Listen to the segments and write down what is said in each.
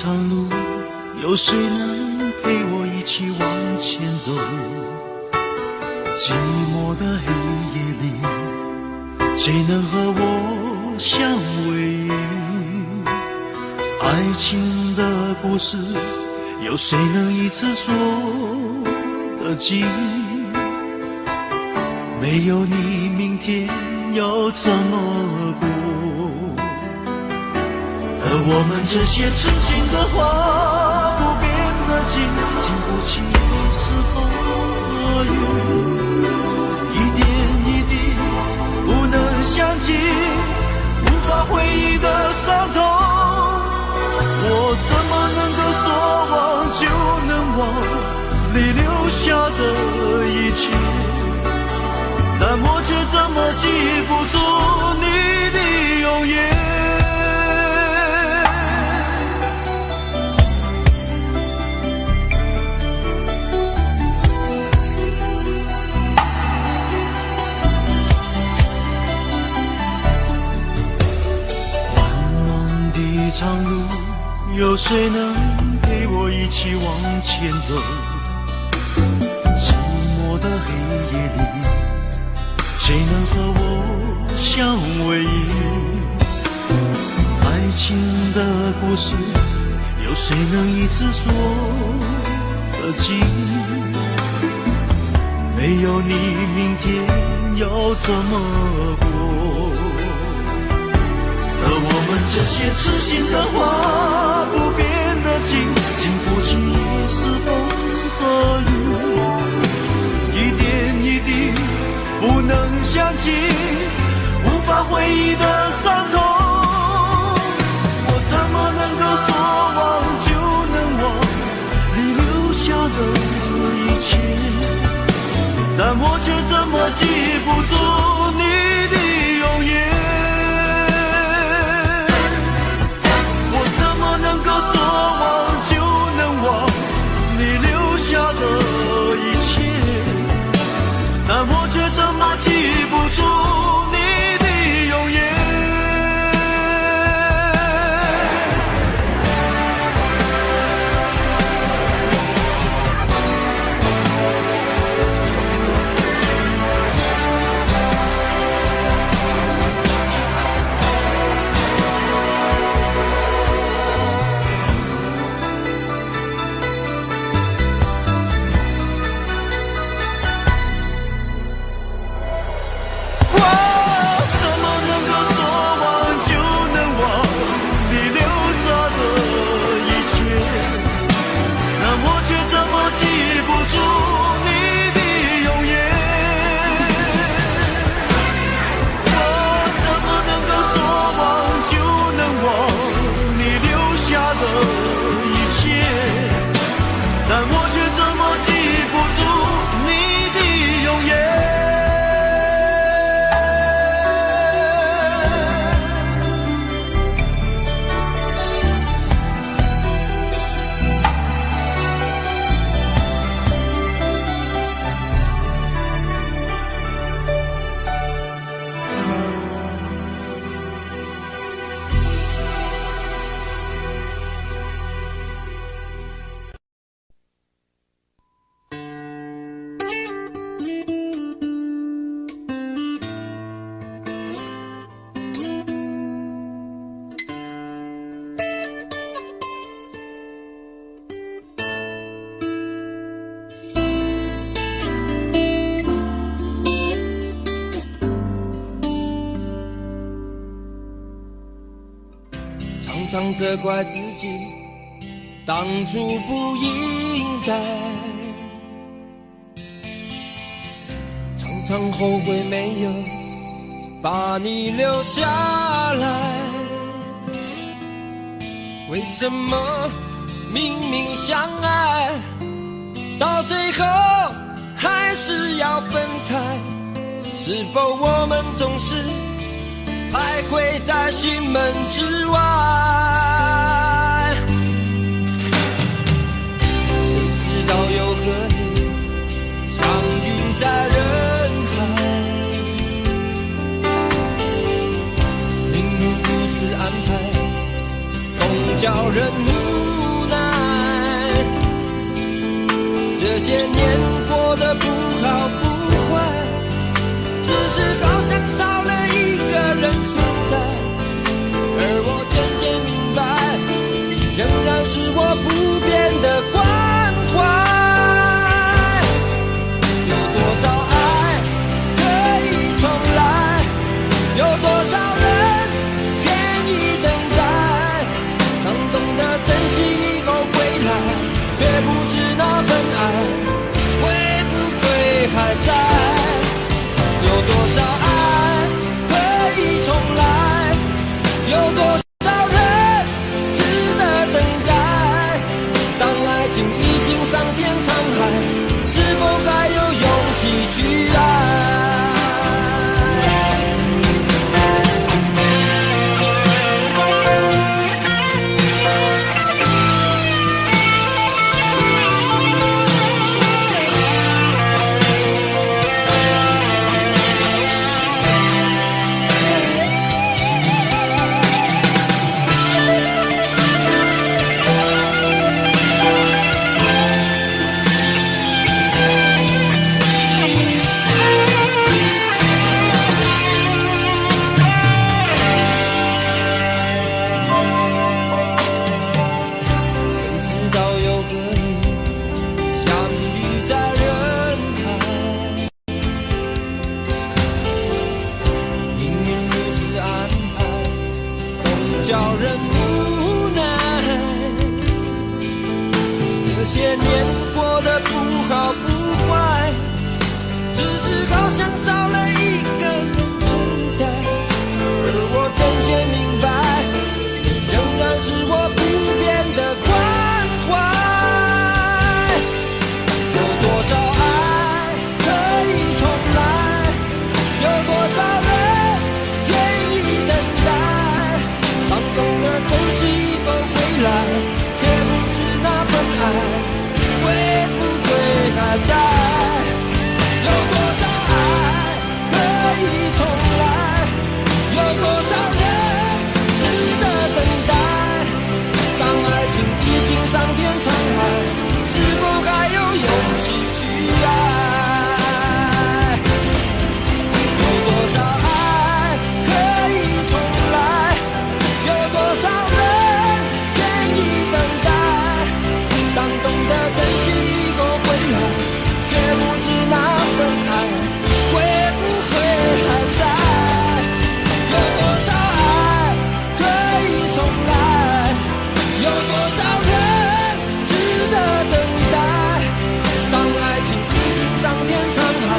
长路，有谁能陪我一起往前走？寂寞的黑夜里，谁能和我相偎？爱情的故事，有谁能一次说得尽？没有你，明天要怎么过？而我们这些痴心的话，不变的情，经不起是否合语，一点一滴不能想起，无法回忆的伤痛。我怎么能够说忘就能忘你留下的一切？但我却怎么记不住你的容颜？长路，有谁能陪我一起往前走？寂寞的黑夜里，谁能和我相偎？爱情的故事，有谁能一次说得尽？没有你，明天要怎么过？而我们这些痴心的话，不变的情，经不起是否合语，一点一滴不能想起，无法回忆的伤痛。我怎么能够说忘就能忘你留下的一切？但我却怎么记不住你的容颜？能够说忘就能忘你留下的一切，但我却怎么记不住你的容颜？常责怪自己当初不应该，常常后悔没有把你留下来。为什么明明相爱，到最后还是要分开？是否我们总是徘徊在心门之外？谁知道又和你相遇在人海，命运如此安排，总叫人无叫人无奈。这些年过得不好不坏，只是好像少了一个人存在。而我渐渐明白，你仍然是我不变的关怀。有多少爱可以重来，有多少人愿意等待。当懂得珍惜不回来，却不知那份爱会不会还在。有多少爱可以重来，有多少人值得等待。当爱情已经桑田沧海，是否还有勇气去爱？有多少爱可以重来，有多少人愿意等待。当懂得珍惜过回来，却不知那份爱会不会还在。有多少爱可以重来，有多少人值得等待。当爱情已经桑田沧海，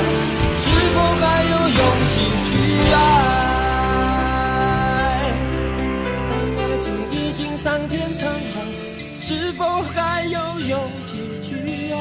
是否还有勇气去爱？当爱情已经桑田沧海，是否还有勇气去爱？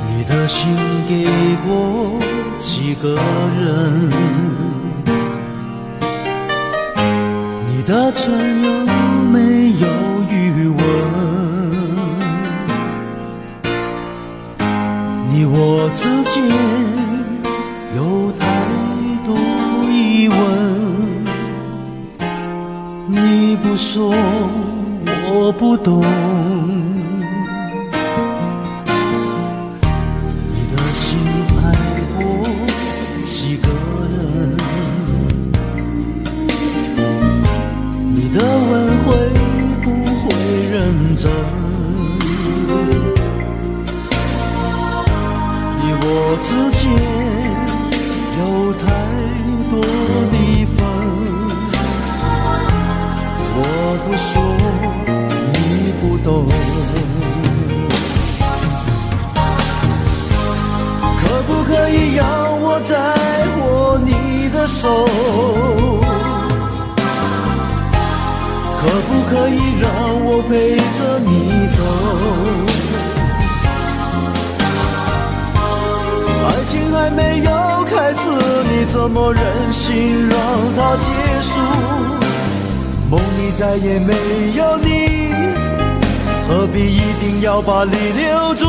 你的心给过几个人？你的唇有没有余温？你我之间有太多疑问，你不说我不懂。几个人，你的吻会不会认真？你我之间有太多的分，我不说你不懂。可不可以让我再握你的手？可不可以让我陪着你走？爱情还没有开始，你怎么忍心让它结束？梦里再也没有你，何必一定要把你留住？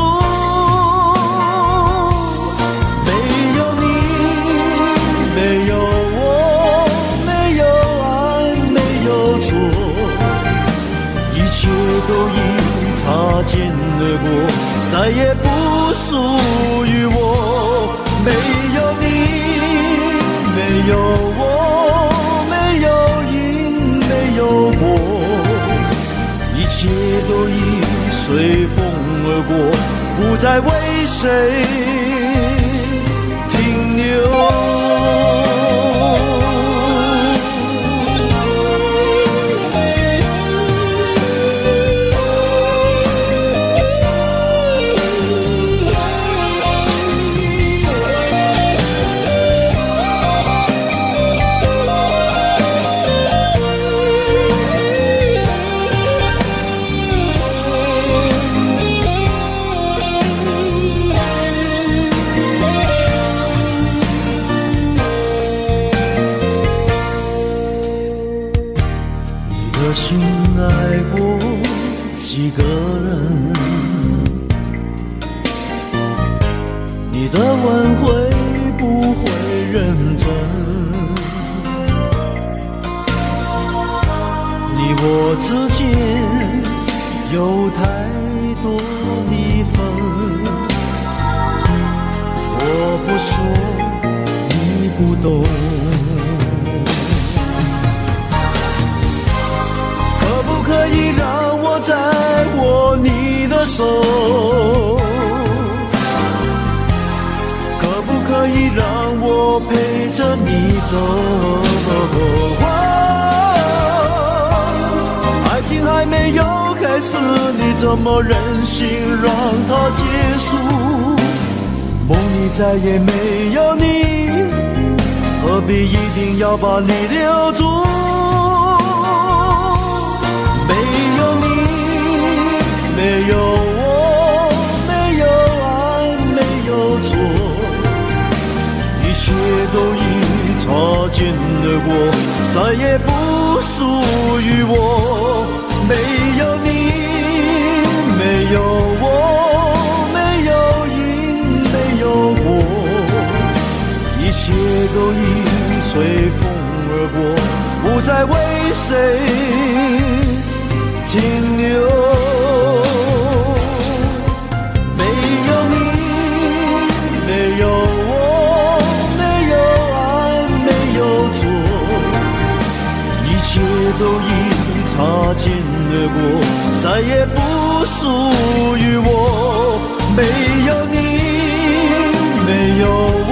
没有我，没有爱，没有错，一切都已擦肩而过，再也不属于我。没有你，没有我，没有因，没有果，一切都已随风而过，不再为谁停留。个人，你的问会不会认真？你我之间有太多的分，我不说你不懂。可不可以让我再握你的手？可不可以让我陪着你走？爱情还没有开始，你怎么忍心让它结束？梦里再也没有你，何必一定要把你留住？没有你，没有我，没有爱，没有错，一切都已擦肩而过，再也不属于我。没有你，没有我，没有因，没有果，一切都已随风而过，不再为谁停留。没有你，没有我，没有爱，没有错，一切都已擦肩而过，再也不属于我。没有你，没有我，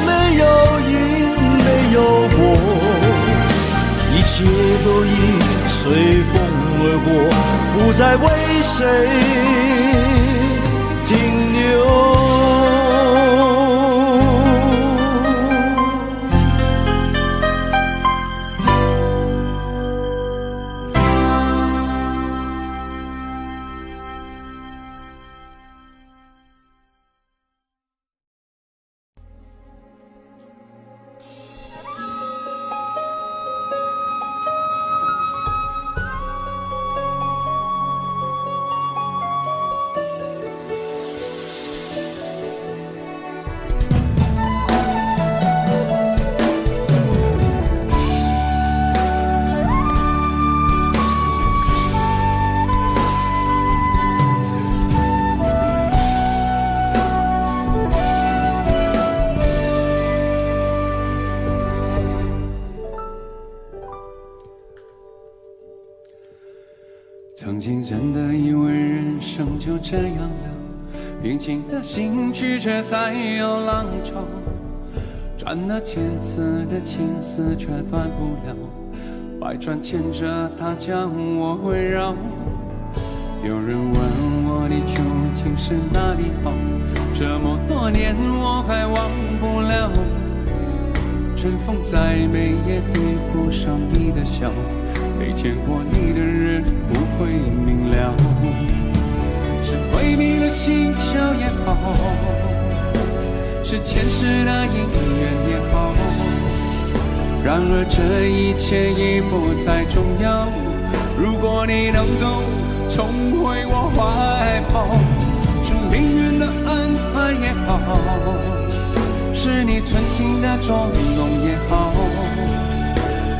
没有因，没有果，一切都已随风而过，不再为谁停留。曾经真的以为人生就这样了，平静的心曲折才有浪潮，转了千次的情丝却断不了，百转千折它将我围绕。有人问我你究竟是哪里好，这么多年我还忘不了，春风再美也比不上你的笑，没见过你的人不会明了，是回避的心跳也好，是前世的姻缘也好，然而这一切已不再重要。如果你能够重回我怀抱，是命运的安排也好，是你存心的捉弄也好，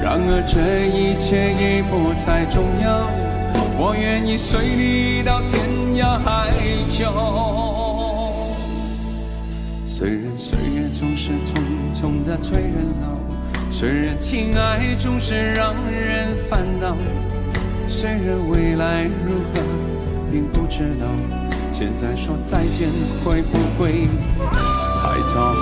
然而这一切已不再重要，我愿意随你到天涯海角。虽然岁月总是匆匆地催人老，虽然情爱总是让人烦恼，虽然未来如何并不知道，现在说再见会不会太早？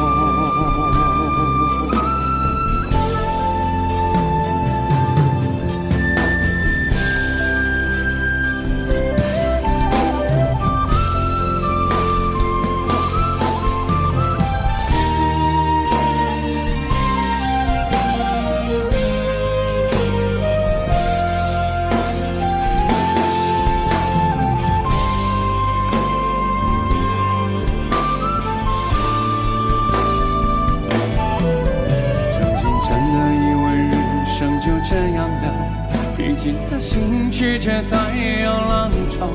平静的心曲折再有浪潮，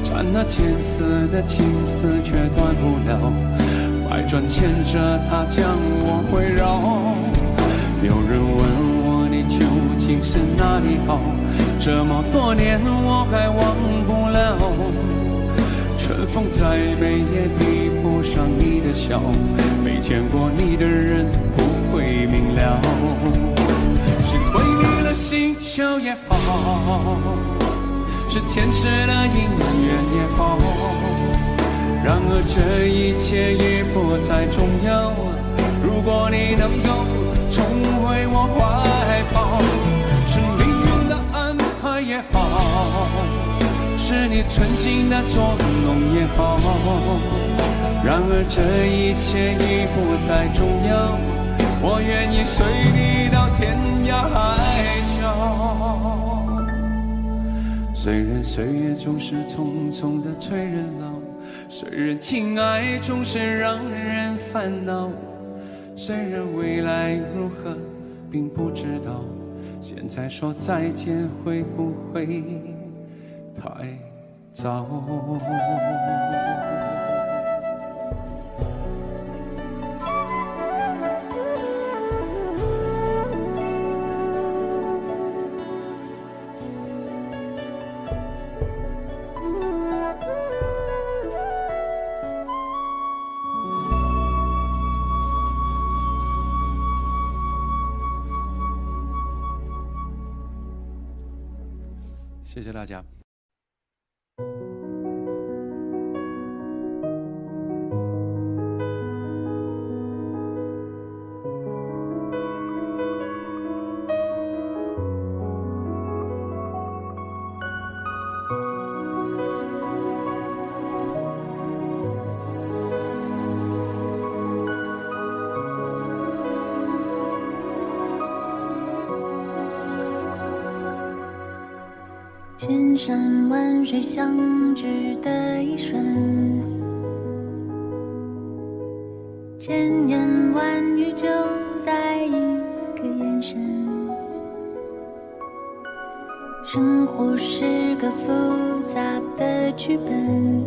斩那千丝的情丝却断不了，百转牵着它将我围绕。有人问我你究竟是哪里好，这么多年我还忘不了。春风再美也比不上你的笑，没见过你的人不会明了。是规避了星球也好，是前世的姻缘也好，然而这一切已不再重要。如果你能够重回我怀抱，是命运的安排也好，是你存心的捉弄也好，然而这一切已不再重要。我愿意随你到天涯海角。虽然岁月总是匆匆的催人老，虽然情爱总是让人烦恼，虽然未来如何并不知道，现在说再见会不会太早？谢谢大家。千山万水相聚的一瞬，千言万语就在一个眼神。生活是个复杂的剧本，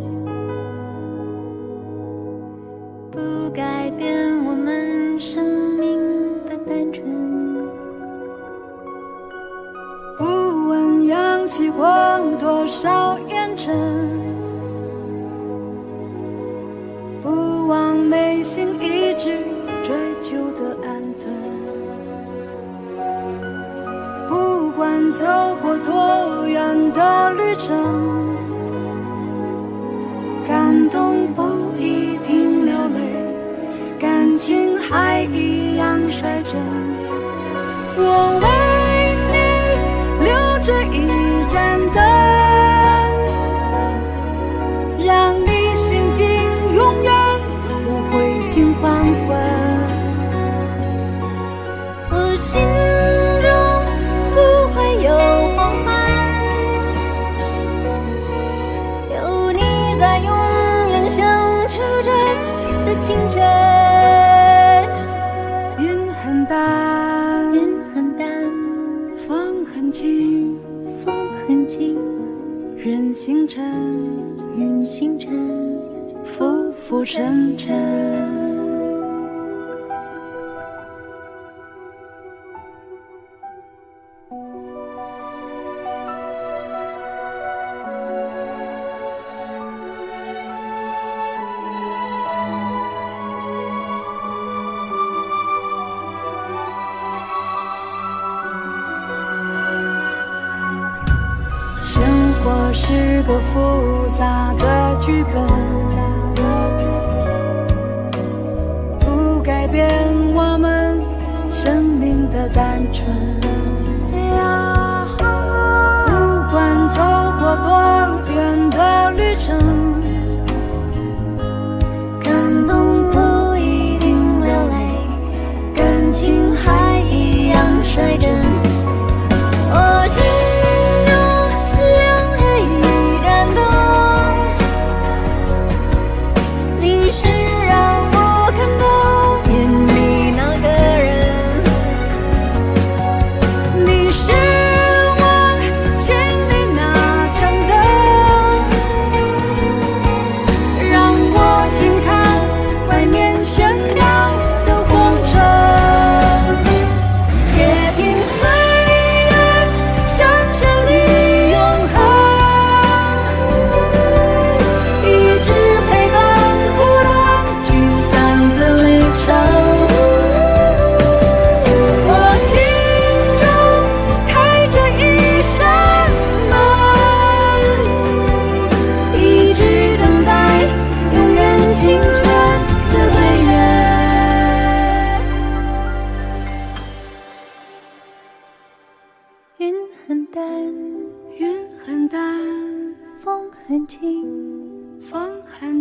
不改变我们生命的单纯。不问扬起过多少烟尘，不忘内心一直追求的安顿。不管走过多远的旅程，感动不一定流泪，感情还一样率真。我为你留着一盏灯，让你心境永远不会尽黄昏。我心中不会有慌乱，有你在永远相处着的清晨。云很淡，云很淡，风很轻，风很轻，人星辰，人星辰，浮浮沉沉。生活是个复杂的剧本，不改变我们生命的单纯。不管走过多远的旅程，感动不一定流泪，感情还一样率真。我心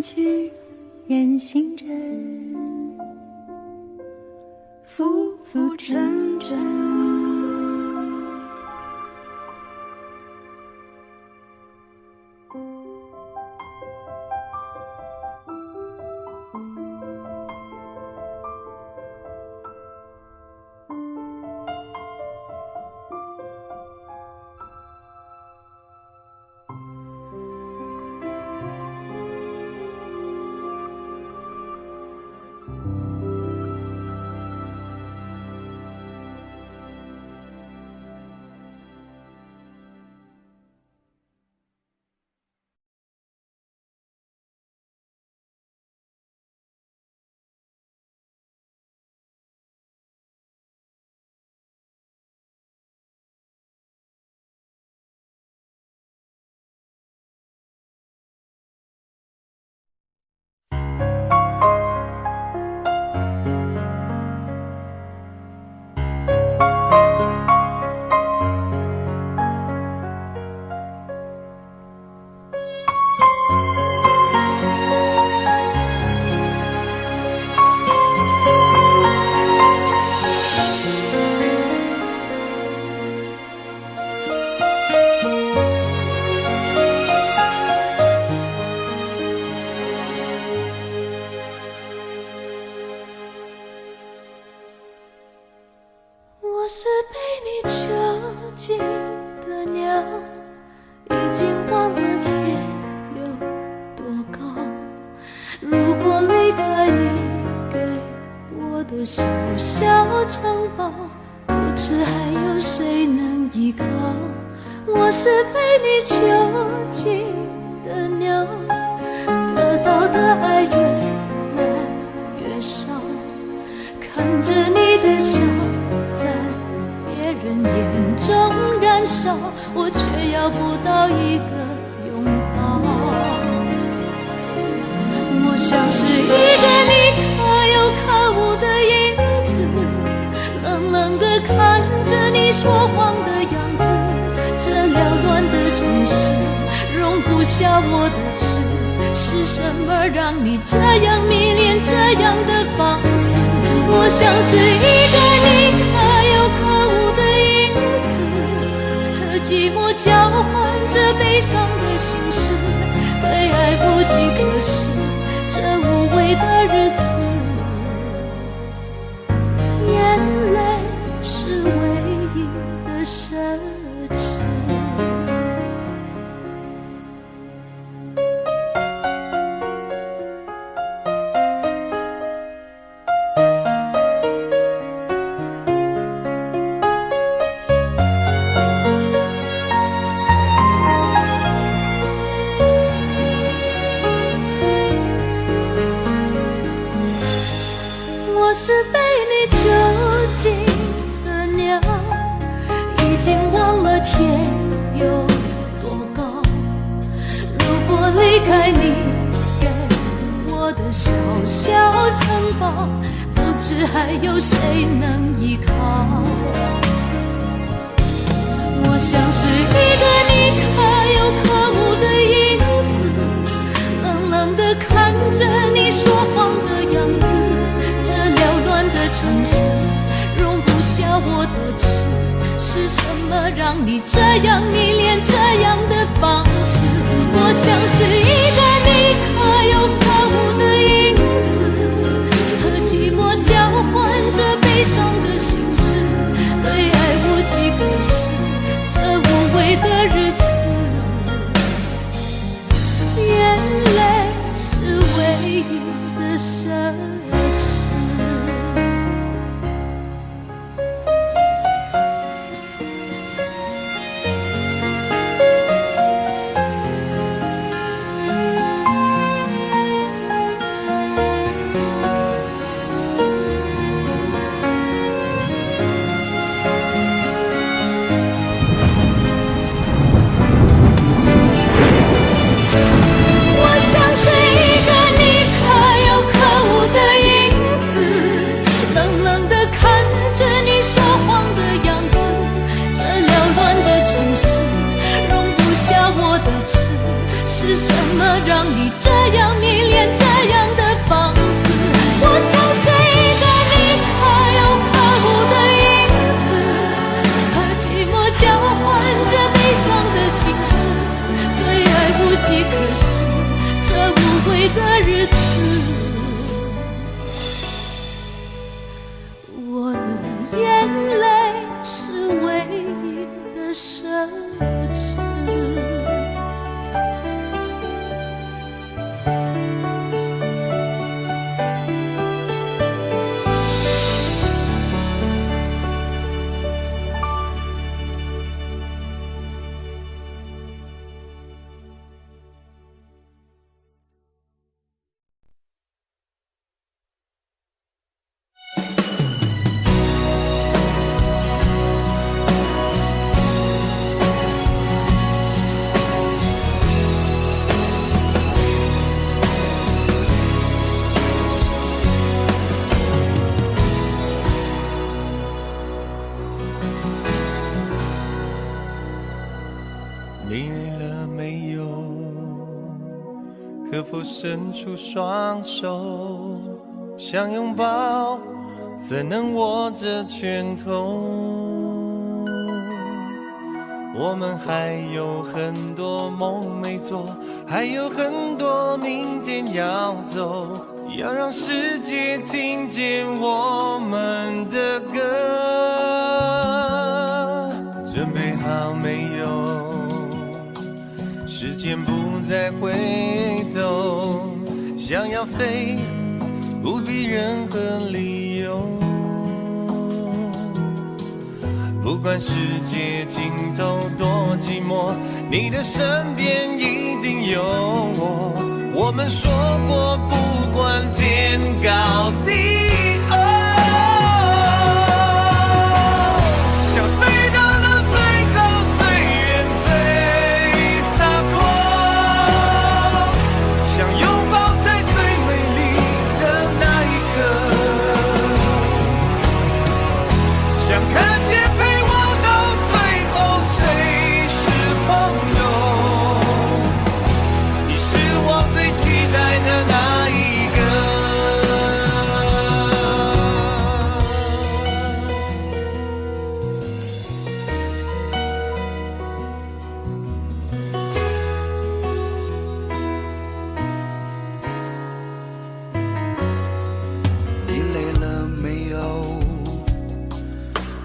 情任性着，浮浮沉沉。我是被你囚禁的鸟，已经忘了天有多高。如果离开你给我的小小城堡，不知还有谁能依靠。我是被你囚禁的鸟，得到的爱越来越少，看着你的笑别人眼中燃烧，我却要不到一个拥抱。我像是一个你可有可无的影子，冷冷地看着你说谎的样子。这缭乱的城市容不下我的痴，是什么让你这样迷恋，这样的放肆？我像是一个你可有可无的影子，和寂寞交换着悲伤的心事，对爱不计可施，这无味的日子，眼泪是唯一的奢侈。我是被你囚禁的鸟，已经忘了天有多高。如果离开你给我的小小城堡，不知还有谁能依靠。我像是一个你可有可无的影子，冷冷地看着你说谎的样子。城市容不下我的痴，是什么让你这样迷恋，这样的放肆？我像是一个你可有可无的影子，和寂寞交换着悲伤的心事，对爱无计可施，这无味的日子，眼泪是唯一的奢侈。我像是一个你可有可无的么让你这样迷恋这样的放肆？我像是一个你可有可无的影子，和寂寞交换着悲伤的心事，对爱无计可施这无悔的日子。我的眼泪是唯一的奢侈。你累了没有？可否伸出双手，想拥抱，怎能握着拳头？我们还有很多梦没做，还有很多明天要走，要让世界听见我们的歌。准备好没有？时间不再回头，想要飞，不必任何理由。不管世界尽头多寂寞，你的身边一定有我。我们说过，不管天高地厚，想飞到了最高最远最洒脱，想拥抱在最美丽的那一刻，想看见陪我到最后谁是朋友。你是我最期待的那一个。你累了没有？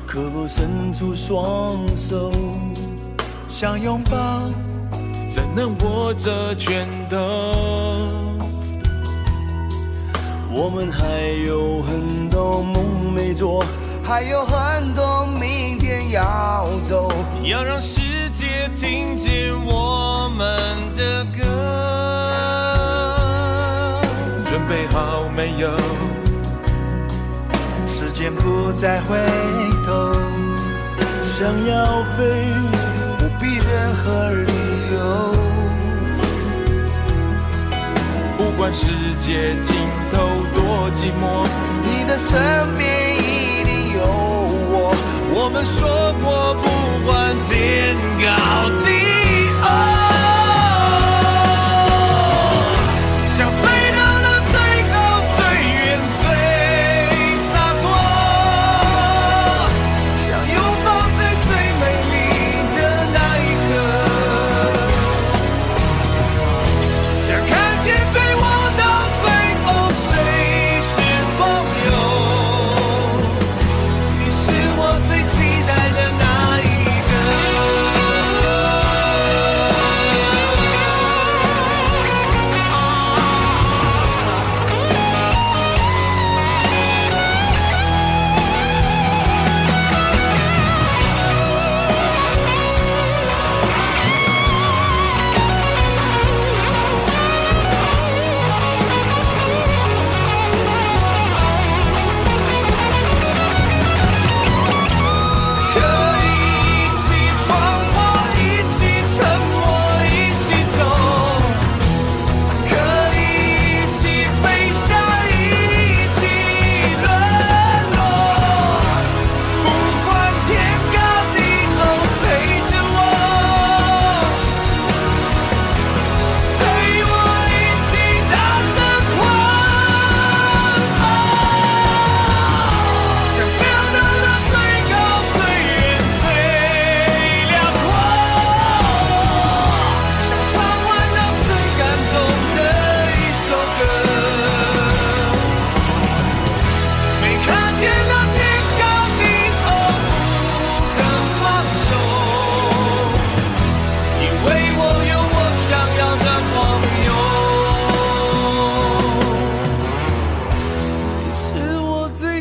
可否伸出双手，想拥抱，怎能握着拳头？我们还有很多梦没做，还有很多明天要走，要让世界听见我们的歌。准备好没有？时间不再回头，想要飞，不必任何理由。不管世界尽头多寂寞，你的身边一定有我。我们说过，不管天高地厚，想飞到了最高最远最洒脱，想拥抱在最美丽的那一刻，想看见陪我到最后谁是朋友。你是我最期待的那一个。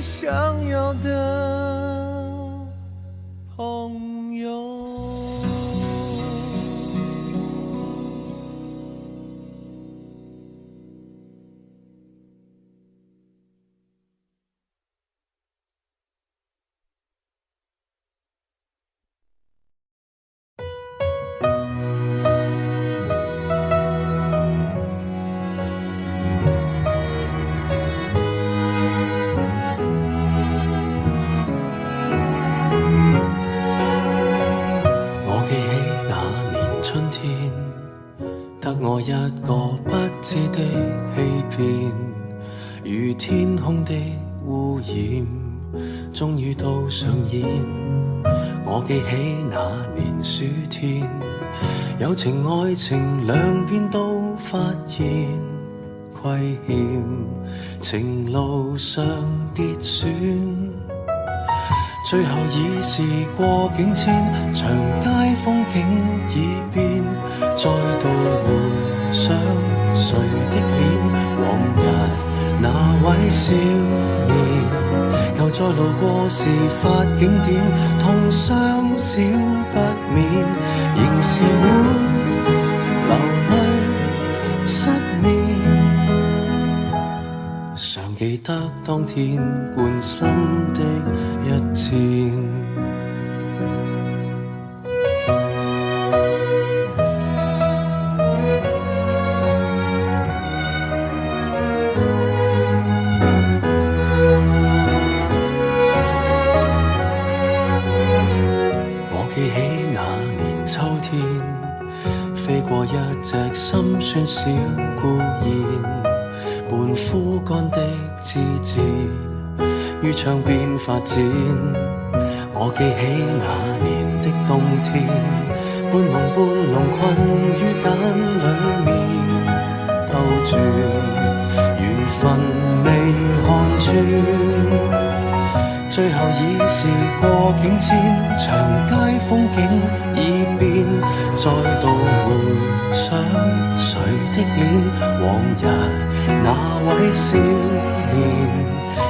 想要的朋友。我一個不知的欺騙，如天空的污染，終於都上演。我記起那年暑天，友情愛情兩邊都發現虧欠，情路上跌損，最後已是過境遷，長街風景已變，再度回想誰的臉，往日那位少年，又再路過事發景點，痛傷少不免，仍是會流淚失眠，常記得當天貫心的一箭。心酸小孤燕，半枯乾的枝枝於窗邊發展。我記起那年的冬天，半夢半朧困於繭裡面兜轉，緣分未看穿，最後已是過境遷，長街風景已變，再度回想誰的臉，往日那位少年，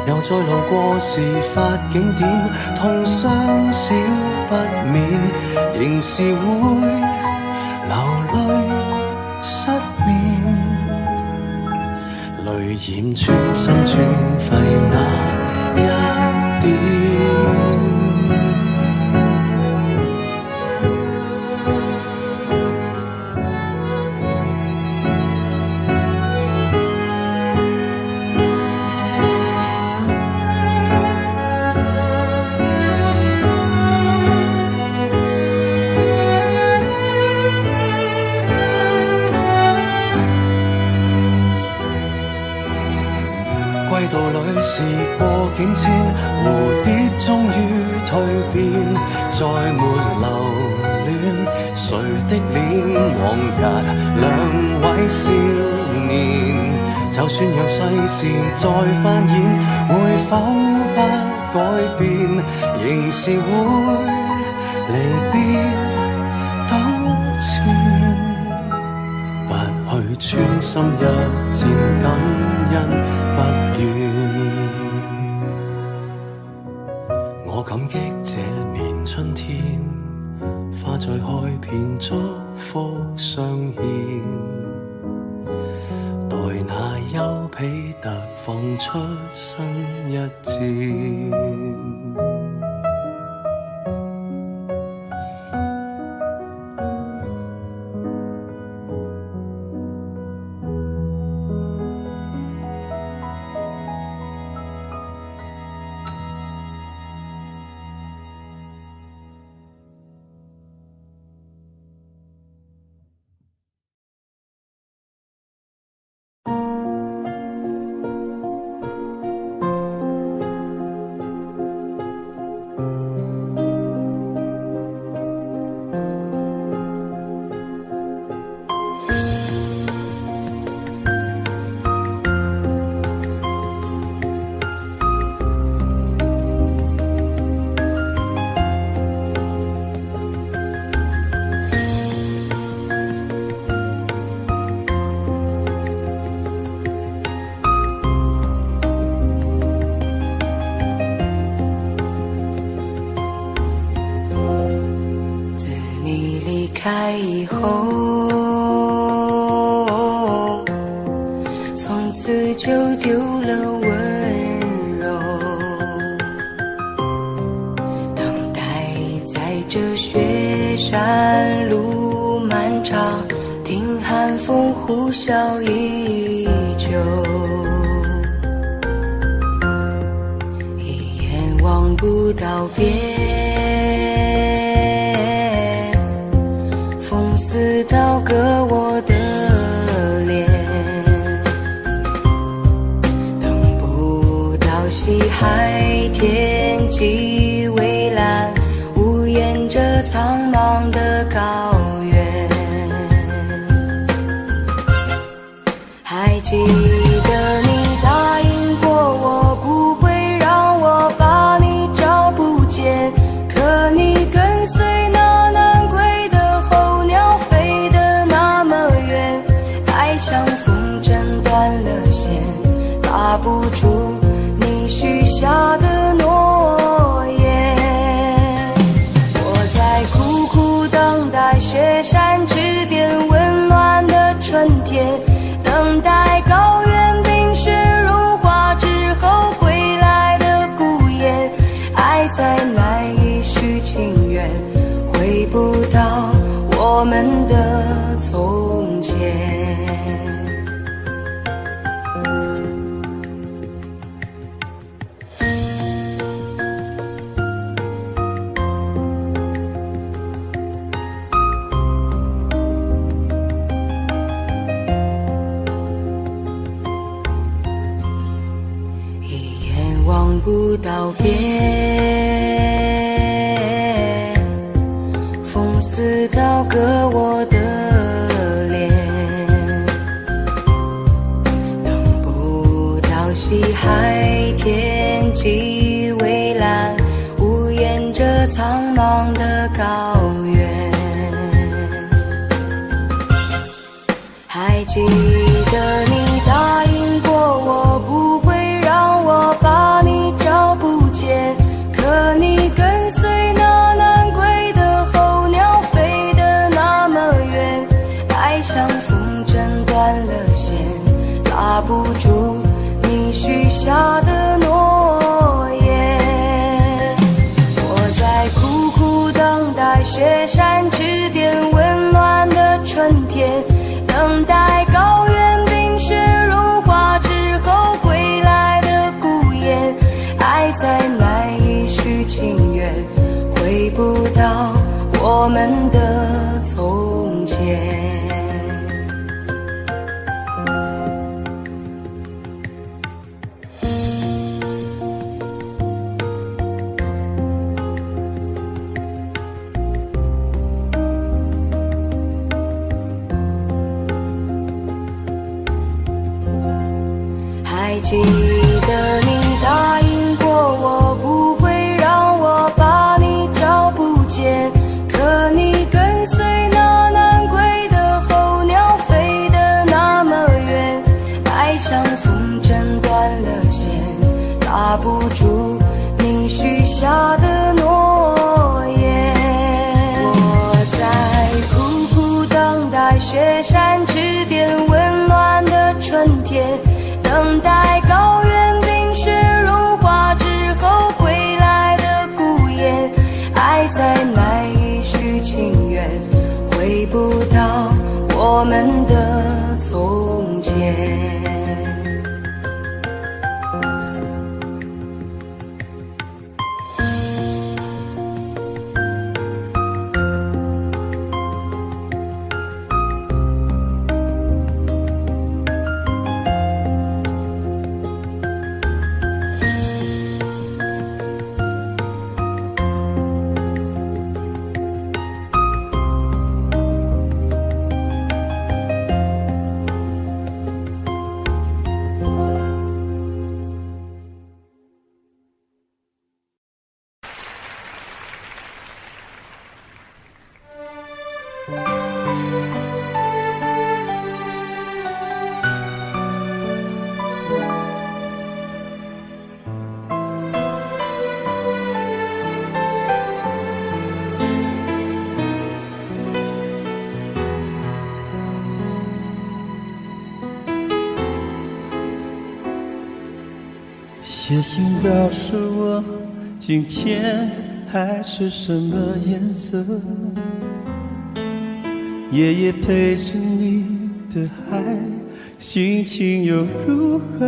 又再路過事發景點，痛傷少不免，仍是會流淚失眠，淚染穿心穿肺那一點。歸途裏是過境遷，蝴蝶終於蛻變，再沒留戀誰的臉，往日兩位少年，就算讓世事再翻演，會否不改變，仍是會離別糾纏，不去穿心一箭，感恩不怨。我感激這年春天，花再開遍，祝福相獻，待那丘比特放出新一箭。开以后，从此就丢了温柔，等待在这雪山路漫长，听寒风呼啸依旧，一眼望不到边，风似刀割我的脸，等不到西海天际蔚蓝，无言着苍茫的高原。还记得你答应过我，不会让我把你找不见，可你跟随那南归的候鸟飞得那么远，爱像风筝断了线，拉不住你许下的诺言。我在苦苦等待雪山之巅温暖的春天，等待高原冰雪融化之后归来的孤雁，爱再难以续情缘，回不到我们的从前。望不到边，风似刀割我的脸，等不到西海天际蔚蓝，无言着苍茫的高原。还记得你答应过我，不会让我把你找不见，可你跟随那南归的候鸟飞得那么远，爱像风筝断了线，拉不住你许下的诺言。我在苦苦等待雪山之巅温暖的春天，等待高原冰雪融化之后归来的孤雁，爱再难以续情缘，回不到我们的从前。还记得你答应过我，不会让我把你找不见，可你跟随那南归的候鸟飞得那么远，爱像风筝断了线，拉不住你许下的诺言。我在苦苦等待雪山之巅温暖的春天，等待高原冰雪融化之后归来的孤雁，爱再难以续情缘，回不到我们的从前。写信告诉我，今天海是什么颜色？夜夜陪着你的海，心情又如何？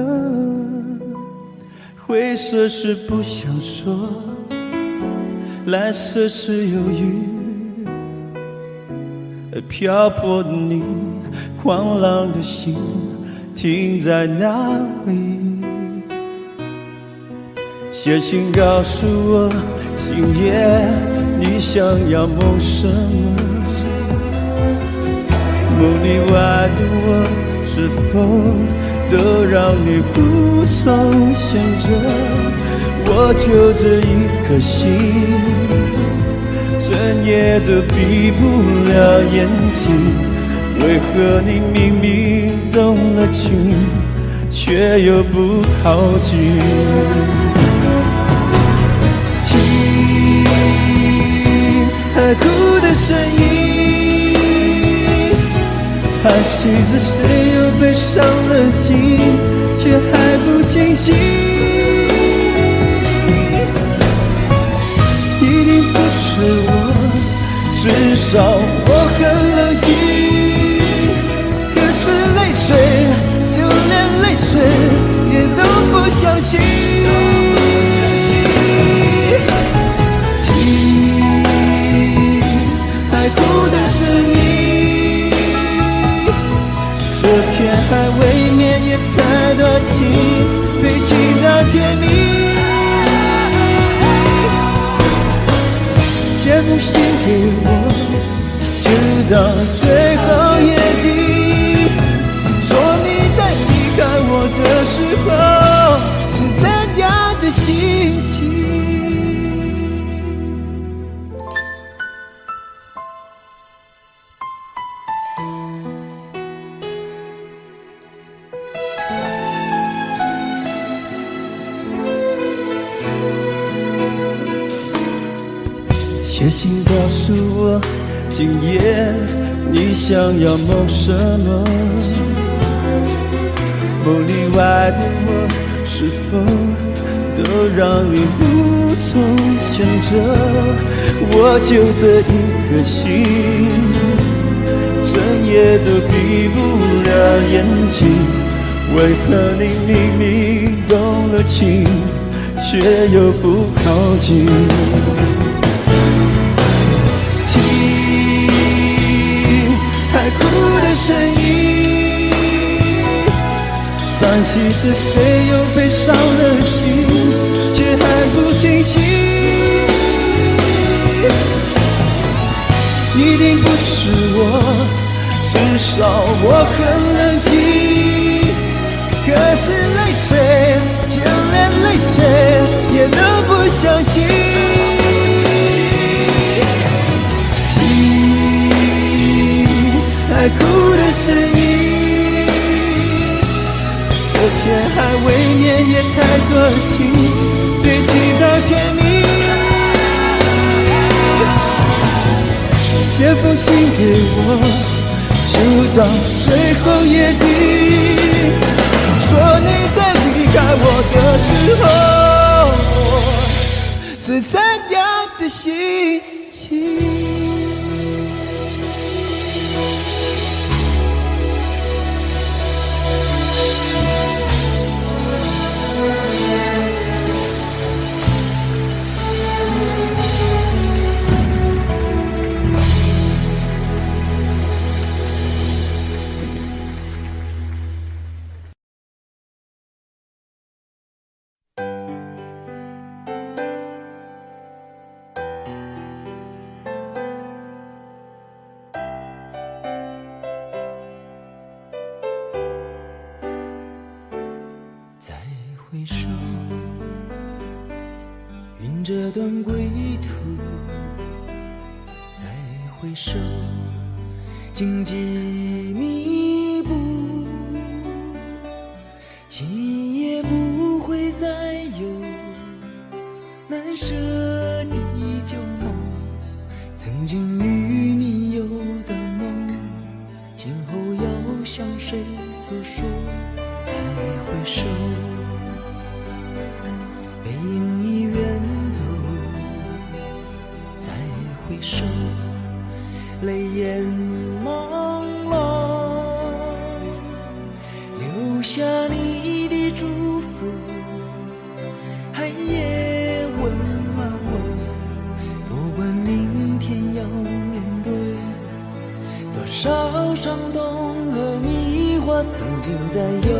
灰色是不想说，蓝色是犹豫，而漂泊的你，狂浪的心停在哪里？写信告诉我，今夜你想要梦什么？梦里外的我，是否都让你无从选择？我就这一颗心，整夜都闭不了眼睛。为何你明明动了情，却又不靠近？听海哭的声音，叹息着谁又被伤了心，却还不清醒。一定不是我，至少我很冷静。可是泪水，就连泪水也都不相信。听海哭的声音，这片海未免也太多情，被情到甜蜜。写封信给我，直到最后夜底，说你在离开我的时候是怎样的心情。写信告诉我，今夜你想要梦什么？梦里外的我，是否都让你无从选择？我就这一颗心，整夜都闭不了眼睛。为何你明明动了情，却又不靠近？海哭的声音，叹息着谁又被伤了心，却还不清醒。一定不是我，至少我很冷静。可是泪水，就连泪水也都不相信。海哭的声音，这片海未免也太多情，堆积到甜蜜。写封信给我，就到最后夜底，说你在离开我的时候是怎样的心情。再回首，云这段归途；再回首，荆棘密布。今夜不会再有难舍的旧梦，曾经与你有的梦，今后要向谁诉说？再回首，手，泪眼朦胧，留下你的祝福，寒夜温暖我。不管明天要面对多少伤痛和迷惑，曾经在幽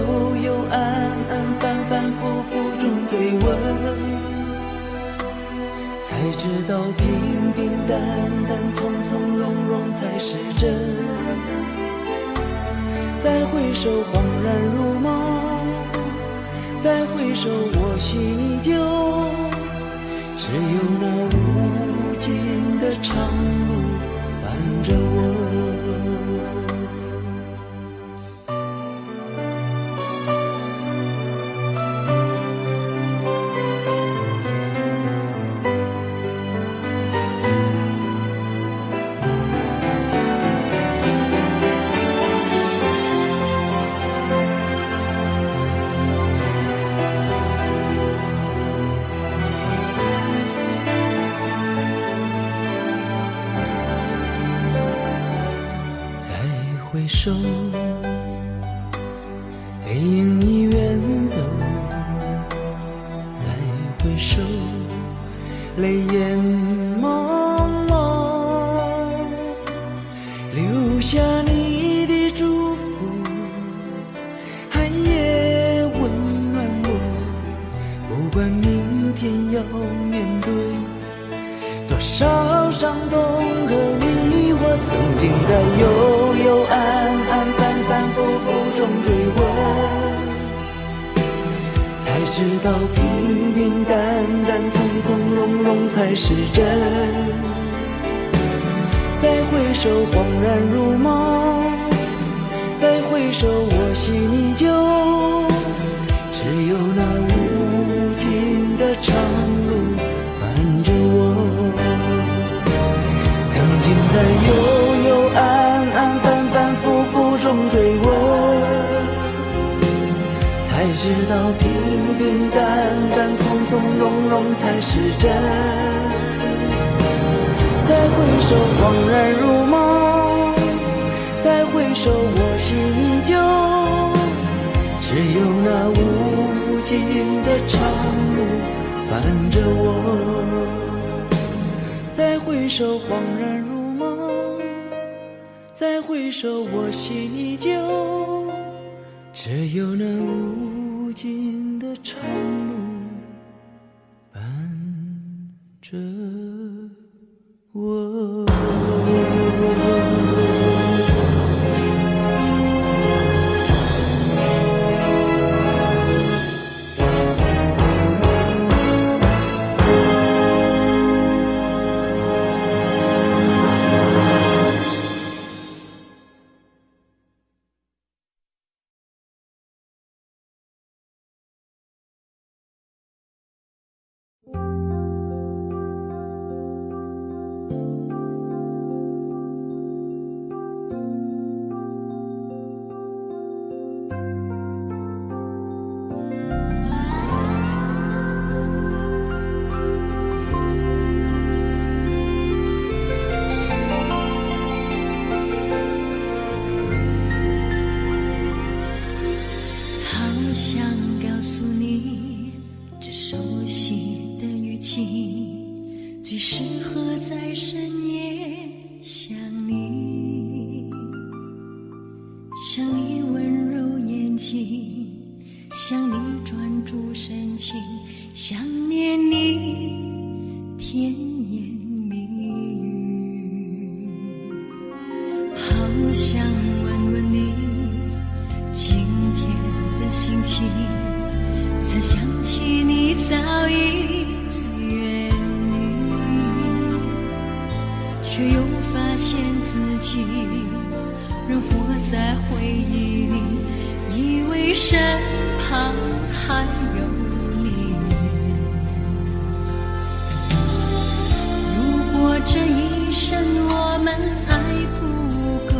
幽暗暗、反反复复中追问。才知道平平淡淡、从从容容才是真。再回首，恍然如梦；再回首，我心依旧。只有那无尽的长路伴着我。回首，背影已远走；再回首，泪眼朦胧，留下你的祝福，寒夜温暖我。不管明天要面对多少伤痛和迷惑，曾经在幽幽暗暗、反反复复中追问，才知道平平淡淡、从从容容才是真。再回首，恍然如梦；再回首，我心依旧。只有那无尽的长路伴着我。曾经在幽幽暗暗、反反复复中追问，才知道平平淡淡、从从容容才是真。再回首，恍然如梦；再回首，我心依旧。只有那无尽的长路伴着我。再回首，恍然如梦；再回首，我心依旧。只有那无尽的长路伴着我。最适合在深夜想你，想你温柔眼睛，想你专注深情，想念你甜言蜜语，好想问问你今天的心情，才想起你早已却又发现自己仍活在回忆里，以为身旁还有你。如果这一生我们爱不够，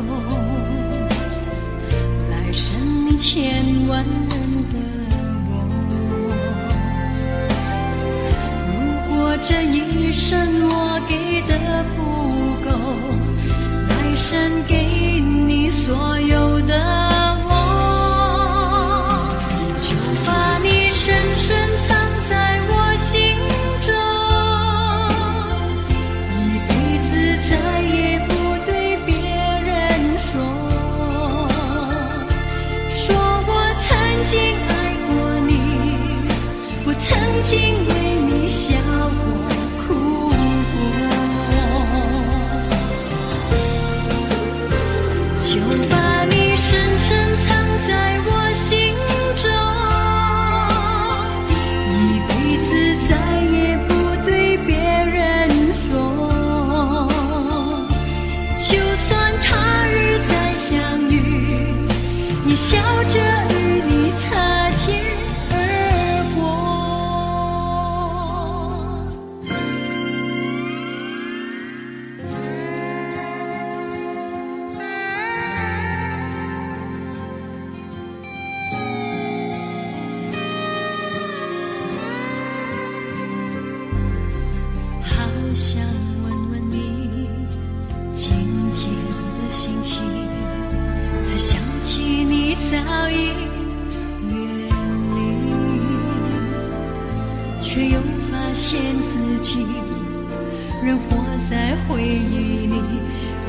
来生你千万人等我。如果这一生我给的不生给你所有的我，就把你深深藏在我心中，一辈子再也不对别人说，说我曾经爱过你，我曾经为你笑过哭过，就把你深深藏在我心中，一辈子再也不对别人说，就算他日再相遇，也笑着与你擦肩而过。好想问问你今天的心情，才想起你早已远离，却又发现自己仍活在回忆里，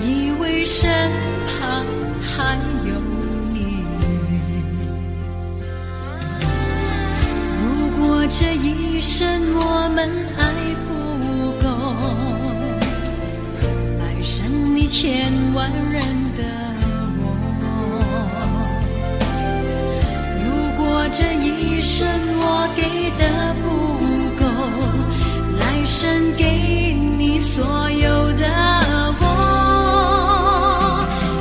以为身旁还有你。如果这一生我们爱不够，爱上你千万人的我，如果这一生我给的不够，来生给你所有的我，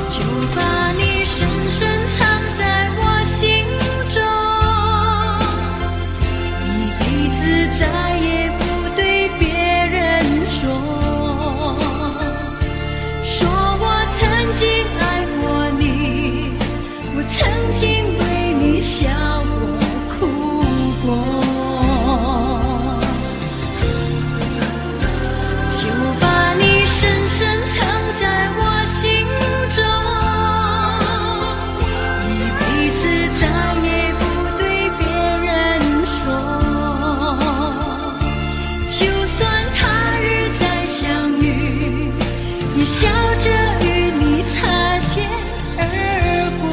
就把你深深藏在我心中，一辈子再也不对别人说，说我曾经爱过你，我曾经为你笑过哭过，就把你深深藏在我心中，一辈子再也不对别人说，就算他日再相遇，也笑着与你擦肩而过，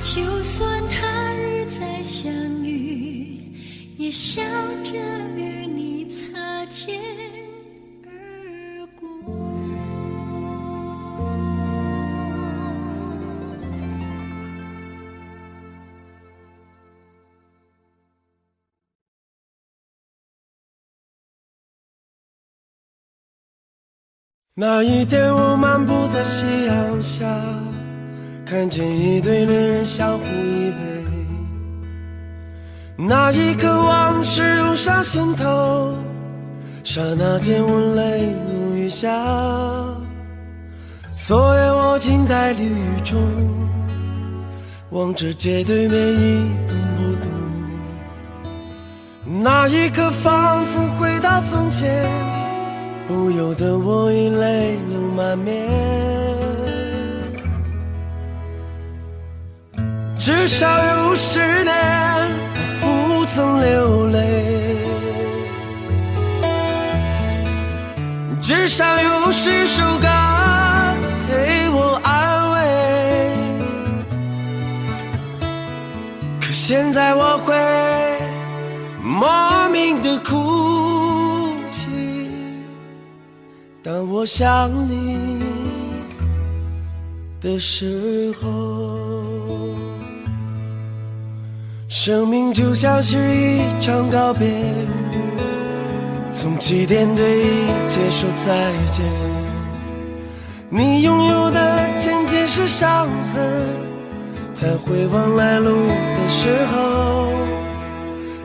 就算他日再相遇，也笑着与你擦肩而过。那一天我漫步在夕阳下，看见一对恋人相互依偎，那一刻往事涌上心头，刹那间我泪如雨下，昨夜我静在绿雨中，望着街对面一动不动，那一刻仿佛回到从前，不由得我已泪流满面，至少有10年不曾流泪，至少有10首歌给我安慰，可现在我会莫名的哭泣，当我想你的时候。生命就像是一场告别，从起点对一切说再见，你拥有的仅仅是伤痕，在回望来路的时候，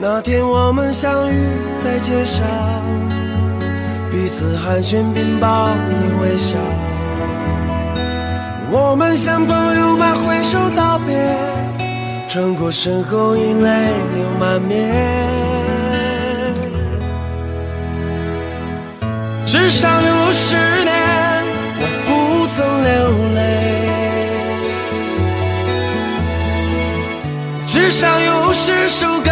那天我们相遇在街上，彼此寒暄并报以微笑，我们像朋友般挥手道别，穿过身后已泪流满面，至少有10年我不少有10首歌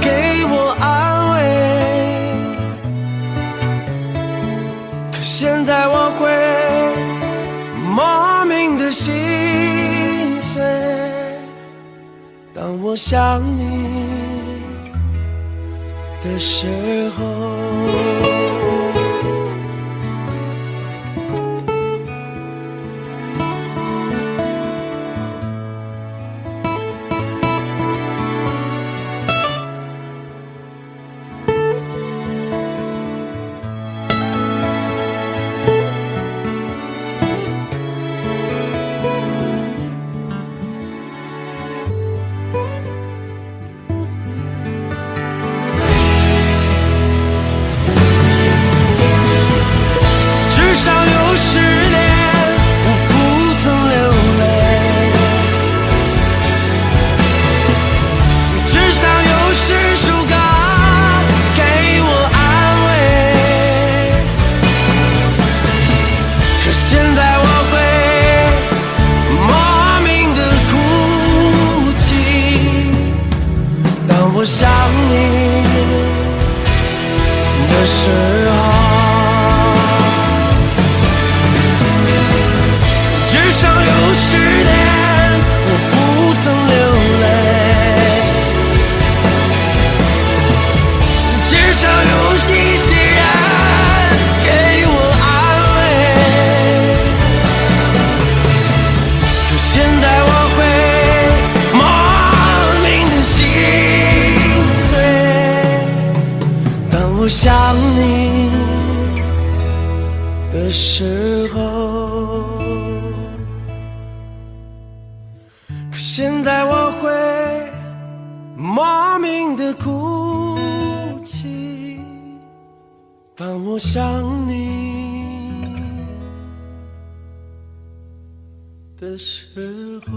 给我安慰。可现在我会莫名的心碎，当我想你的时候。我想你的时候，至少有10年我不曾流泪，至少有一些人给我安慰。可现在我会莫名的心碎，当我想你的时候。可现在我会莫名的哭泣，当我想你的时候。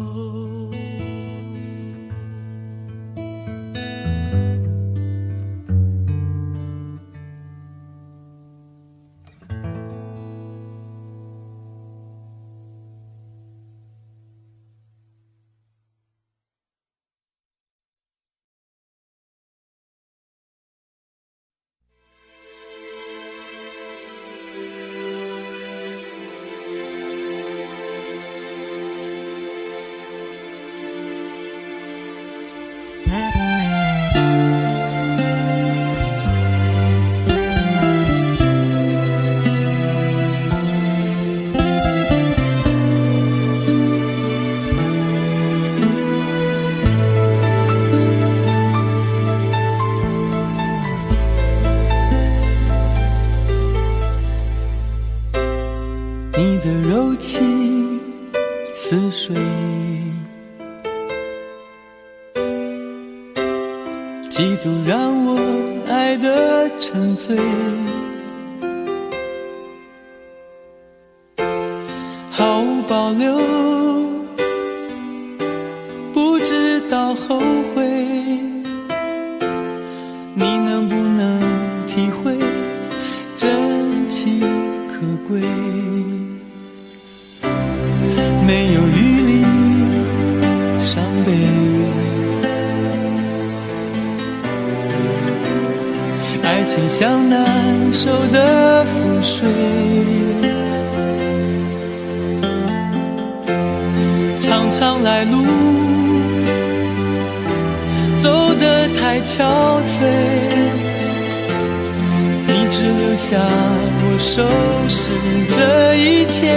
你的柔情似水，几度让我爱得沉醉，毫无保留，不知道后悔。你能不能体会真情可贵？没有余力伤悲，爱情像难收的覆水，长长来路走得太憔悴，你只留下我收拾这一切。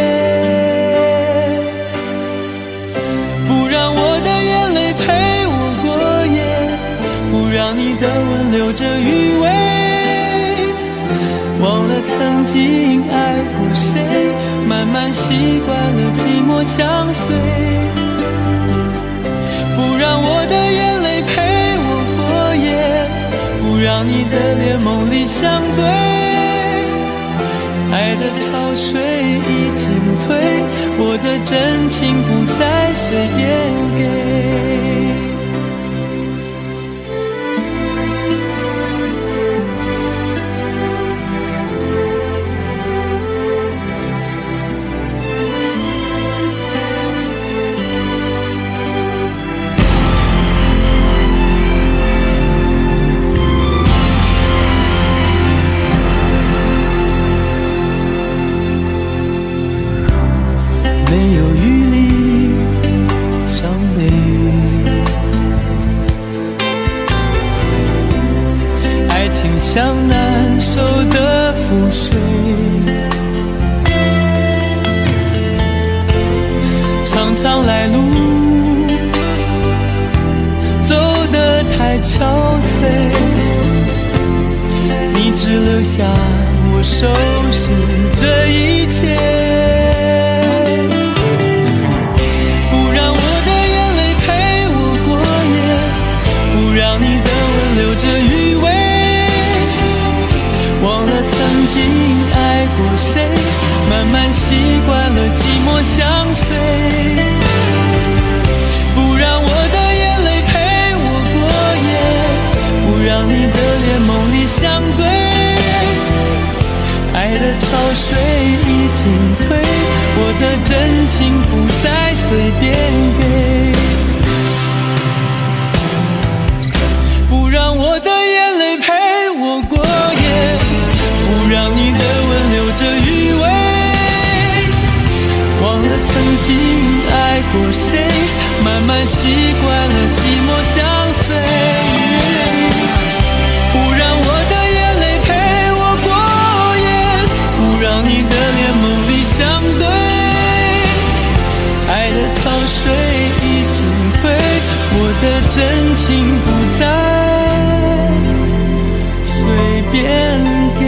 让我的眼泪陪我过夜，不让你的吻留着余味，忘了曾经爱过谁，慢慢习惯了寂寞相随。不让我的眼泪陪我过夜，不让你的脸梦里相对，爱的潮水已经退，我的真情不再随便给。像难收的覆水，常常来路走得太憔悴，你只留下我收拾这一切，不让我的眼泪陪我过夜，不让你的吻留着余味，忘了曾经爱过谁，慢慢习惯了寂寞相随，不让我的眼泪陪我过夜，不让你的脸梦里相对，爱的潮水已经退，我的真情不再随便给，不让我的眼泪陪我过夜，不让你的吻留着余味，忘了曾经爱过谁，慢慢习惯了寂寞相随，不让我的眼泪陪我过夜，不让你的脸梦里相对，爱的潮水已经退，我的真情不再随便给。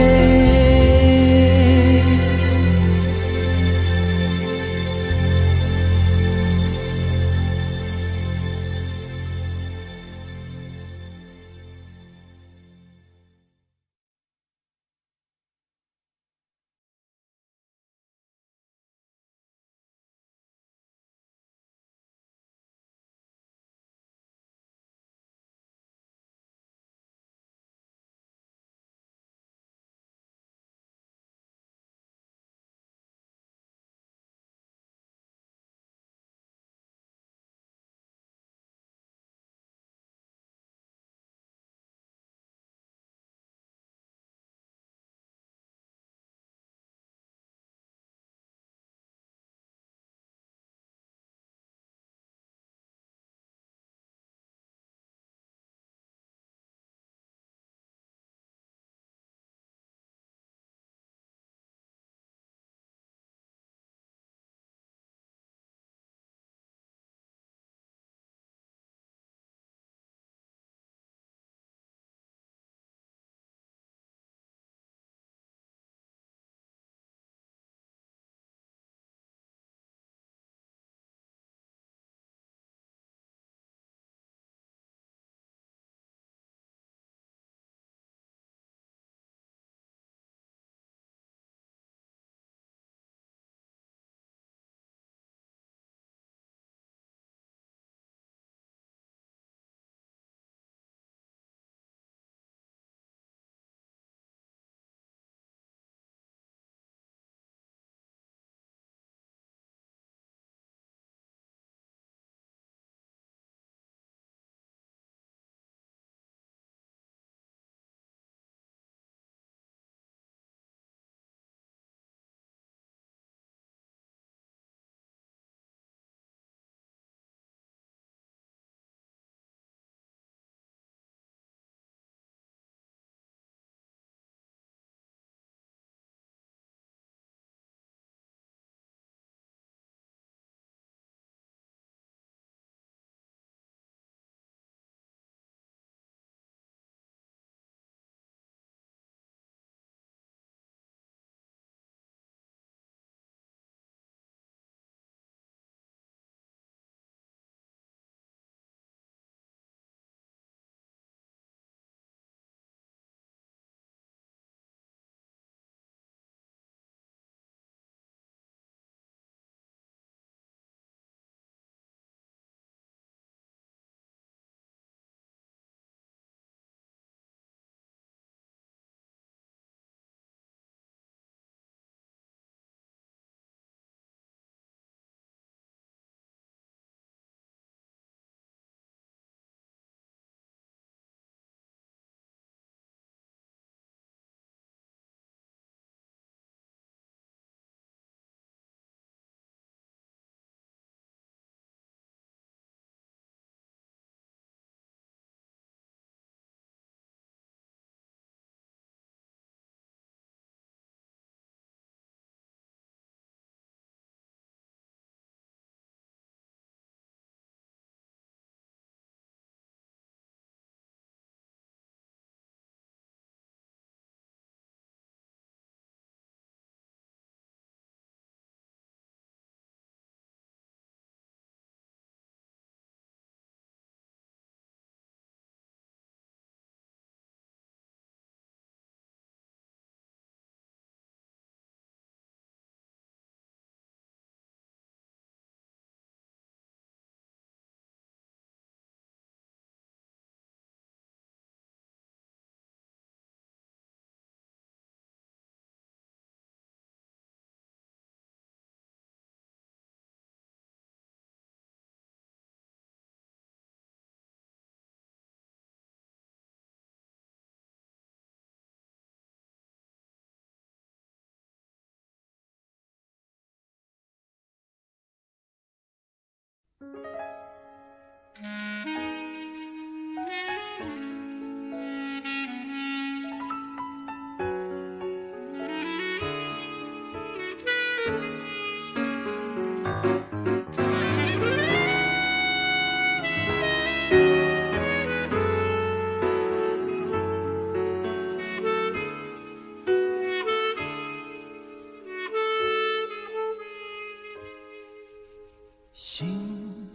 心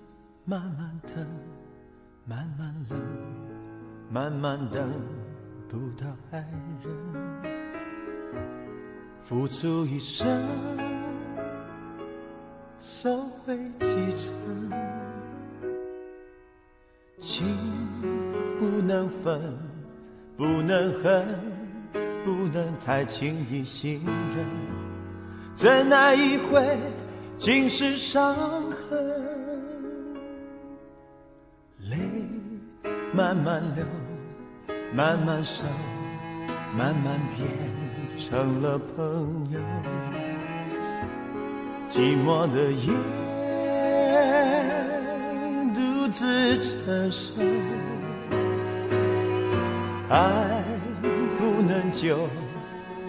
慢慢疼，慢慢冷，慢慢等不到爱人，付出一生，收回几成。情不能分，不能恨，不能太轻易信任，怎奈一回尽是伤痕。泪慢慢流，慢慢收，慢慢变成了朋友。寂寞的夜独自承受，爱不能久，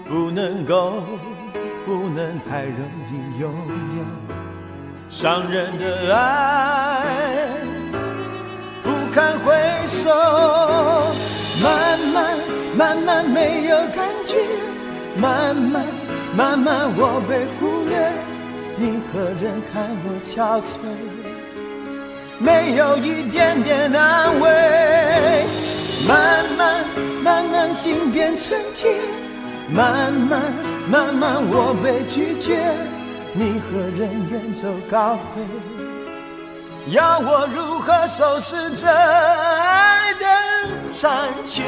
不能够，不能太容易拥有。伤人的爱不堪回首，慢慢慢慢没有感觉，慢慢慢慢我被忽略，你何人看我憔悴，没有一点点安慰。慢慢慢慢心变成铁，慢慢慢慢我被拒绝，你何人远走高飞，要我如何收拾这爱的残缺。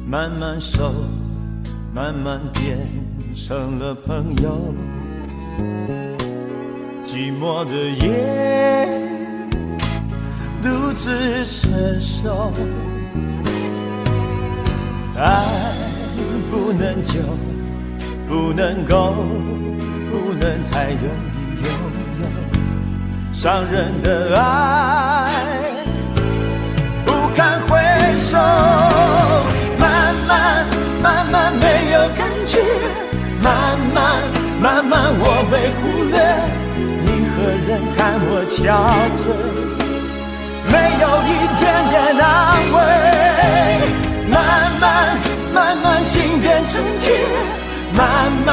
慢慢收，慢慢变成了朋友。寂寞的夜独自承受，爱不能久，不能够，不能太容易拥有。伤人的爱不堪回首，慢慢慢慢没有感觉，慢慢慢慢我被忽略，你何人看我憔悴，没有一点点安慰。慢慢慢慢心变成铁，慢慢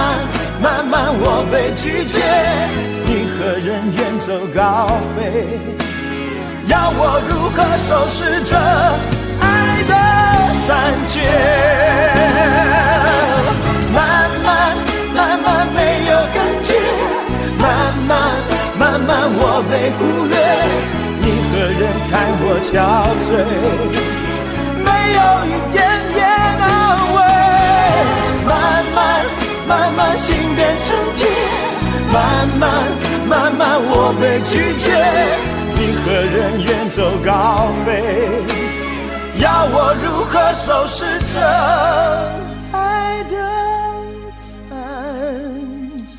慢慢我被拒绝，你何人远走高飞，要我如何收拾这爱的残缺。慢慢慢慢没有感觉，慢慢慢慢我被忽略，你何人看我憔悴，没有一点点安慰。慢慢慢慢心变成铁，慢慢慢慢我被拒绝，你何人远走高飞，要我如何收拾这爱的残缺。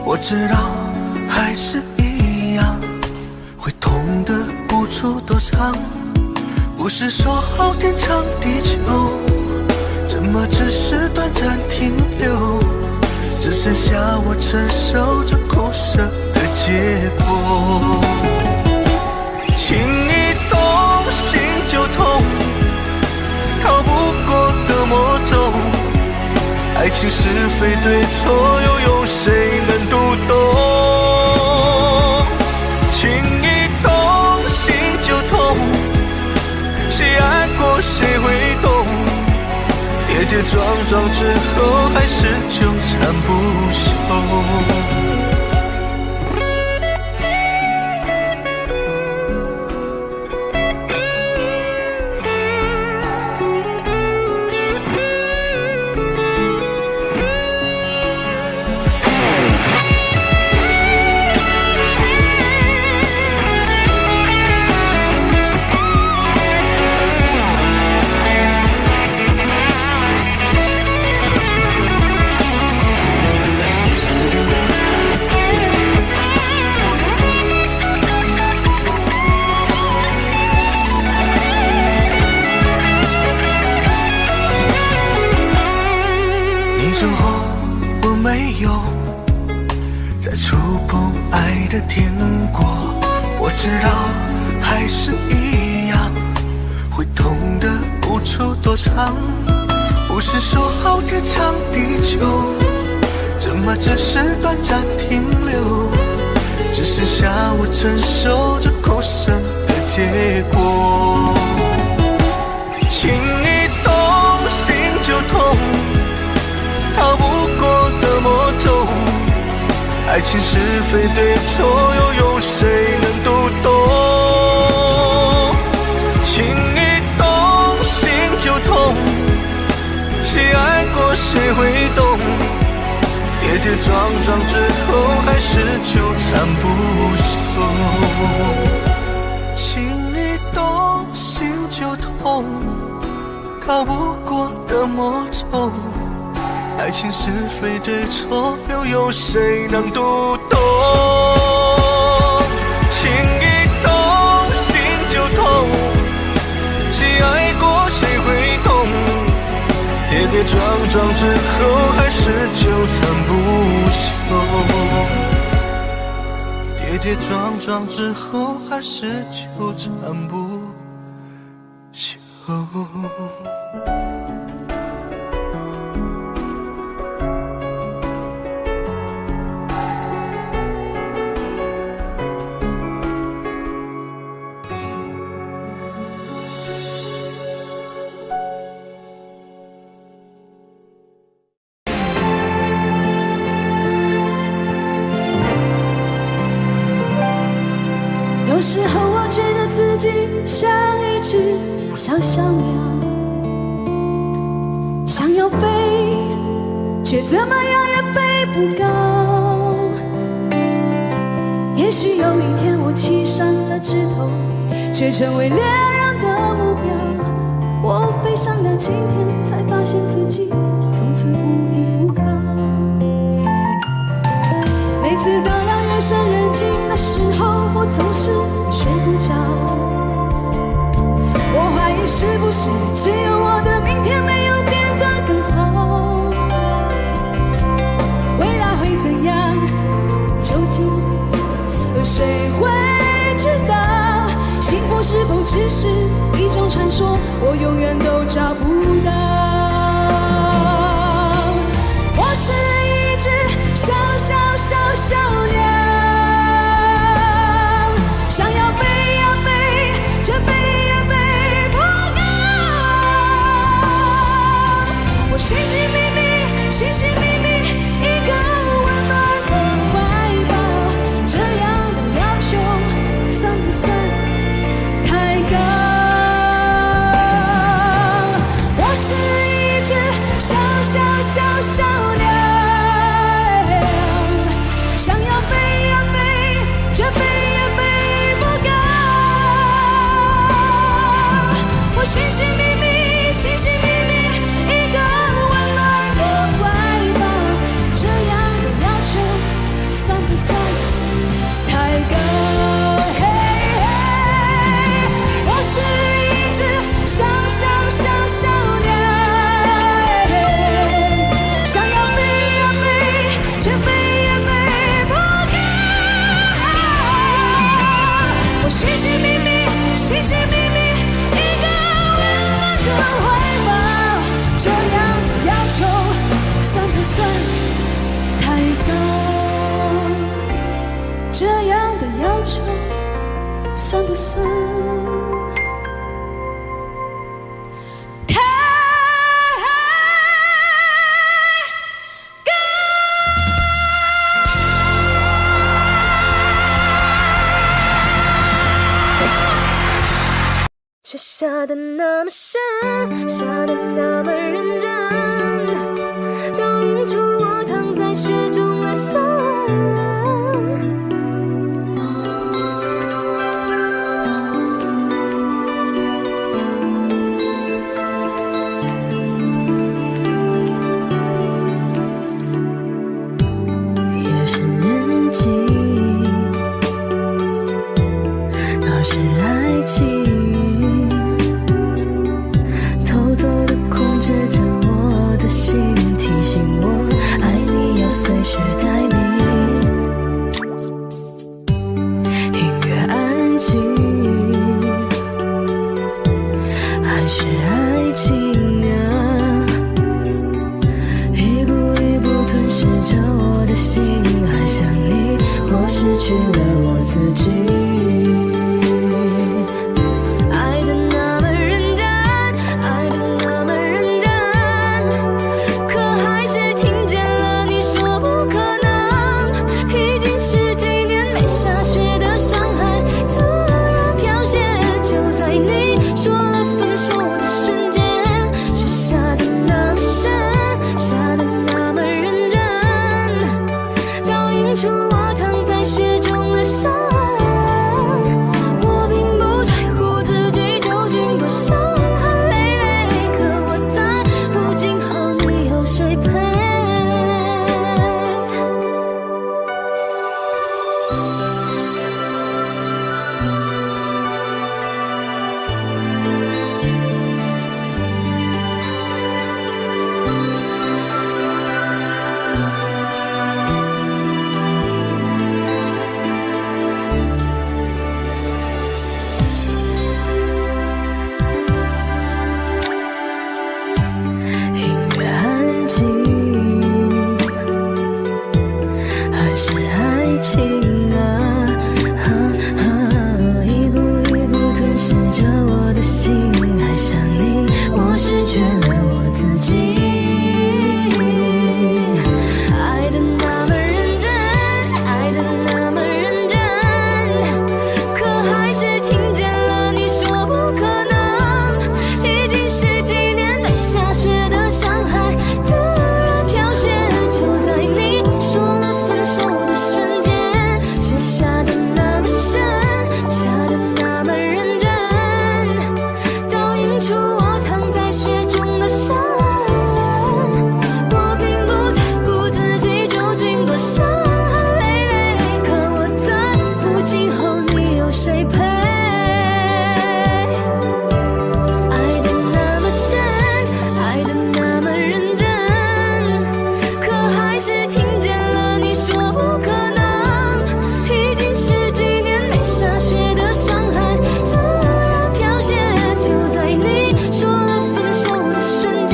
我知道还是一样，会痛得无处躲藏。不是说好天长地久，怎么只是短暂停留？只剩下我承受着苦涩的结果。情一动心就痛，逃不过的魔咒。爱情是非对错，又有谁能读懂？情一动心就痛，谁爱过谁会懂？跌跌撞撞之后，还是纠缠不休。有再触碰爱的天国。我知道还是一样，会痛的无处躲藏。不是说好天长地久，这么只是短暂停留，只剩下我承受着哭声的结果。情一动心就痛，逃不过的魔咒，爱情是非对错，又有谁能读懂？情一动心就痛，谁爱过谁会懂？跌跌撞撞之后，还是纠缠不休。情一动心就痛，逃不过的魔咒，爱情是非对错，又有谁能读懂？情一动心就痛，谁爱过谁会懂？跌跌撞撞之后，还是纠缠不休。跌跌撞撞之后，还是纠缠不休。有时候我觉得自己像一只小小鸟，想要飞，却怎么样也飞不高。也许有一天我栖上了枝头，却成为猎人的目标。我飞上了青天，才发现自己从此无依无靠。每次当夜深人静的时候，我总是睡不着。我怀疑是不是只有我的明天没有变得更好？未来会怎样？究竟有谁会知道？幸福是否只是一种传说？我永远都找不到。我是一只小小小小鸟，想要飞呀飞，却飞也飞不高。我寻寻觅觅，寻寻觅觅一个温暖的怀抱，这样的要求算不算太高？我是一只小小小小鸟，想要飞呀飞，却飞寻寻觅觅，寻寻觅觅一个温暖的怀抱，这样的要求算不算太高？我是一只小小小小鸟，想要飞呀飞，却飞也飞不高。我寻寻觅觅，寻寻觅觅的怀抱，这样的要求算不算太高？这样的要求算不算太高？却下得那么深，下得那么认真，倒映出我躺在雪中的笑容。夜深人静，那是爱情。偷偷地控制还是爱情啊？一步一步吞噬着我的心，爱上你，我失去了我自己。爱的那么认真，爱的那么认真，可还是听见了你说不可能。已经十几年没下雪的上海，突然飘雪，就在你说了分手的瞬间，雪下的那么深，下的那么认真，倒映出我躺在雪中的伤痕。我并不在乎自己究竟多伤痕累累，可我在乎今后你有谁陪。音乐安静，还是爱情啊？一步一步吞噬着我的心，爱上你，我失去了我自己。爱的那么认真，爱的那么认真，可还是听见了你说不可能。已经十几年没下雪的上海，突然飘雪，就在你说了分手的瞬间，雪下的那么深，下的那么认真，倒映出我躺在雪中的伤痕。我并不在乎自己究竟多伤痕累累，可我在乎今后你有谁陪。爱的那么深，爱的那么认真，可还是听见了你说不可能。已经十几年没下雪的上海，突然飘雪，就在你说了分手的瞬间，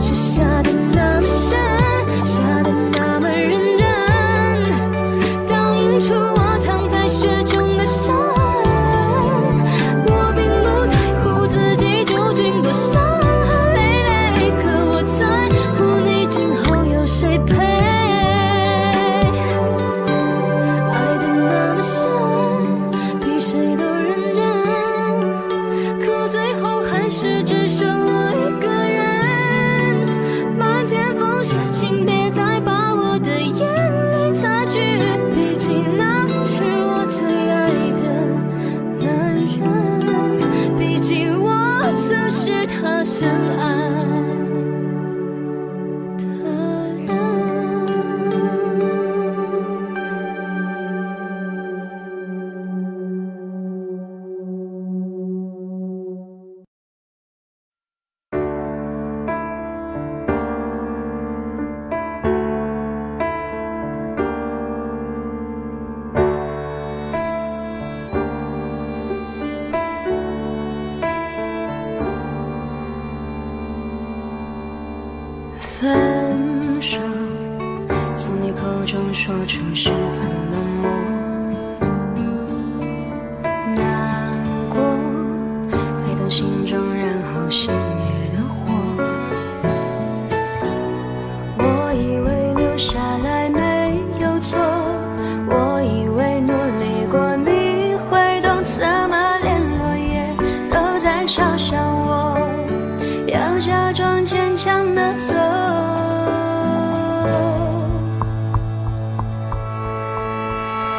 雪下的那么深，下的那么认真，倒映出我躺在雪中的伤痕。我并不在乎自己究竟多伤痕累累，可我在乎你今后有谁陪。爱的那么深，比谁都认真，可最后还是只剩了一个人。漫天风雪，请别再把我的眼泪擦去，毕竟那是我最爱的男人，毕竟我曾是他深爱的人。分手，从你口中说出十分冷漠，难过沸腾心中，然后熄灭的火。我以为留下来没有错，我以为努力过你会懂，怎么连落叶都在嘲笑我，要假装坚强的走。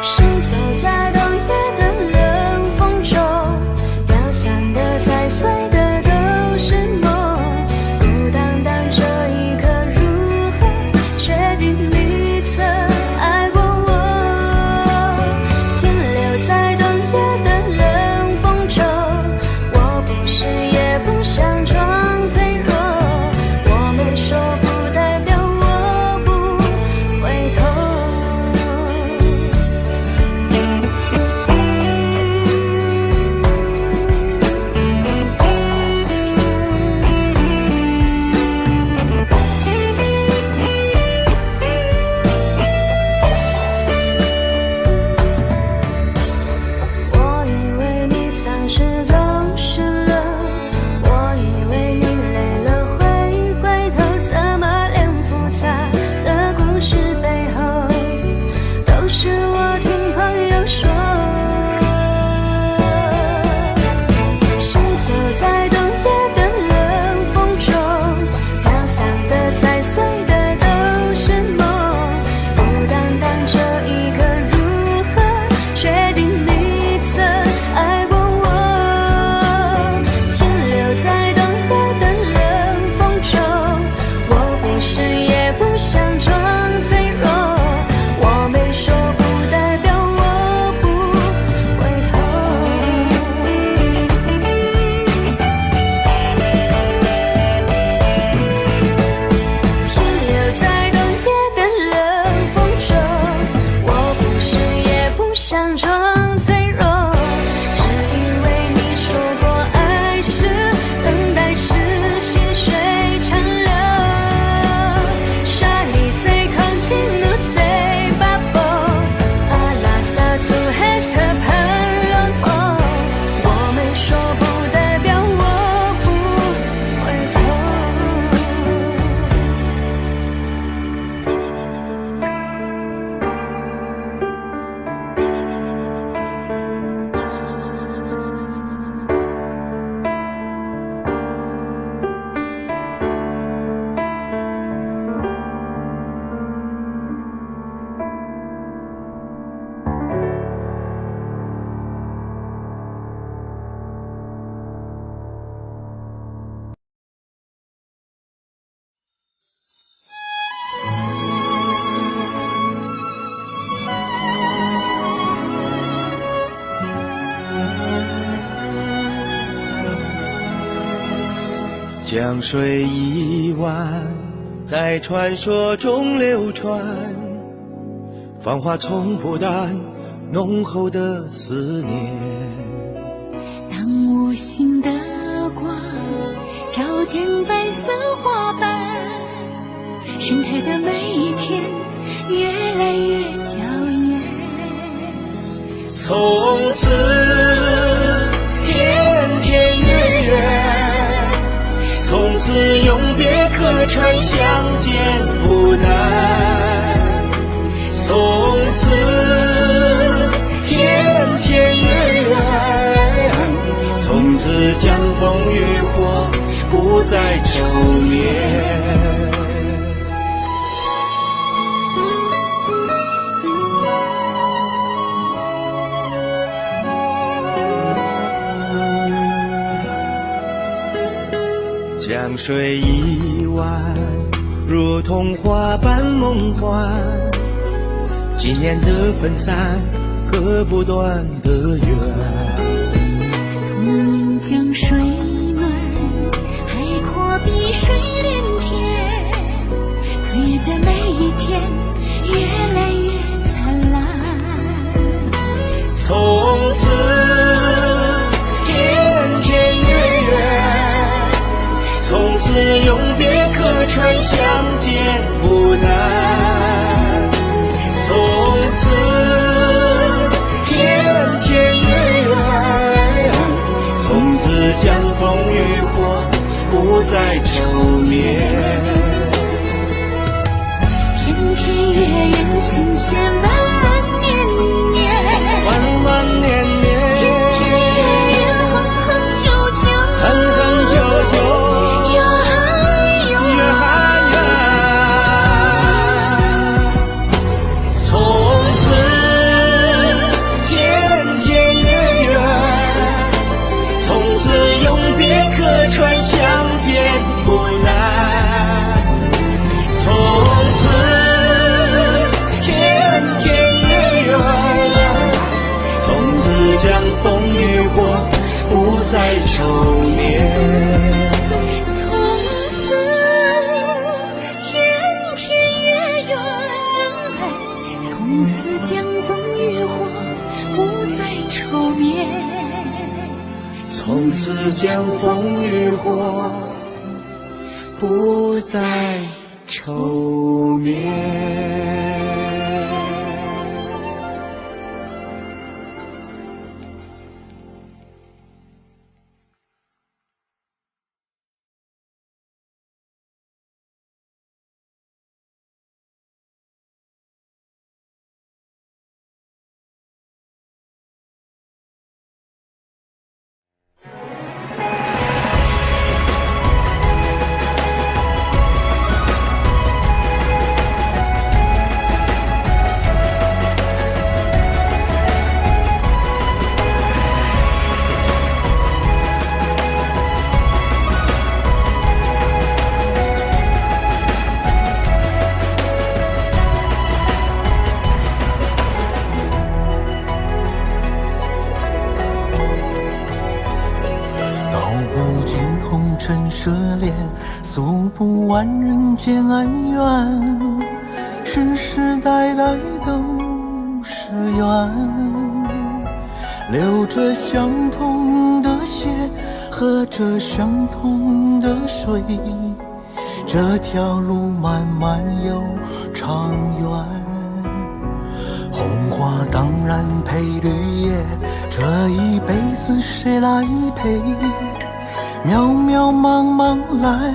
谁走在冬夜的冷风中，飘散的踩碎的都是梦，孤单单这一刻如何确定你曾爱过我。停留在冬夜的冷风中，我不是也江水一弯，在传说中流传，芳华从不淡，浓厚的思念。当无形的光照见白色花瓣，盛开的每一天越来越娇艳。从此天天月月，从此永别客船相见不难。从此天天月月，从此江枫渔火不再愁眠。江水一弯，如童话般梦幻，纪念的分散，割不断的缘。同饮江水暖，海阔比水连天，岁月在每一天越来越灿烂。从此天天月月，从此永别客船相见不难。从此天天月月，从此江枫渔火不再愁眠。天天月圆，千千万万年年，万万年年，天天月圆，恒恒久久，恒恒久久，越爱越爱。从此天天月圆，从此永别客船相见不难。从此天天月圆，从此江枫渔火不再愁眠。从此天天月圆，从此江枫渔火不再愁眠。从此江枫渔火不再愁眠。诉不完人间恩怨，世世代代都是缘，流着相同的血，喝着相同的水，这条路漫漫又长远。红花当然配绿叶，这一辈子谁来陪？渺渺茫茫来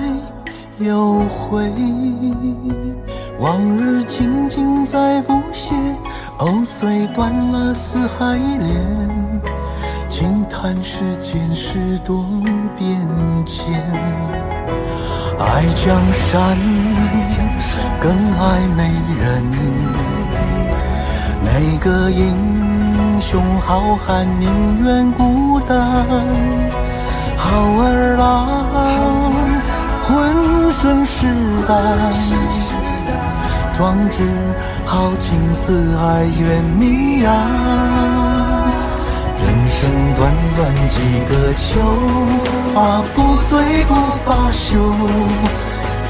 又回，往日情景再不写，虽断了四海连，轻叹世间事多变迁。爱江山更爱美人，哪个英雄好汉宁愿孤单？好儿郎浑身是胆，壮志豪情四海远名扬。人生短短几个秋，不醉不罢休。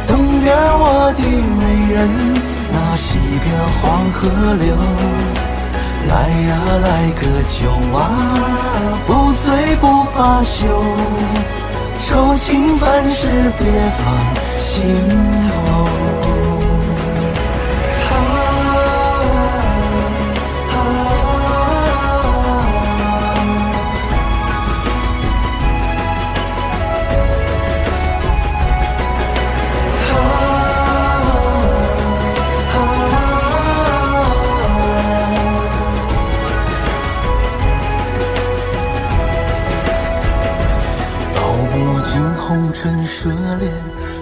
东边我的美人，那西边黄河流。来呀来个酒啊，不醉不罢休。愁情烦事别放心头。红尘涉猎，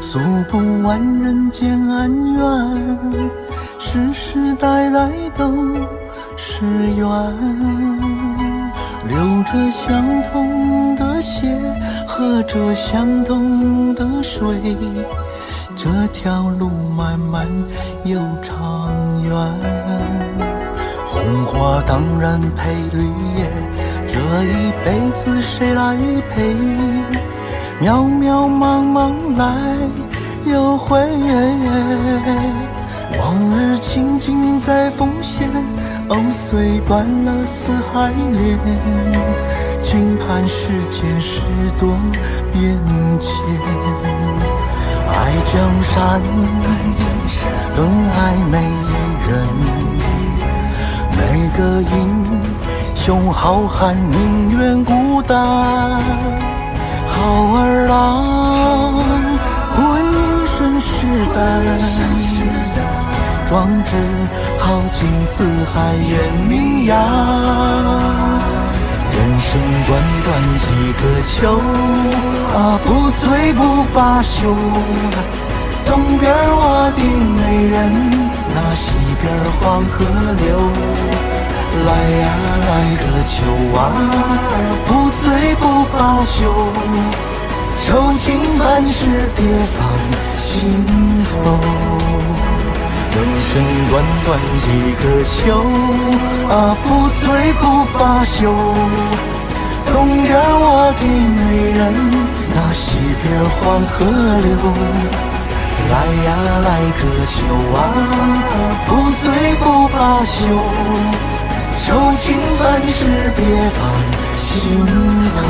诉不完人间恩怨，世世代代都是缘。流着相同的血，喝着相同的水，这条路漫漫又长远。红花当然配绿叶，这一辈子谁来陪？渺渺茫茫来又回，往日情景在浮现，虽断了丝还连，轻叹世间事多变迁。爱江山更爱美人，每个英雄好汉宁愿孤单。好儿郎，浑身是胆，壮志豪情四海远名扬。人生短短几个秋，不醉不罢休。东边我的美人，那西边黄河流。来呀来个酒啊，不醉不罢休。愁情烦事别放心头。人生短短几个秋，不醉不罢休。东边我的美人，那西边黄河流。来呀来个酒啊，不醉不罢休。愁情烦事别放心头。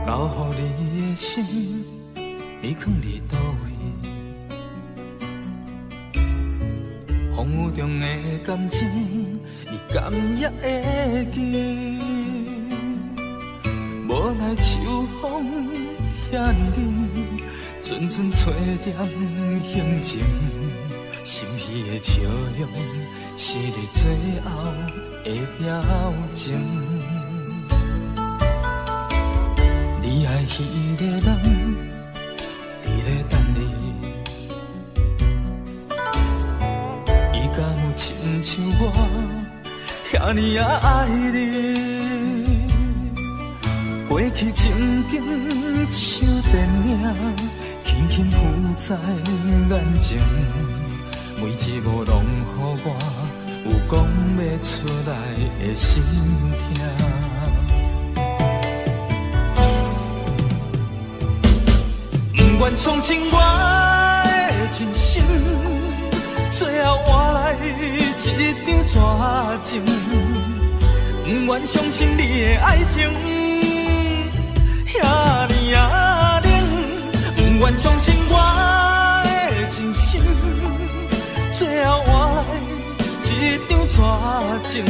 交予你的心，你藏伫倒位？风雨中的感情，你敢也会记？无奈秋风遐尼冷，阵阵吹点行情，心稀的笑容，是你最后的表情。你爱迄个人，伫咧等你，伊敢有亲像我遐尼啊爱你？过去情景像电影，轻轻浮在眼前，每一幕拢予我有讲袂出来的心痛。不愿相信我的真心，最后换来一场绝情。不愿相信你的爱情遐尼啊冷，不愿相信我的真心，最后换来一场绝情。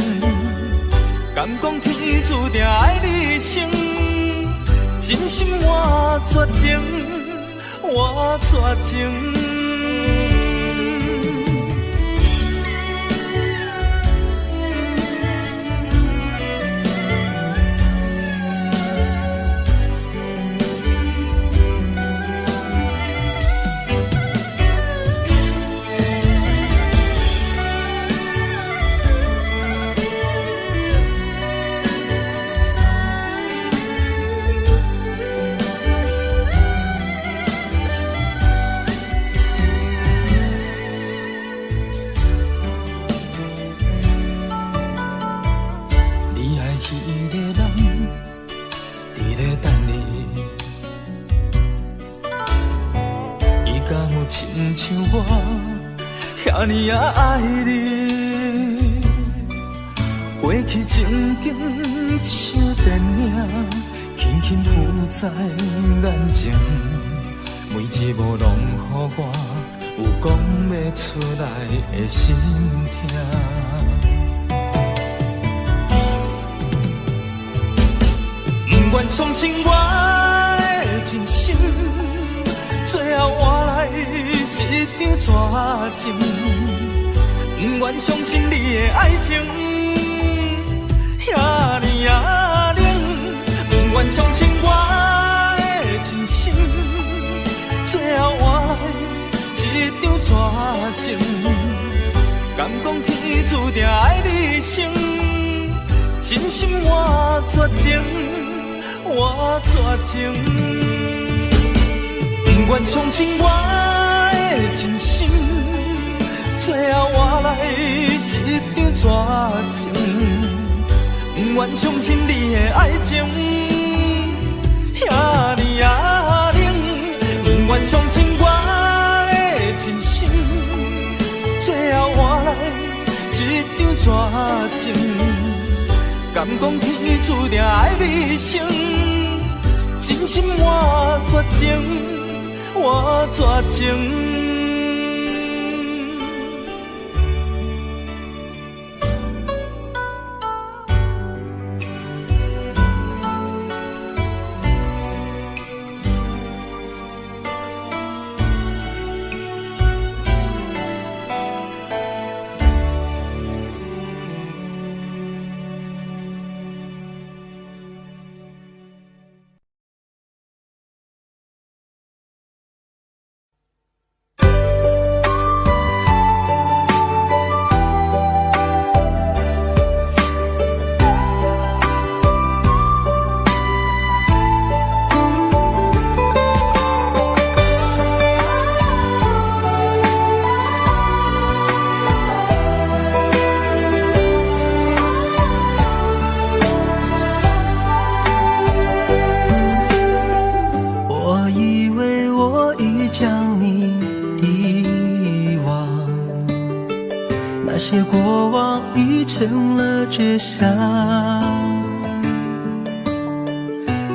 敢讲天注定爱你生，真心换绝情。我绝情。敢有亲像我遐尼啊爱你？过去情景像电影，轻轻浮在眼前，每一幕拢予我有讲不出来的心痛。不愿相信我的真心，最后换来一张纸情。不愿相信你的爱情遐尼啊冷，不愿相信我的真心，最后换来一张纸情。敢讲天注定爱你生，真心换绝情，换绝情。不愿相信我的真心，最后换来一张纸情。不愿相信你的爱情遐尼啊冷，不愿相信我的真心，最后换来一张纸情。敢讲天注定爱你生，真心换绝情，换绝情。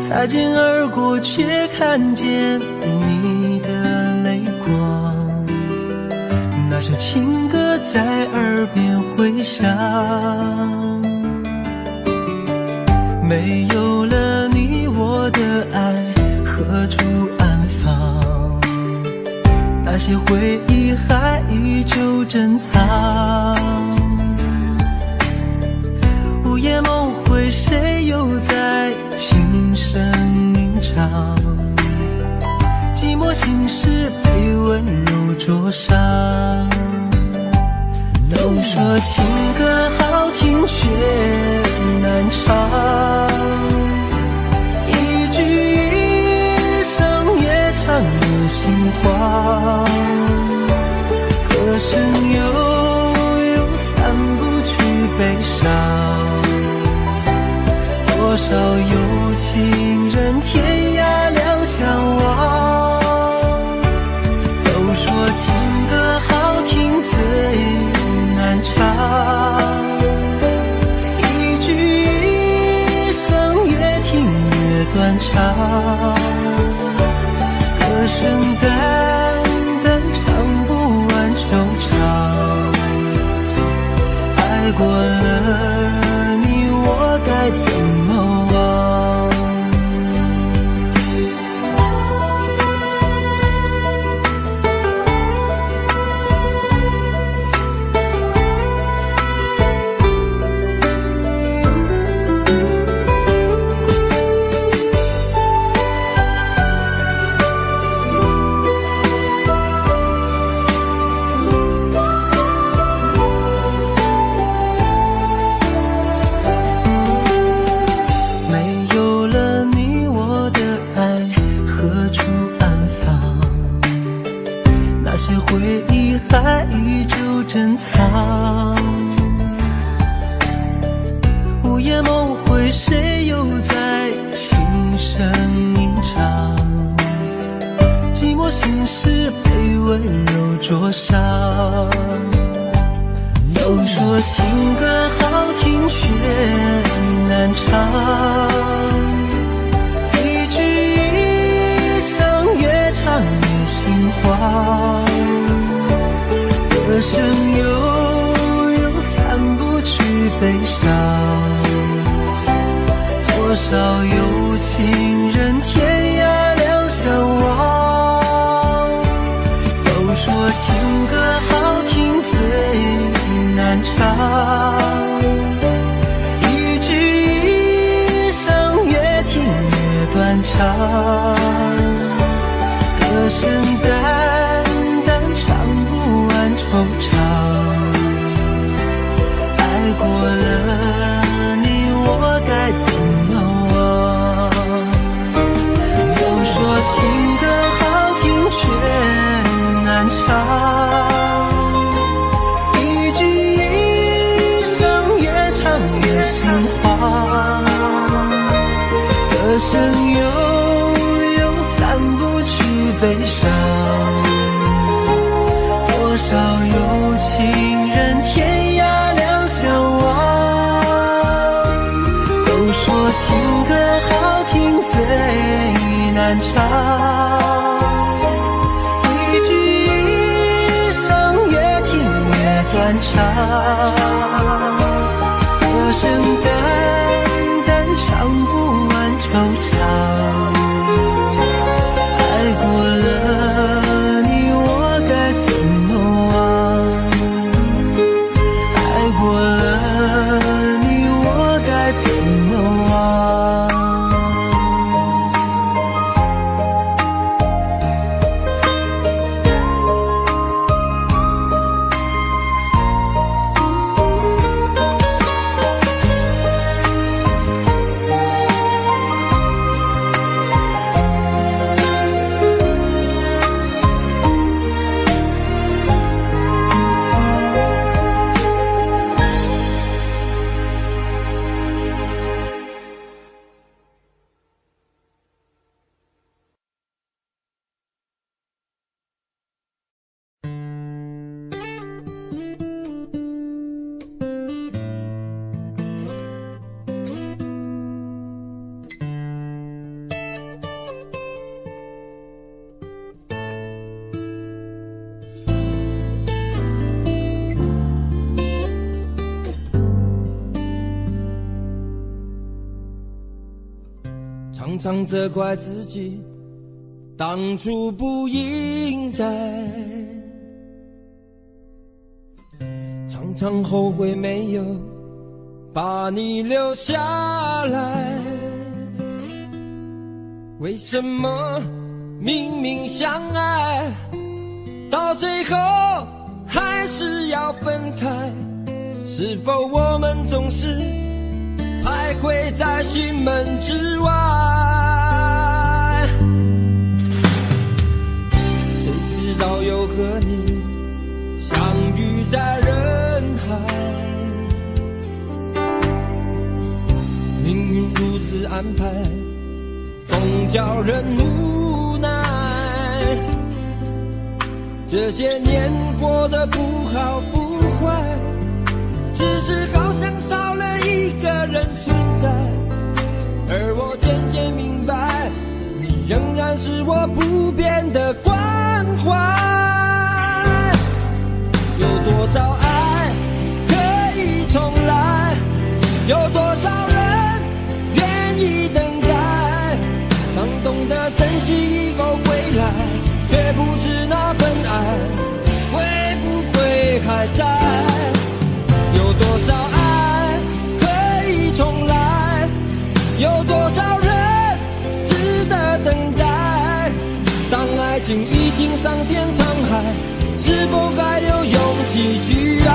擦肩而过，却看见你的泪光。那首情歌在耳边回响。没有了你，我的爱何处安放？那些回忆还依旧珍藏。午夜梦回，谁又在轻声吟唱？寂寞心事被温柔灼伤。都说情歌好听却难唱，一句一声越唱越心慌。歌声悠散不去悲伤，多少有情人天涯两相望。都说情歌好听最难唱，一句一声越听越断肠。歌声淡淡唱不完惆怅，爱过了你我该怎么忘？还依旧珍藏，午夜梦回，谁又在轻声吟唱？寂寞心事被温柔灼伤。都说情歌好听却难唱，一句一声越唱越心慌，歌声悠悠散不去悲伤。多少有情人天涯两相望，都说情歌好听最难唱，一句一声越听越断肠，歌声淡淡唱不完惆怅，爱过了你我该怎么忘？都说情歌好听却难唱，一句一声越唱越心慌，歌声悠悠散不去悲伤。多少有情人天涯两相望，都说情歌好听最难唱，一句一声越听越断肠，歌声淡淡唱不完惆怅，爱过了你我该怎么忘？爱过了你我该怎么忘？常常责怪自己当初不应该，常常后悔没有把你留下来。为什么明明相爱，到最后还是要分开？是否我们总是徘徊在心门之外？谁知道又和你相遇在人海，命运如此安排，总叫人无奈。这些年过得不好不坏，只是好像少了一个人存在，而我渐渐明白，你仍然是我不变的关怀。有多少爱可以重来，有多少人愿意等待，当懂得珍惜以后归来，却不知那份爱会不会还在。有多少爱可以重来，有多少人值得等待，当爱情已经桑田沧海，是否还有勇气去爱？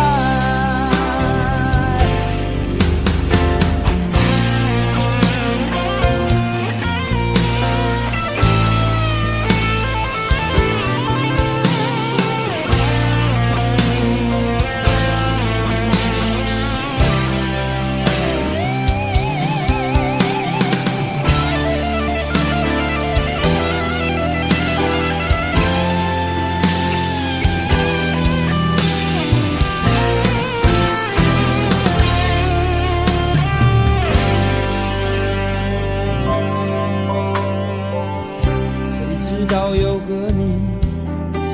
直到又和你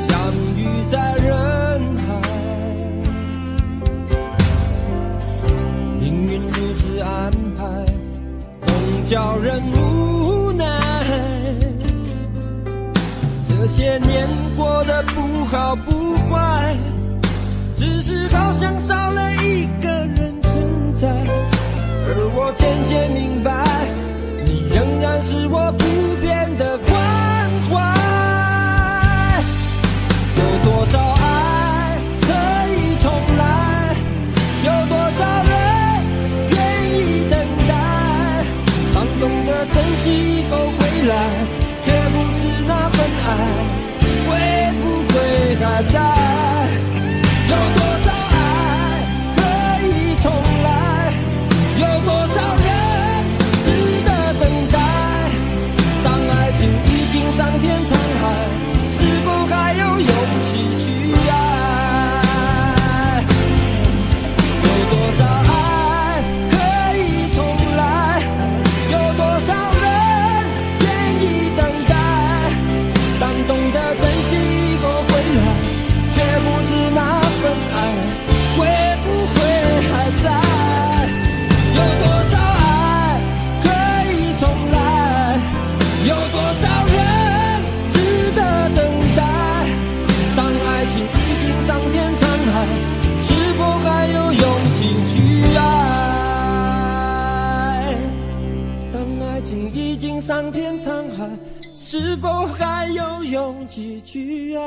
相遇在人海。命运如此安排，总叫人无奈。这些年过得不好不坏，只是好像少了一个人存在。而我渐渐明白，你仍然是我不变的关怀。有多少爱可以重来，有多少人愿意等待。当懂得珍惜以后回来，却不知那份爱会不会还在。有多少爱可以重来，有多少人值得等待。当爱情已经桑田沧海，是否还有勇气去爱？有多少爱可以重来，有多少人愿意等待。当懂得珍惜以后回来，却不知那份爱会不会还在。有多少爱可以重来，有多少人值得等待。当爱情已经桑田沧海，是否还有勇气去爱？当爱情已经桑田沧海，是否还有勇气去爱？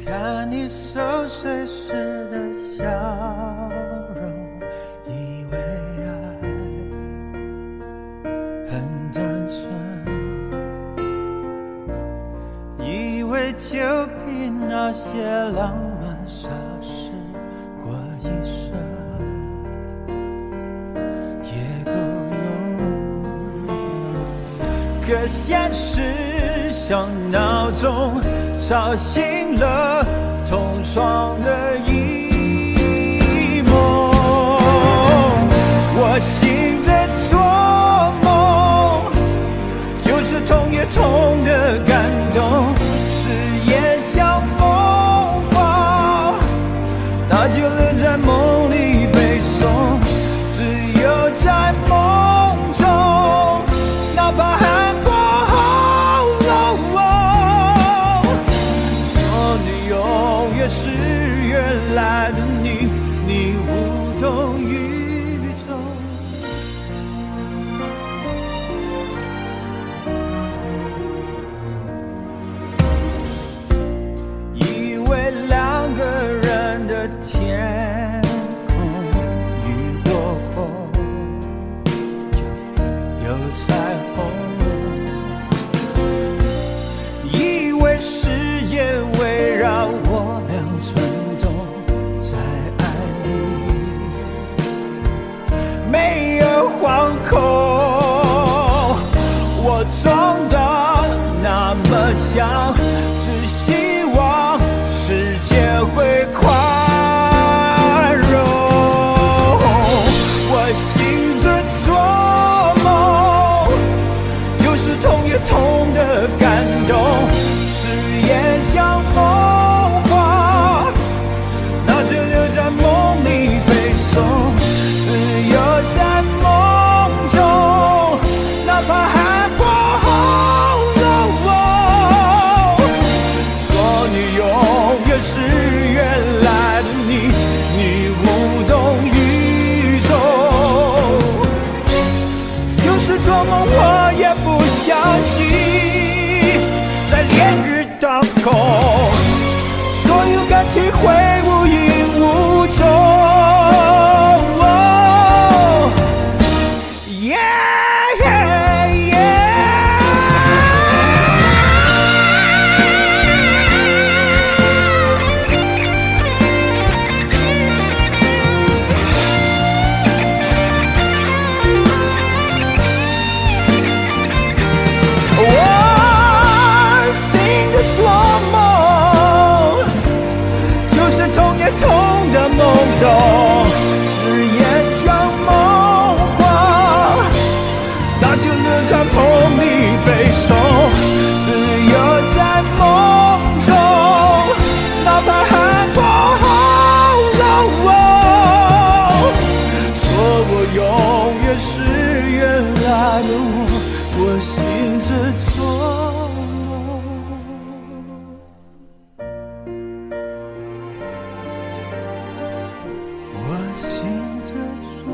看你熟睡时的笑容，以为爱很单纯，以为就凭那那些浪漫傻事过一生也够用，可现实像闹钟吵醒了同床的一梦，我醒着做梦，就是痛也痛的感动，誓言像梦话，那就留在梦里背诵，只有在梦中，哪怕海波好冷，说你永远是原来的你，你无动于衷。以为两个人的天空雨过后就有彩虹，以为世界围绕我俩转动，在爱里没有惶恐，我装的那么像，只希望世界会宽容。我醒着做梦，就是痛也痛的感动，誓言像梦话，那就留在梦里背诵，只有在梦中，哪怕海波好冷，说你永远是原来的你，你无动于衷。有时做梦我也不相信，在烈日当空，所有感情会无影无踪。我醒着做梦，就是痛也痛的懵懂，誓言像梦话，那就留在梦里背诵，只有在梦中，哪怕海波好冷，说我永远是原来的我醒着做梦。我醒着做梦。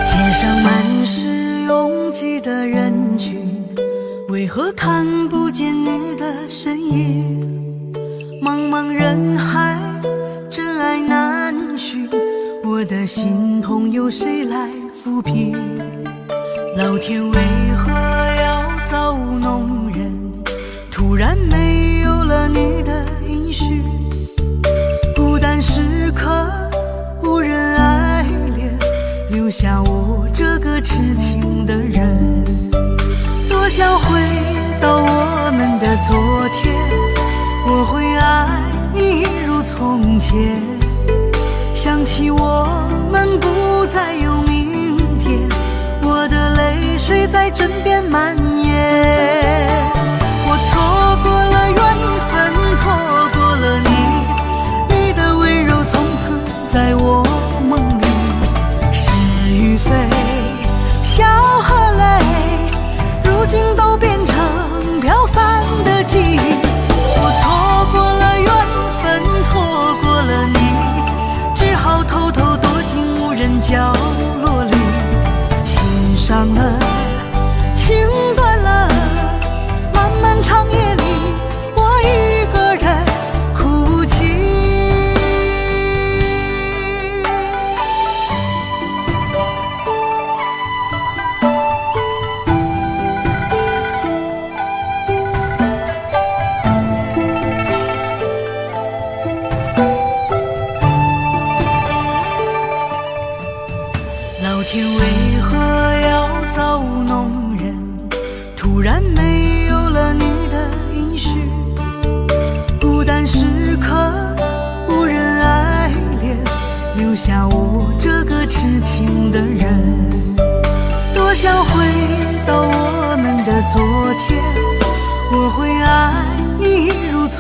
天上满是拥挤的人群，为何看不见你的身影？茫茫人海，真爱难寻，我的心痛由谁来抚平？老天为何要造物弄人？突然没有了你的音讯，孤单时刻无人爱怜，留下我这个痴情的人。多想回到我们的昨天，我会爱你如从前。想起我们不再有明天，我的泪水在枕边蔓延。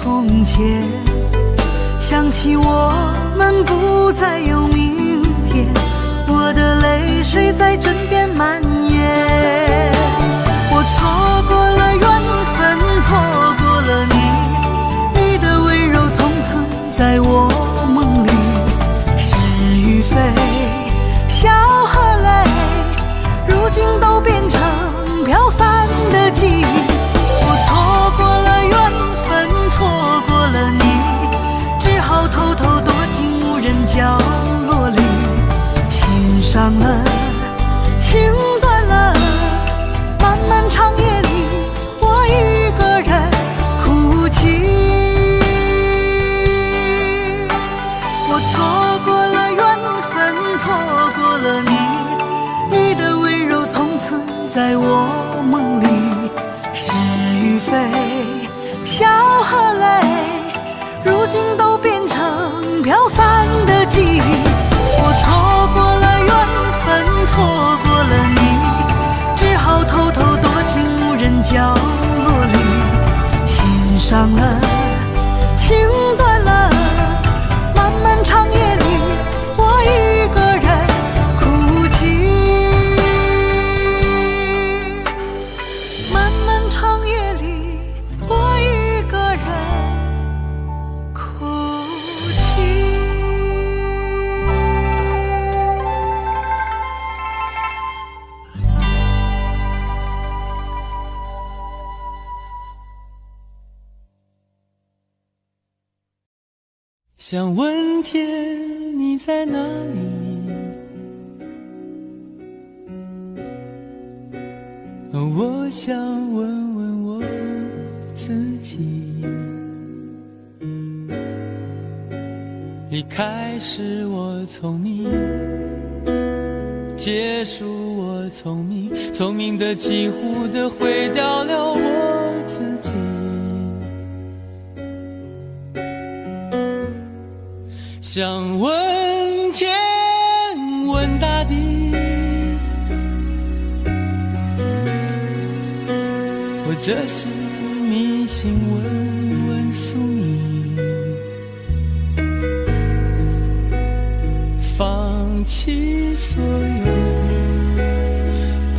从前，想起我们不再有明天，我的泪水在枕边蔓延。我错过了缘分，错过了你，你的温柔从此在我梦里。是与非，笑和泪，如今都变成飘散的记忆。我错过了缘分，错过了你，只好偷偷躲进无人角落里。心伤了，情断了，漫漫长夜里，我一个人哭泣。我错过了缘分，错过了你，你的温柔从此在我梦里。是与非，笑和泪，如今都变成飘散的记忆。我错过了缘分，错过了你，只好偷偷躲进无人角落里。心伤了，情断了，漫漫长夜里，我一个人哭泣。漫漫长夜里，我一个人哭泣。想问天你在哪里，我想问问我自己。离开是我聪明，结束我聪明，聪明的几乎的毁掉了我自己。想问天问大地，或者是迷信问问宿命，放弃所有，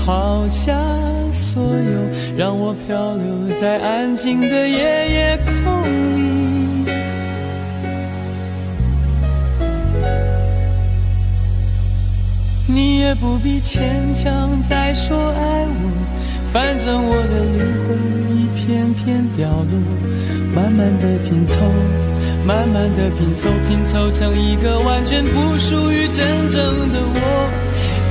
抛下所有，让我漂流在安静的夜夜空里。你也不必牵强再说爱我，反正我的灵魂一片片掉落，慢慢的拼凑，慢慢的拼凑，拼凑成一个完全不属于真正的我。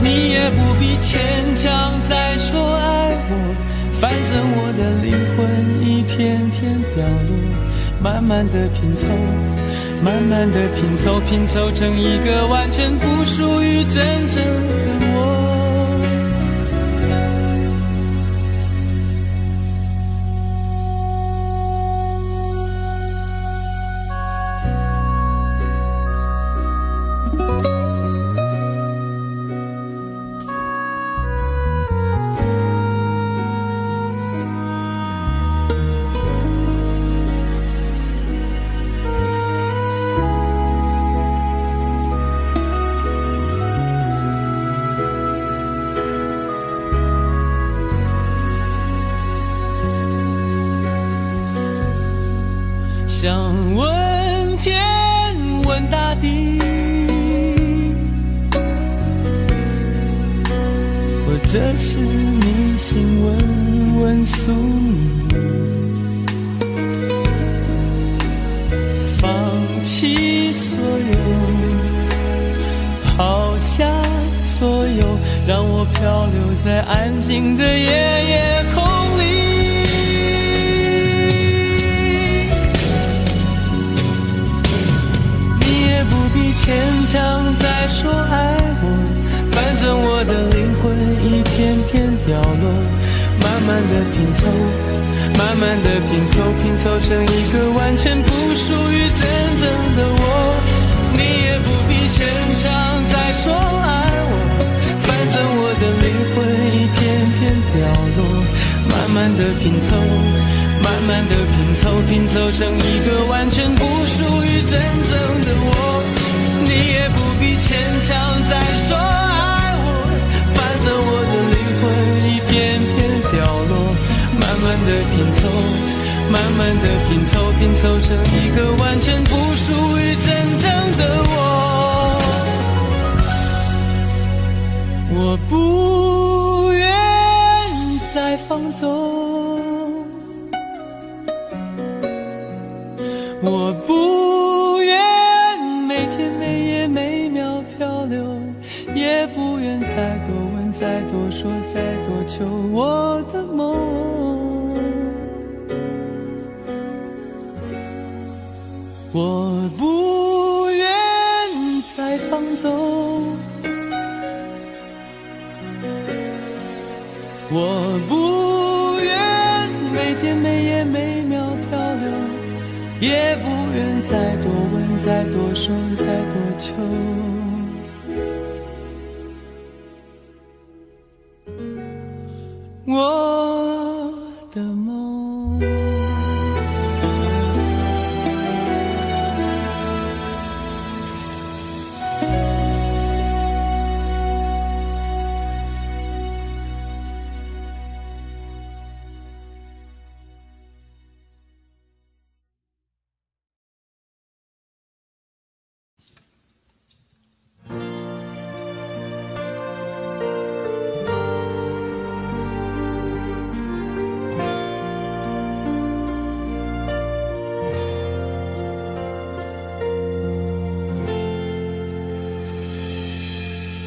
你也不必牵强再说爱我，反正我的灵魂一片片掉落，慢慢的拼凑，慢慢的拼凑，拼凑成一个完全不属于真正的我。想问天问大地，或者是迷信问问宿命，放弃所有，抛下所有，让我漂流在安静的夜夜空里。牵强再说爱我，反正我的灵魂一片片掉落，慢慢的拼凑，慢慢的拼凑，拼凑成一个完全不属于真正的我。你也不必牵强再说爱我，反正我的灵魂一片片掉落，慢慢的拼凑，慢慢的拼凑，拼凑成一个完全不属于真正的我。你也不必牵强再说爱我，反正我的灵魂一片片掉落。慢慢的拼凑，慢慢的拼凑，拼凑成一个完全不属于真正的我。我不愿再放纵，我不愿每天每夜每秒漂流，也不愿再多问再多说再多求我的梦。我不愿再放纵，我不愿每天每夜每秒漂流，也不愿再多问再多说再多求。我的梦。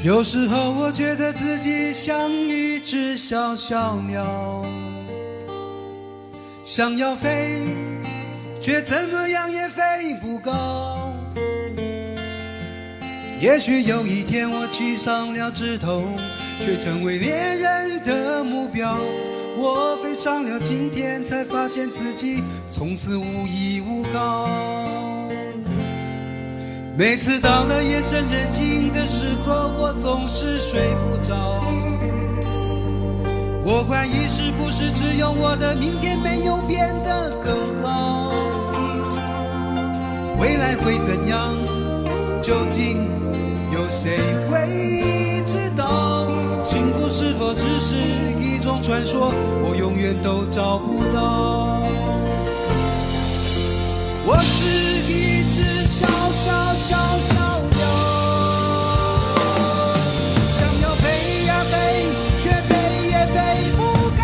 有时候我觉得自己像一只小小鸟，想要飞，却怎么样也飞不高。也许有一天我栖上了枝头，却成为猎人的目标。我飞上了今天，才发现自己从此无依无靠。每次到了夜深人静的时候，我总是睡不着。我怀疑是不是只有我的明天没有变得更好？未来会怎样？究竟有谁会知道？幸福是否只是一种传说？我永远都找不到。我是一只小小小小鸟，想要飞呀飞，却飞也飞不高。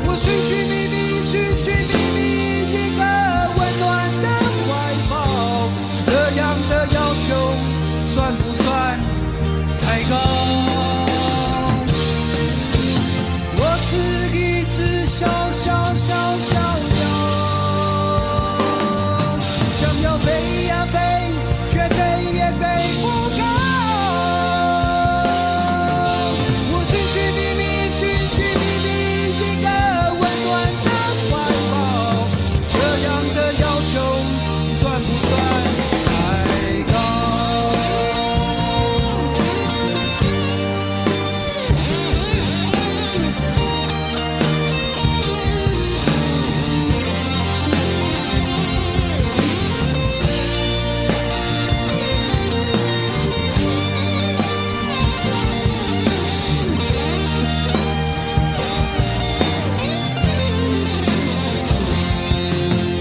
我寻寻觅觅，寻寻觅觅一个温暖的怀抱，这样的要求算不算太高？我是一只小小小小鸟，想要飞呀飞，却飞也飞不高。我寻寻觅觅，寻寻觅觅一个温暖的怀抱，这样的要求算不算太高？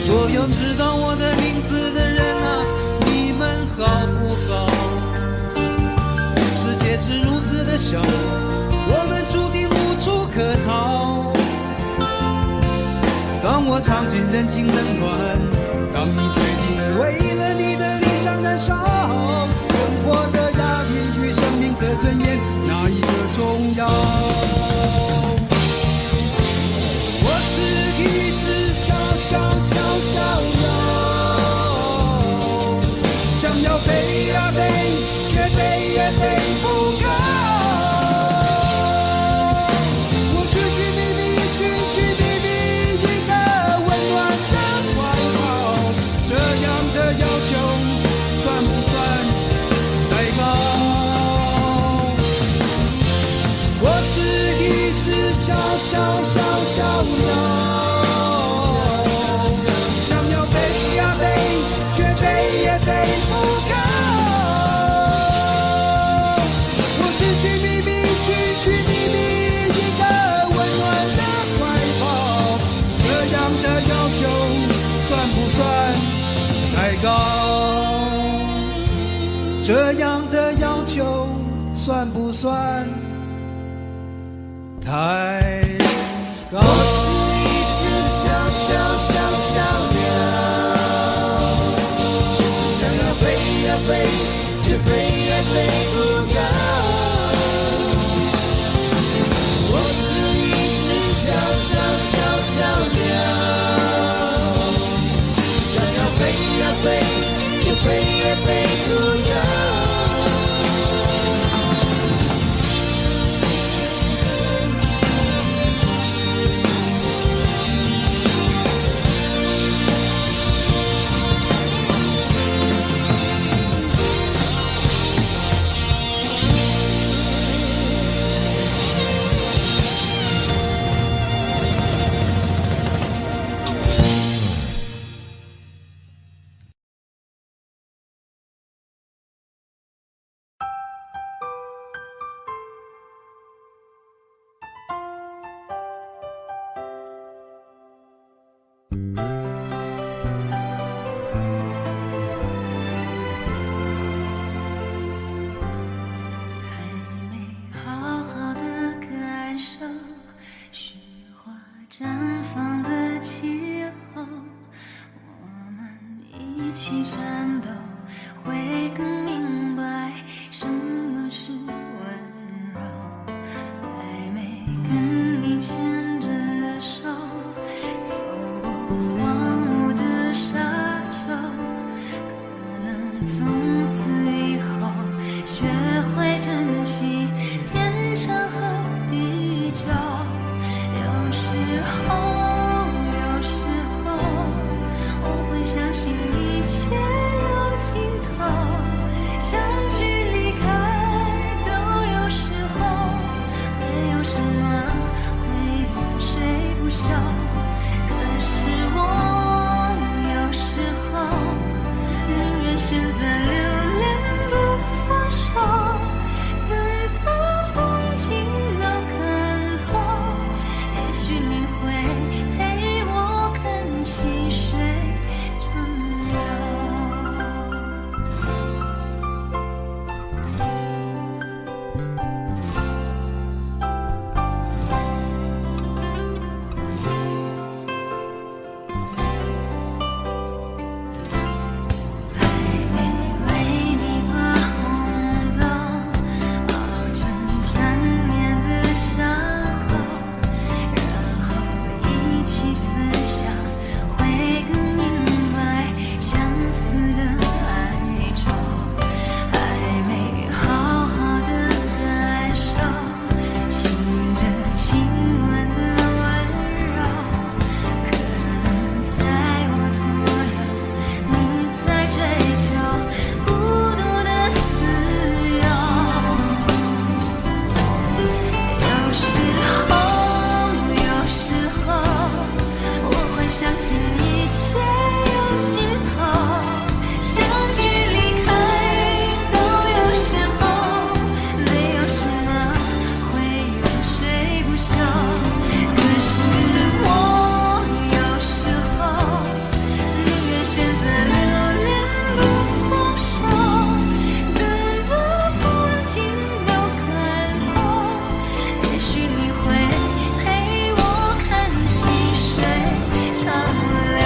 所有知道我的名字的人啊，你们好不好？世界是如此的小，我们注定无处可逃。当我尝尽人情冷暖，当你决定为了你的理想燃烧，生活的压力与生命的尊严，哪一个重要？我是一只小小小小鸟，想要飞呀飞，却飞也飞不高。我寻寻觅觅，寻寻觅觅一个温暖的怀抱，这样的要求算不算太高？我是一这样的要求算不算太高？我是一只小小小小鸟，想要飞呀飞，却飞也飞不高。我是一只小小小小鸟，想要飞呀飞，却飞也飞不高。也许你会陪我看细水长流。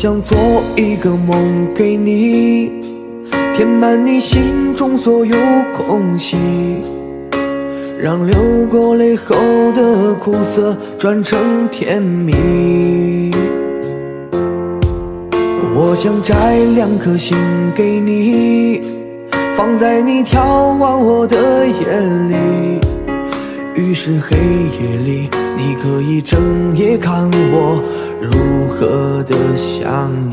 想做一个梦给你，填满你心中所有空隙，让流过泪后的苦涩转成甜蜜。我想摘2颗心给你，放在你眺望我的眼里，于是黑夜里你可以整夜看我如何的想你。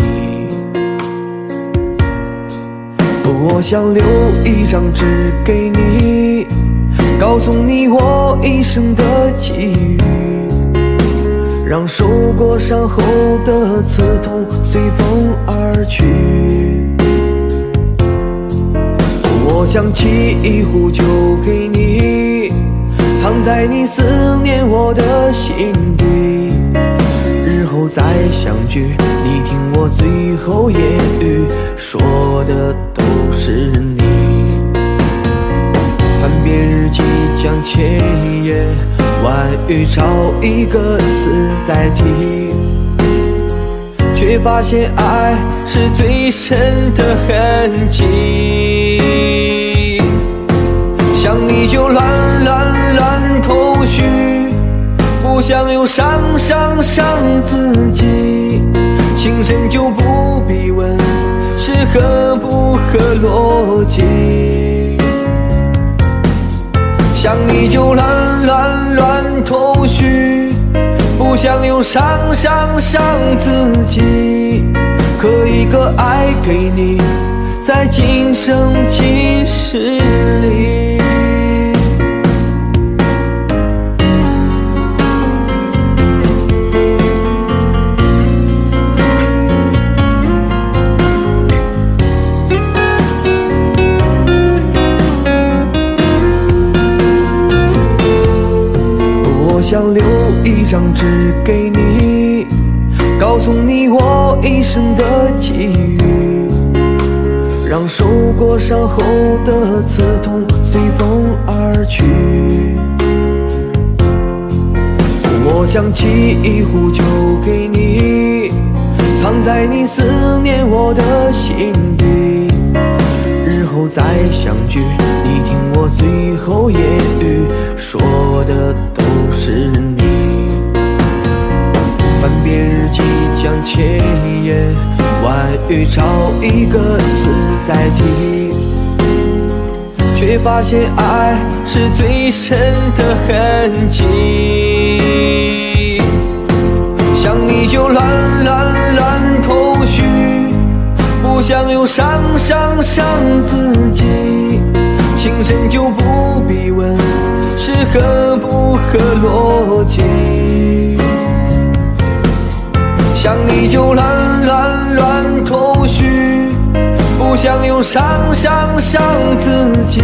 我想留一张纸给你，告诉你我一生的际遇，让受过伤后的刺痛随风而去。我想沏一壶酒给你，藏在你思念我的心底，日后再相聚，你听我最后言语，说的都是你。翻遍日记将千言万语找一个字代替，却发现爱是最深的痕迹。想你就乱头绪，不想又伤自己，情深就不必问是合不合逻辑。想你就乱头绪，不想又伤自己，刻一个爱给你，在今生今世里。想留一张纸给你，告诉你我一生的际遇，让受过伤后的刺痛随风而去。我想沏一壶酒给你，藏在你思念我的心底，日后再相聚，你听我最后言语，说的都是你。翻遍日记将千言万语找一个字代替，却发现爱是最深的痕迹。想你就乱头绪，不想又伤自己，情深就不必问是合不合逻辑。想你就乱头绪，不想又伤自己，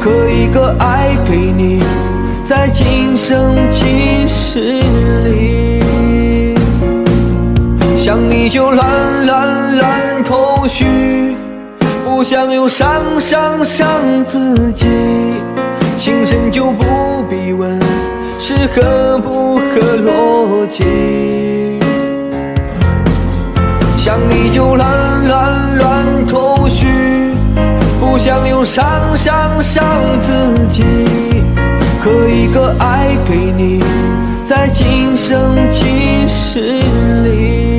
刻一个爱给你，在今生今世里。想你就乱头绪，不想又伤自己，情深就不必问是合不合逻辑。想你就乱头绪，不想又伤自己，刻一个爱给你，在今生今世里。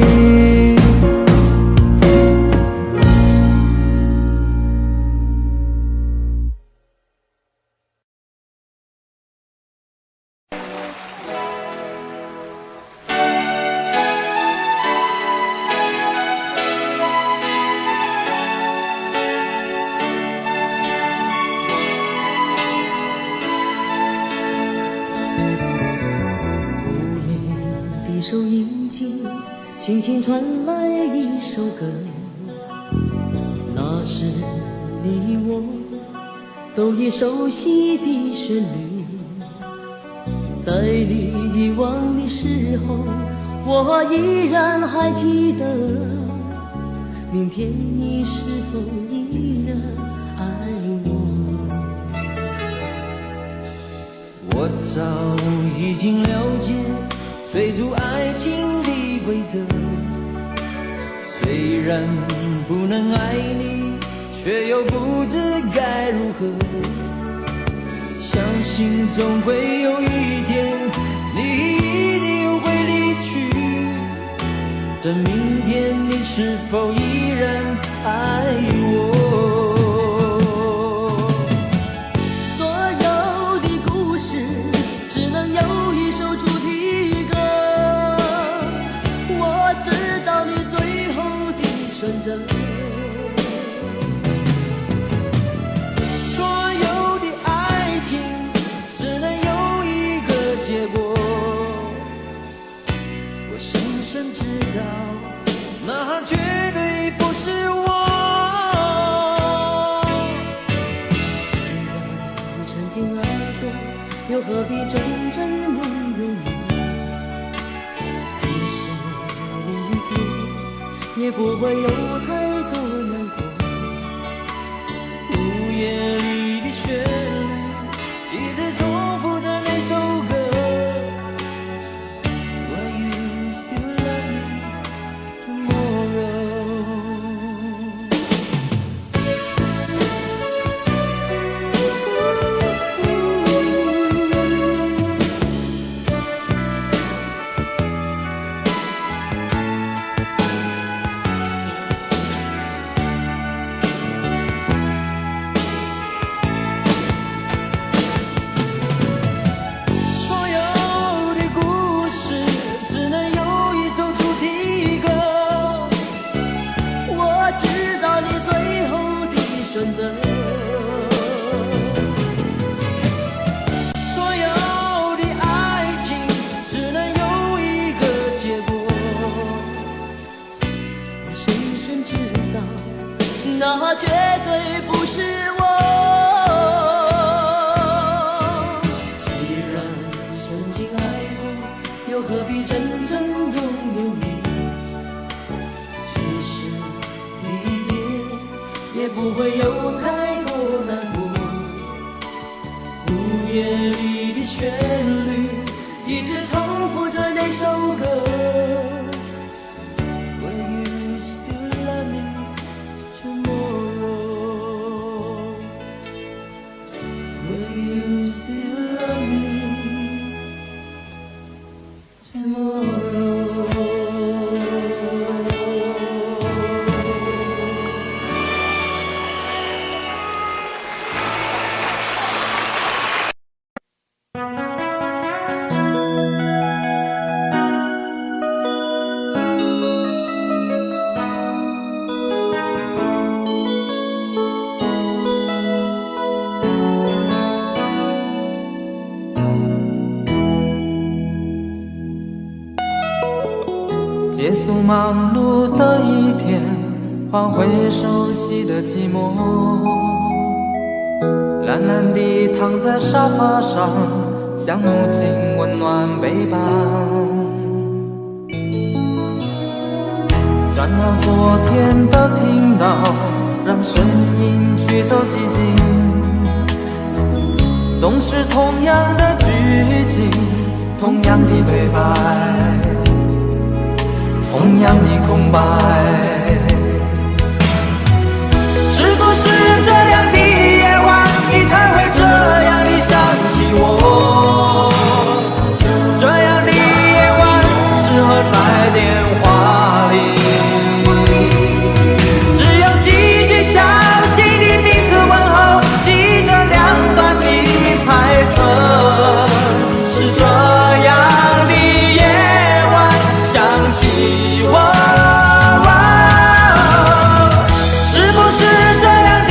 收音机轻轻传来一首歌，那是你我都已熟悉的旋律。在你遗忘的时候，我依然还记得，明天你是否依然爱我？我早已经了解追逐爱情的规则，虽然不能爱你，却又不知该如何。相信总会有一天，你一定会离去。这明天，你是否依然爱我？所有的故事只能有一首主题歌。我知道你最后的选择。所有的爱情只能有一个结果。我深深知道，那绝对不是我。既然曾经爱过，又何必真正拥有你？即使离别，也不会有太多难过。午夜里的旋律，一直重复着那首歌。Will you still love me tomorrow？ 所有的故事只能有一首主题歌。我知道你最后的选择。所有的爱情只能有一个结果。我深深知道，那绝对不是我。既然曾经爱过，又何必真正拥有你？即使离别，也不会有太多难过。午夜里的旋律，一直重复着那首歌。Will you still love me tomorrow? Will you still love me tomorrow? 结束忙碌的一天，换回熟悉的寂寞。懒懒地躺在沙发上，像母亲温暖背叛。转到昨天的频道，让声音驱走寂静。总是同样的剧情，同样的对白，同样的空白。是不是这样的夜晚，你才会这样地想起我？这样的夜晚适合在电话里，只有几句详细的彼此问候，记着两段的台词。是这样的夜晚想起我，是不是这样的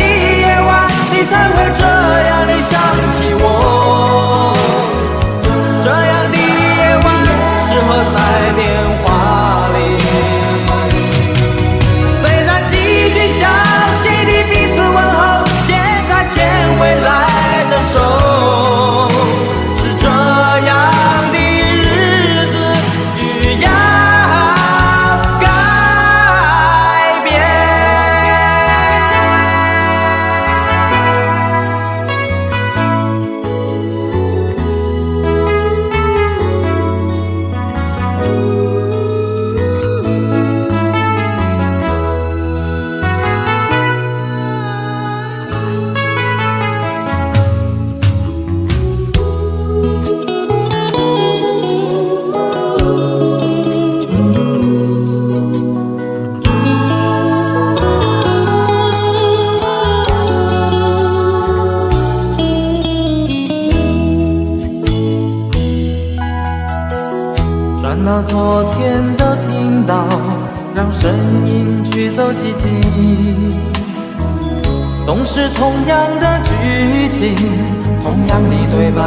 昨天都听到，让声音驱走寂静。总是同样的剧情，同样的对白，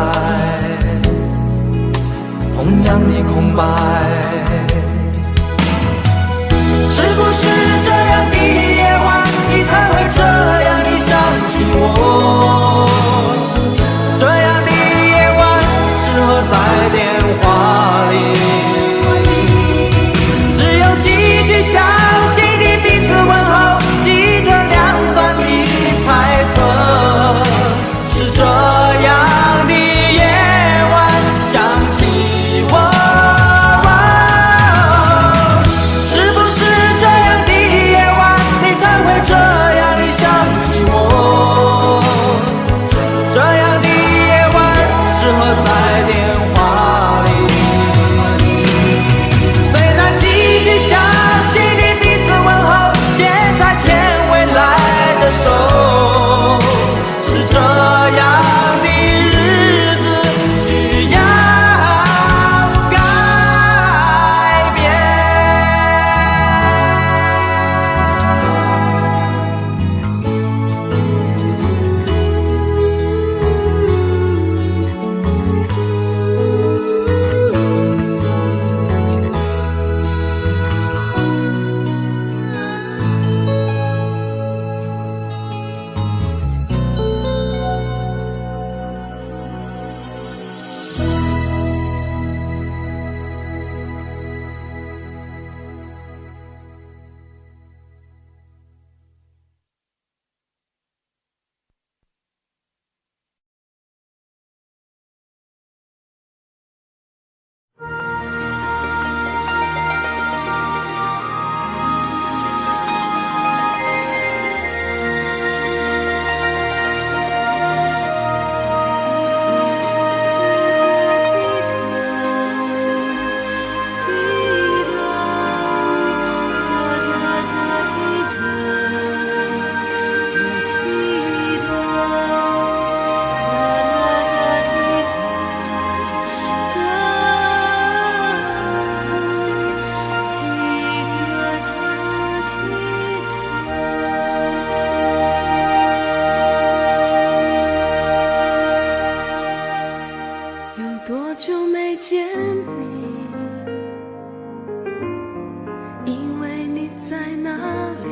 同样的空白。是不是这样的夜晚，你才会这样的想起我？这样的夜晚适合在电话里，只有几句详细的彼此问候，记着两端的猜测。是这样的夜晚想起我，是不是这样的夜晚你才会这样的想起我？这样的夜晚适合在电话里，虽然几句详细的彼此问候，现在牵未来的手，是这样的日子需要改变。有多久没见你？以为你在哪里？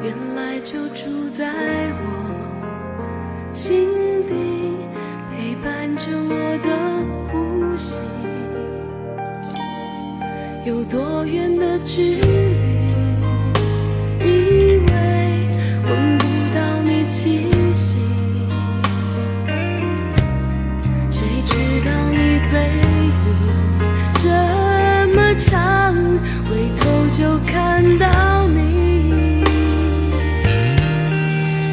原来就住在我心底，陪伴着我的呼吸。有多远的距离？以为闻不到你气息。谁知道你背影这么长，回头就看到你。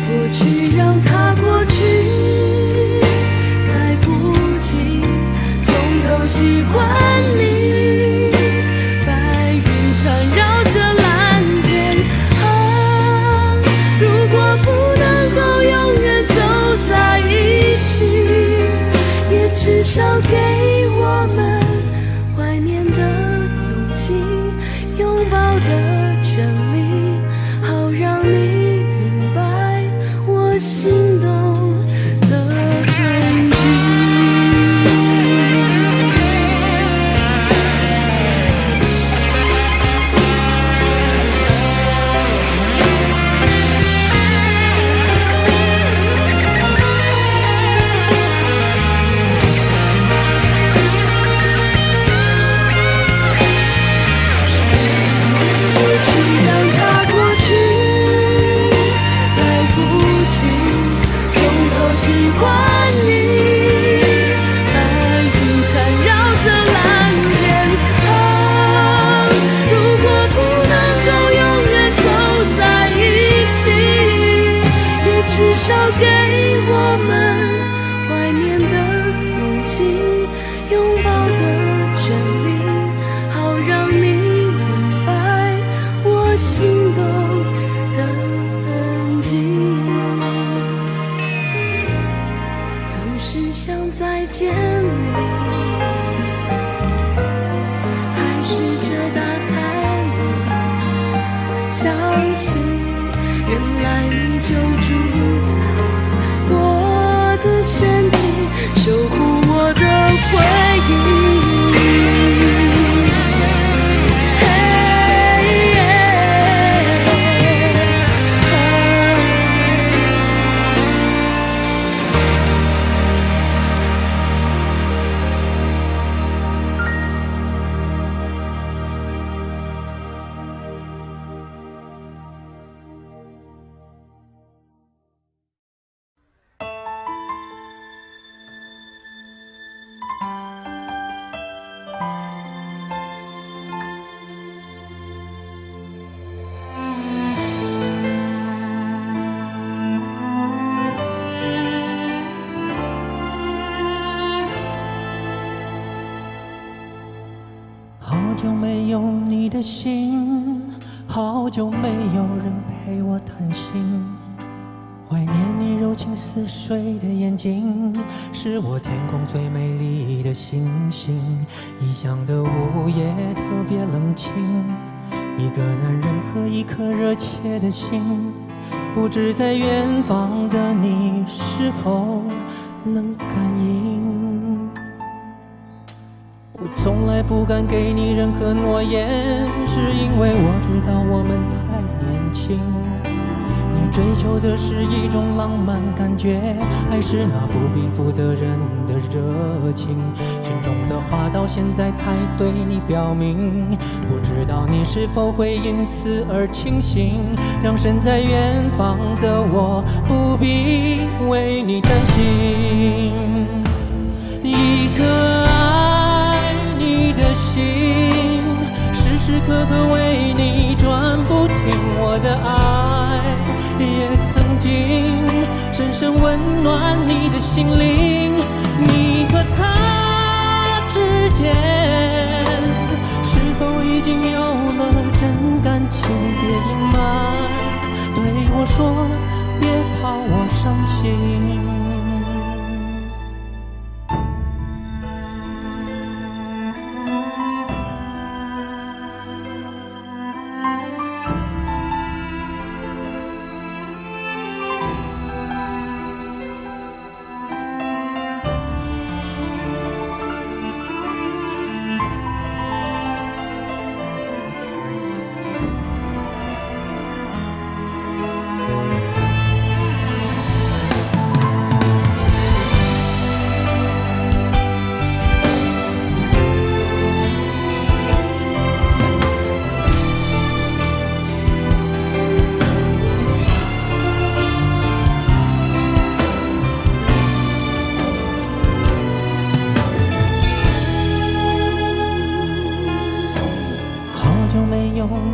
过去让它过去，来不及从头喜欢你。白云缠绕着蓝天，如果不能够永远走在一起，至少给我们怀念的勇气，拥抱的权利，好让你明白我心动的痕迹。是想再见你。原来你就住在我的身边，守护我的回忆。好久没有你的信，好久没有人陪我谈心。怀念你柔情似水的眼睛，是我天空最美丽的星星。异乡的午夜特别冷清，一个男人和一颗热切的心，不知在远方的你是否能感应。我从来不敢给你任何诺言，是因为我知道我们太年轻。你追求的是一种浪漫感觉，还是那不必负责任的热情？心中的话到现在才对你表明，不知道你是否会因此而清醒，让身在远方的我不必为你担心。一个爱你的心，时时刻刻为你转不停，我的爱也曾经深深温暖你的心灵。你和他之间是否已经有了真感情？别隐瞒，对我说，别怕我伤心。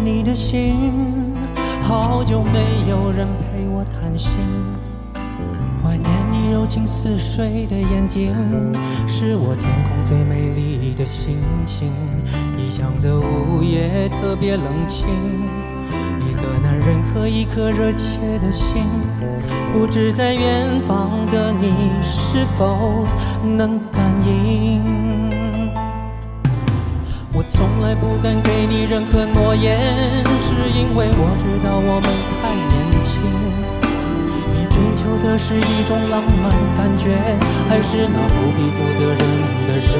你的心，好久没有人陪我谈心。怀念你柔情似水的眼睛，是我天空最美丽的星星。异乡的午夜特别冷清，一个男人和一颗热切的心，不知在远方的你是否能感应。我从来不敢给你任何诺言，是因为我知道我们太年轻。你追求的是一种浪漫感觉，还是那不必负责任的热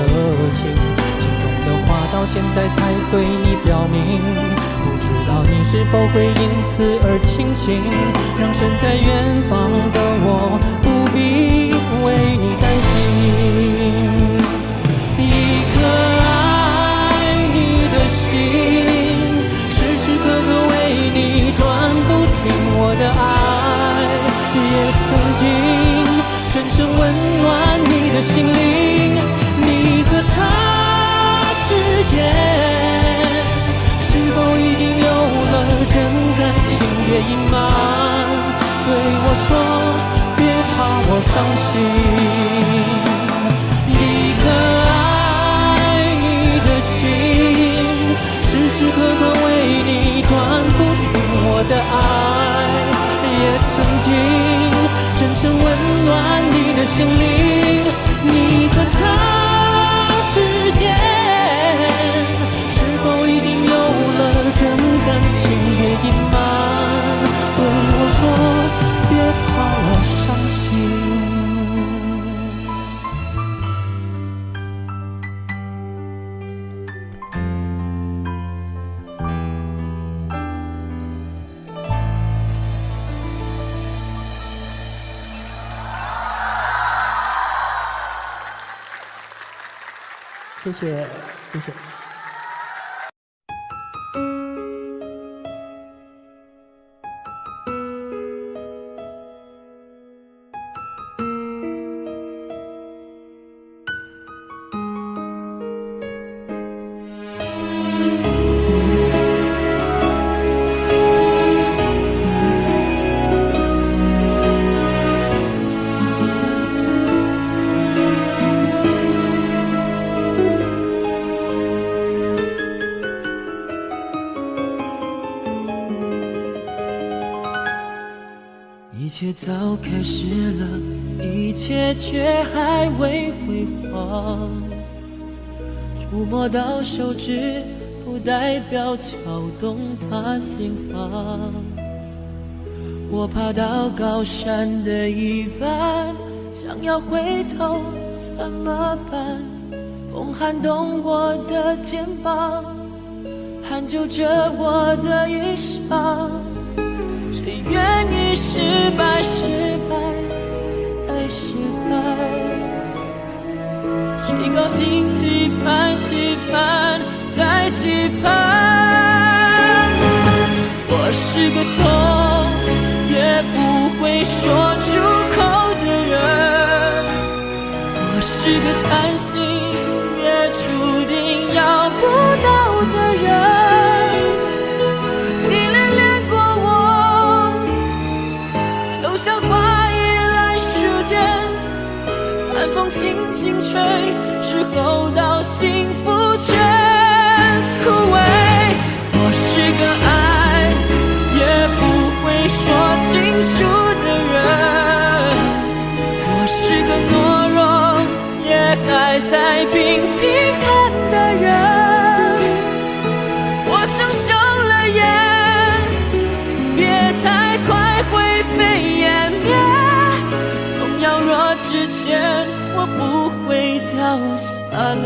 情？心中的话到现在才对你表明，不知道你是否会因此而清醒，让身在远方的我不必为你担心。一颗心，时时刻刻为你转不停，我的爱也曾经深深温暖你的心灵。你和他之间是否已经有了真感情？别隐瞒，对我说，别怕我伤心。一个爱你的心，时时刻刻为你转不停，我的爱也曾经深深温暖你的心灵。你和他之间是否已经有了真感情？别隐瞒，对我说，谢谢，谢谢。一切早开始了，一切却还未辉煌。触摸到手指，不代表敲动他心房。我爬到高山的一半，想要回头怎么办？风撼动我的肩膀，hand就着我的衣裳。谁愿意失败，失败再失败？谁高兴期盼，期盼再期盼？我是个痛也不会说出口的人，我是个贪心也注定要不到的人。像花依赖时间，寒风轻轻吹，时候到幸福却枯萎。我是个爱也不会说清楚的人，我是个懦弱也还在拼拼看的人。我想休了眼，别太快灰飞烟灭，痛要若之前我不会掉下泪。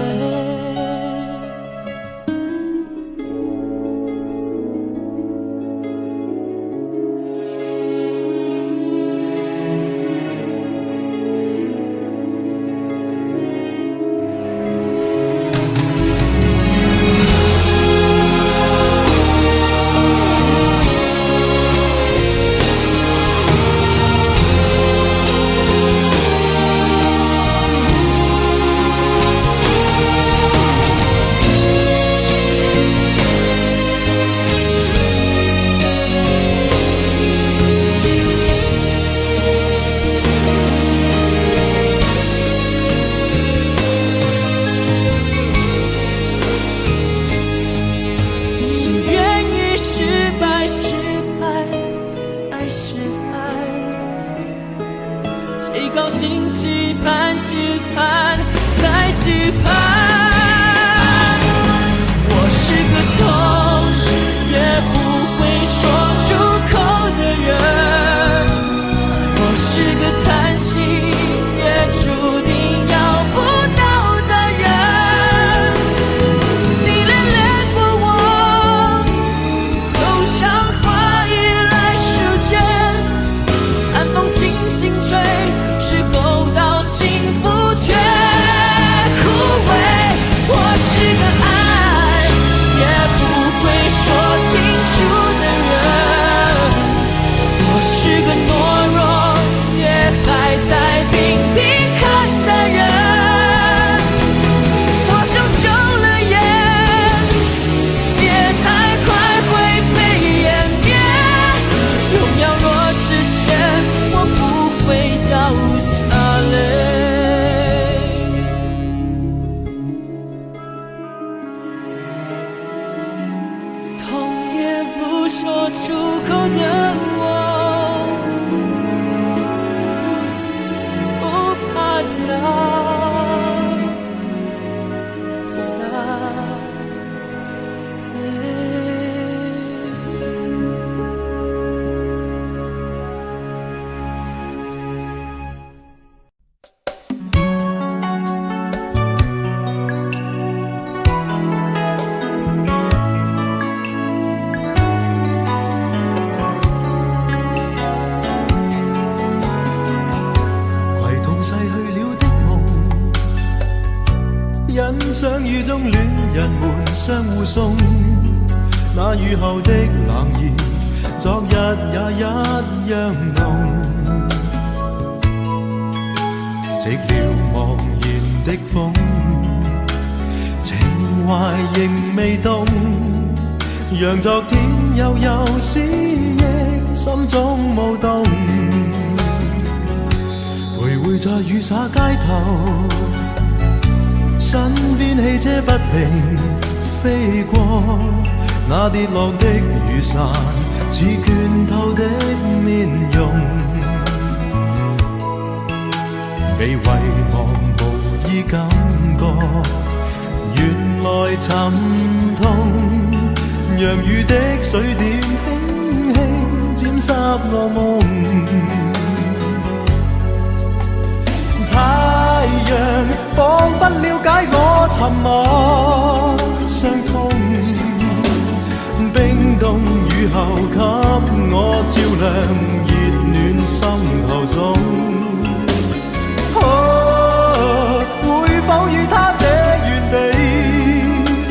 高兴期盼，期盼再期盼。我是个痛也不会说出口的人，我是个贪心也注定要不到的人。你恋恋过我，就像花依赖时间，寒风轻轻吹，时候到幸福却枯萎。相遇中戀人們相互送，那雨後的冷意，昨日也一樣濃。寂寥茫然的風，情懷仍未凍，讓昨天悠悠思憶心中舞動。徘徊在雨灑街頭，身邊汽車不停飛過，那跌落的雨傘似倦透的面容，被遺忘無意感覺，原來沉痛，讓雨的水點輕輕沾濕我夢。太陽彷彿了解我沉默傷痛，冰凍雨後給我照亮熱暖心頭中。會否與他這原地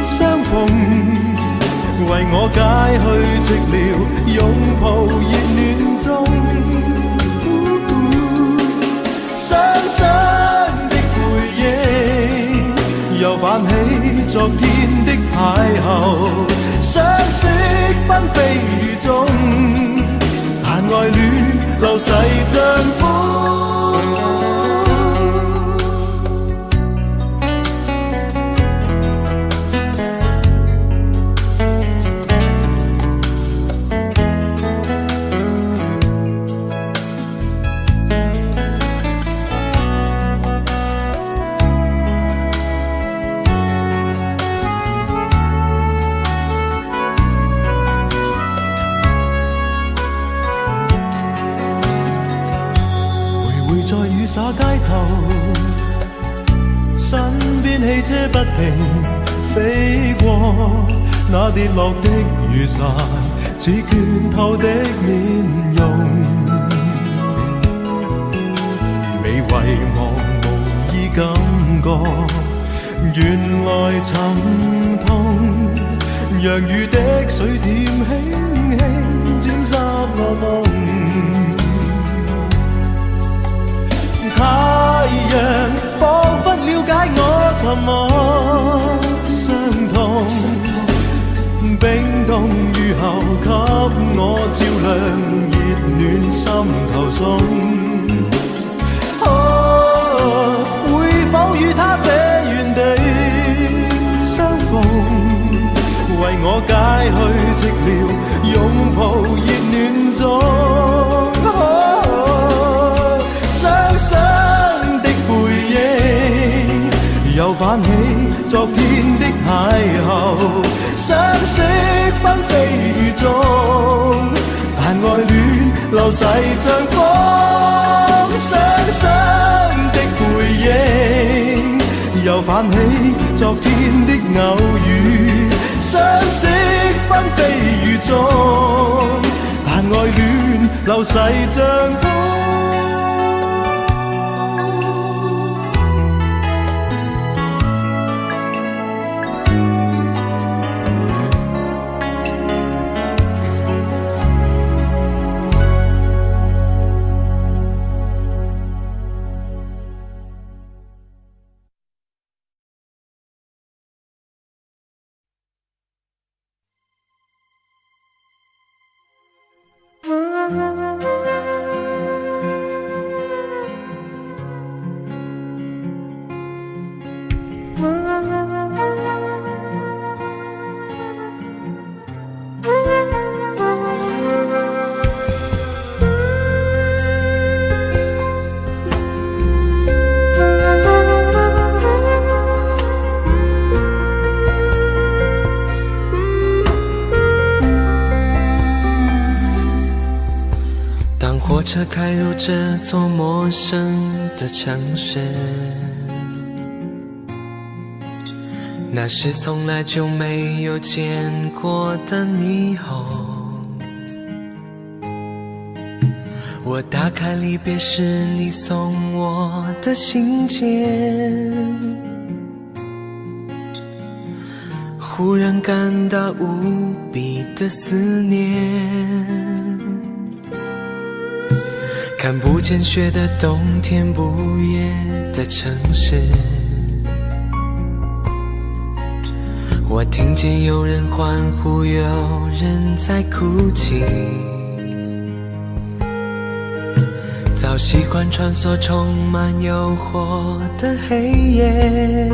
相逢，為我解去寂寥，擁抱熱暖中。雙雙的背影，又泛起昨天的邂逅，相識紛飛雨中，但愛戀流逝像風。在雨灑街頭，身邊汽車不停飛過，那跌落的雨傘似倦透的面容，被遺忘無意感覺，原來沉痛，讓雨的水點輕輕沾濕我夢。太陽彷彿了解我沉默傷痛，冰凍雨後給我照亮熱暖心頭中。會否與他這原地相逢，為我解去寂寥，擁抱熱暖中。又泛起昨天的邂逅，相識紛飛雨中，但愛戀流逝像風。雙雙的背影，又泛起昨天的偶遇，相識紛飛雨中，但愛戀流逝像風。火车开入这座陌生的城市，那是从来就没有见过的霓虹。我打开离别时你送我的信件，忽然感到无比的思念，看不见雪的冬天，不夜的城市，我听见有人欢呼，有人在哭泣，早习惯穿梭充满诱惑的黑夜，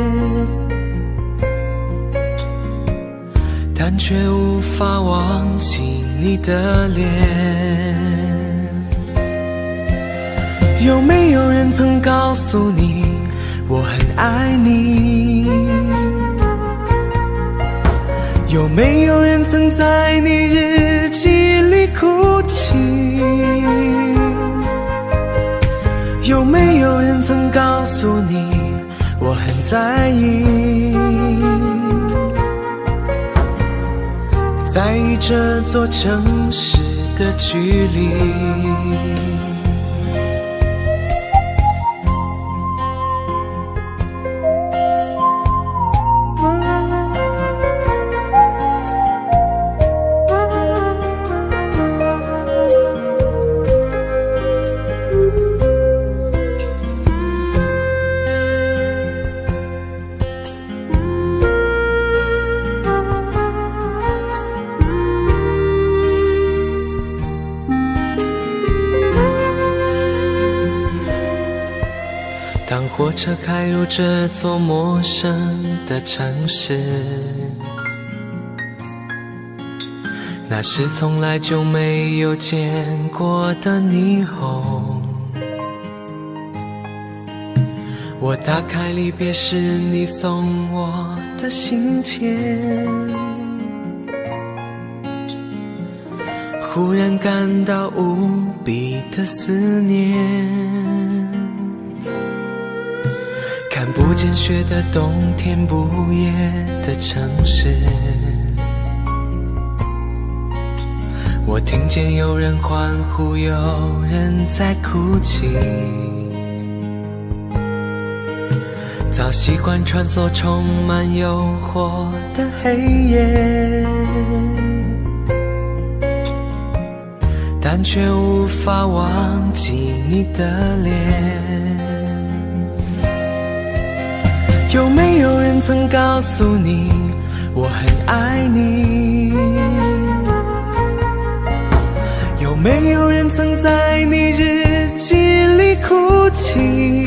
但却无法忘记你的脸。有没有人曾告诉你我很爱你？有没有人曾在你日记里哭泣？有没有人曾告诉你我很在意？在意这座城市的距离。当火车开入这座陌生的城市，那是从来就没有见过的霓虹。我打开离别时你送我的信笺，忽然感到无比的思念。看不见雪的冬天，不夜的城市，我听见有人欢呼，有人在哭泣，早习惯穿梭充满诱惑的黑夜，但却无法忘记你的脸。有没有人曾告诉你我很爱你？有没有人曾在你日记里哭泣？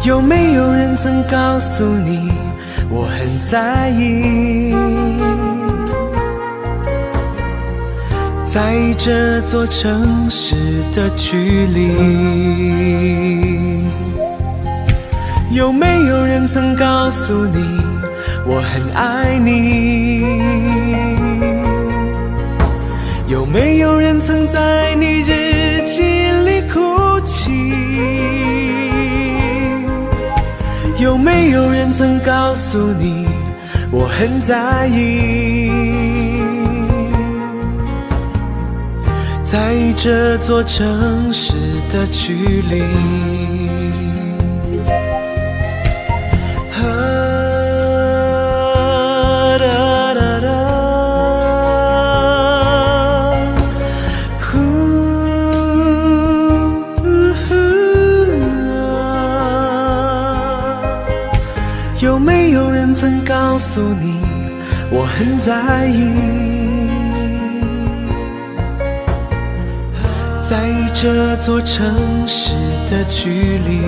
有没有人曾告诉你我很在意？在意这座城市的距离。有没有人曾告诉你我很爱你？有没有人曾在你日记里哭泣？有没有人曾告诉你我很在意？在意这座城市的距离。有没有人曾告诉你我很在意？在意这座城市的距离。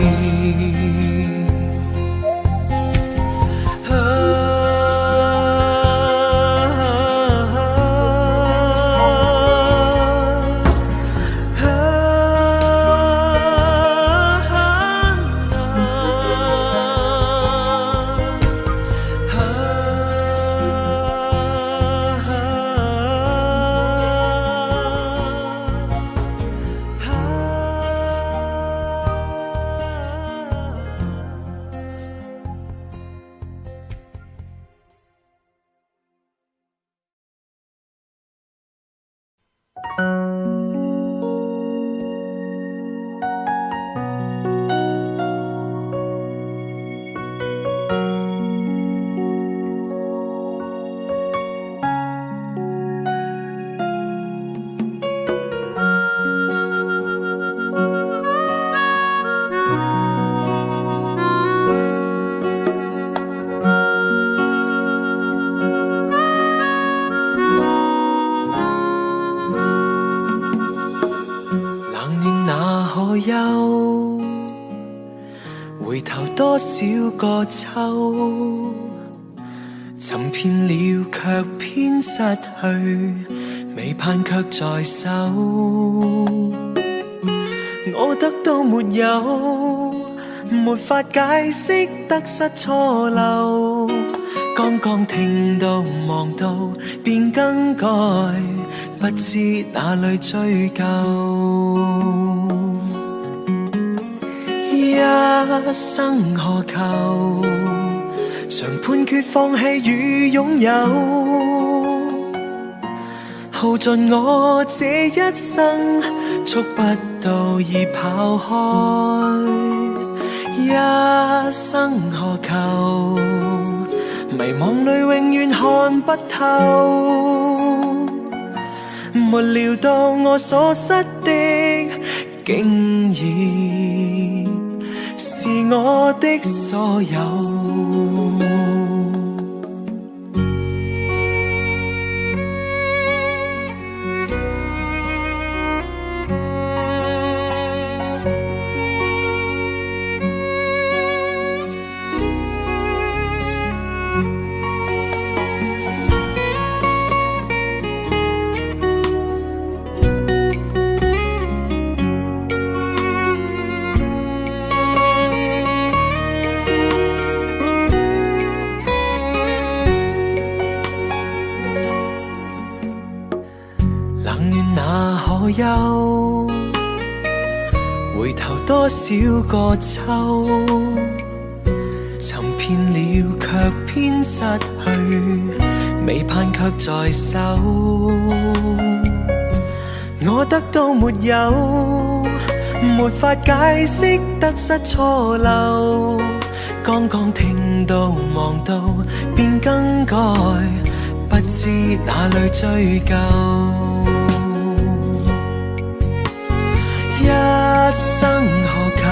何有？回頭多少個秋，尋遍了卻偏失去，未盼卻在手。我得到沒有，沒法解釋得失錯漏。剛剛聽到望到便更改，不知哪裏追究。一生何求？常判決放棄與擁有，耗盡我這一生，觸不到已跑開。一生何求？迷惘裏永遠看不透，沒料到我所失的，竟然是我的所有。有回頭多少個秋，尋遍了卻偏失去，未盼卻在手。我得到沒有，沒法解釋得失錯漏。剛剛聽到望到便更改，不知哪裏追究。一生何求？